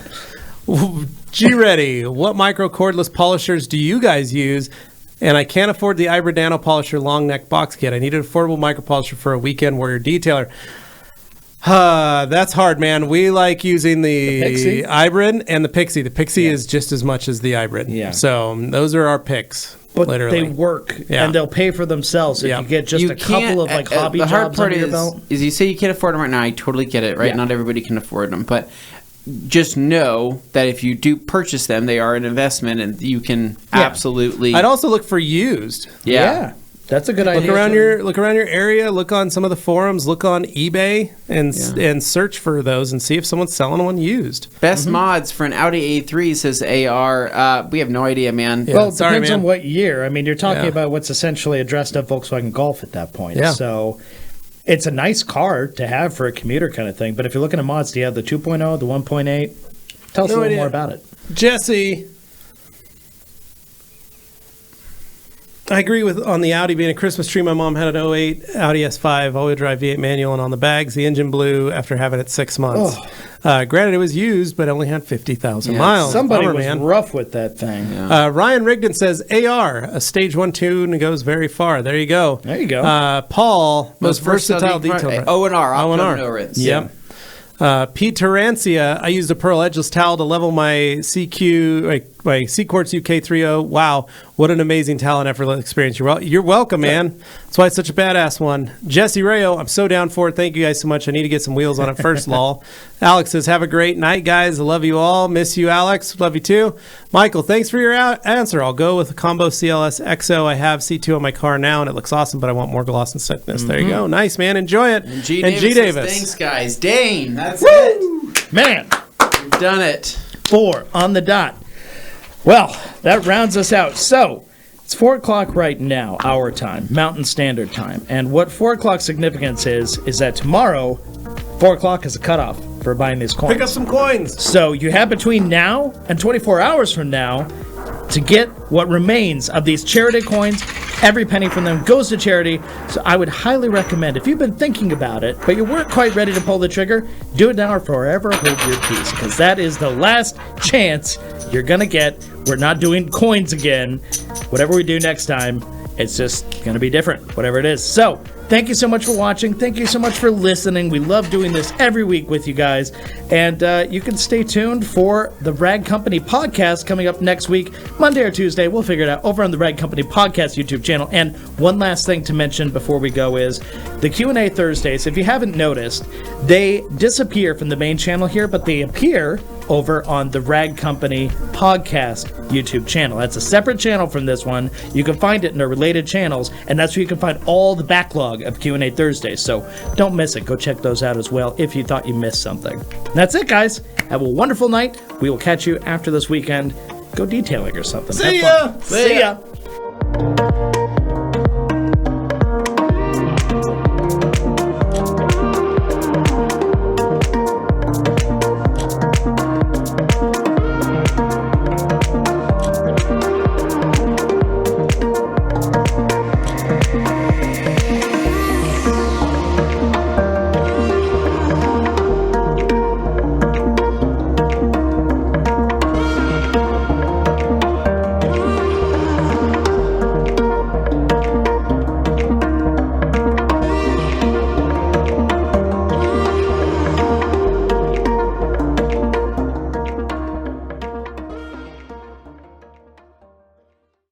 G Ready. What micro cordless polishers do you guys use? and I can't afford the Ibrid Nano Polisher long neck box kit. I need an affordable micro polisher for a weekend warrior detailer. That's hard, man. We like using the Ibrid and the Pixie. The Pixie is just as much as the Ibrid. Yeah. So those are our picks. But literally. they work, and they'll pay for themselves if you get just a couple of like hobby jobs under your belt. Is you say you can't afford them right now. I totally get it, right? Yeah. Not everybody can afford them, but just know that if you do purchase them, they are an investment, and you can absolutely. I'd also look for used. Yeah. That's a good idea. Look around your area. Look on some of the forums. Look on eBay and search for those and see if someone's selling one used. Best mods for an Audi A3 says AR. We have no idea, man. Yeah, well, it depends on what year. I mean, you're talking about what's essentially a dressed up Volkswagen Golf at that point. Yeah. So it's a nice car to have for a commuter kind of thing. But if you're looking at mods, do you have the 2.0, the 1.8? Tell us a little more about it. Jesse. I agree with on the Audi being a Christmas tree. My mom had an 08 Audi S5 all-wheel drive V8 manual, and on the bags, the engine blew after having it 6 months. Granted, it was used, but only had 50,000 miles. Somebody was rough with that thing. Yeah. Ryan Rigdon says, AR, a stage 1 tune goes very far. There you go. There you go. Paul, most versatile detail. O&R. O&R. Yep. Pete Tarancia, I used a Pearl Edgeless towel to level my my C-Quartz UK30. Wow, what an amazing towel and effortless experience. You're welcome, man. That's why it's such a badass one. Jesse Rayo, I'm so down for it. Thank you guys so much. I need to get some wheels on it first, lol. Alex says, have a great night, guys. I love you all. Miss you, Alex. Love you too. Michael, thanks for your answer. I'll go with a combo CLS XO. I have C2 on my car now, and it looks awesome, but I want more gloss and thickness. There you go. Nice, man. Enjoy it. And G. Davis. Thanks, guys. Dane, that's it. Man. We've done it. 4 on the dot. Well, that rounds us out. So, it's 4 o'clock right now, our time, Mountain Standard Time. And what 4 o'clock significance is that tomorrow, 4 o'clock is a cutoff for buying these coins. Pick up some coins. So, you have between now and 24 hours from now to get what remains of these charity coins. Every penny from them goes to charity. So I would highly recommend, if you've been thinking about it, but you weren't quite ready to pull the trigger, do it now or forever hold your peace, because that is the last chance you're going to get. We're not doing coins again. Whatever we do next time, it's just going to be different, whatever it is. So, thank you so much for watching. Thank you so much for listening. We love doing this every week with you guys. And you can stay tuned for the Rag Company podcast coming up next week, Monday or Tuesday. We'll figure it out over on the Rag Company podcast YouTube channel. And one last thing to mention before we go is the Q&A Thursdays. If you haven't noticed, they disappear from the main channel here, but they appear over on the Rag Company podcast YouTube channel. That's a separate channel from this one. You can find it in their related channels, and that's where you can find all the backlog of Q&A Thursdays. So don't miss it. Go check those out as well if you thought you missed something. That's it, guys. Have a wonderful night. We will catch you after this weekend. Go detailing or something. See ya. See ya.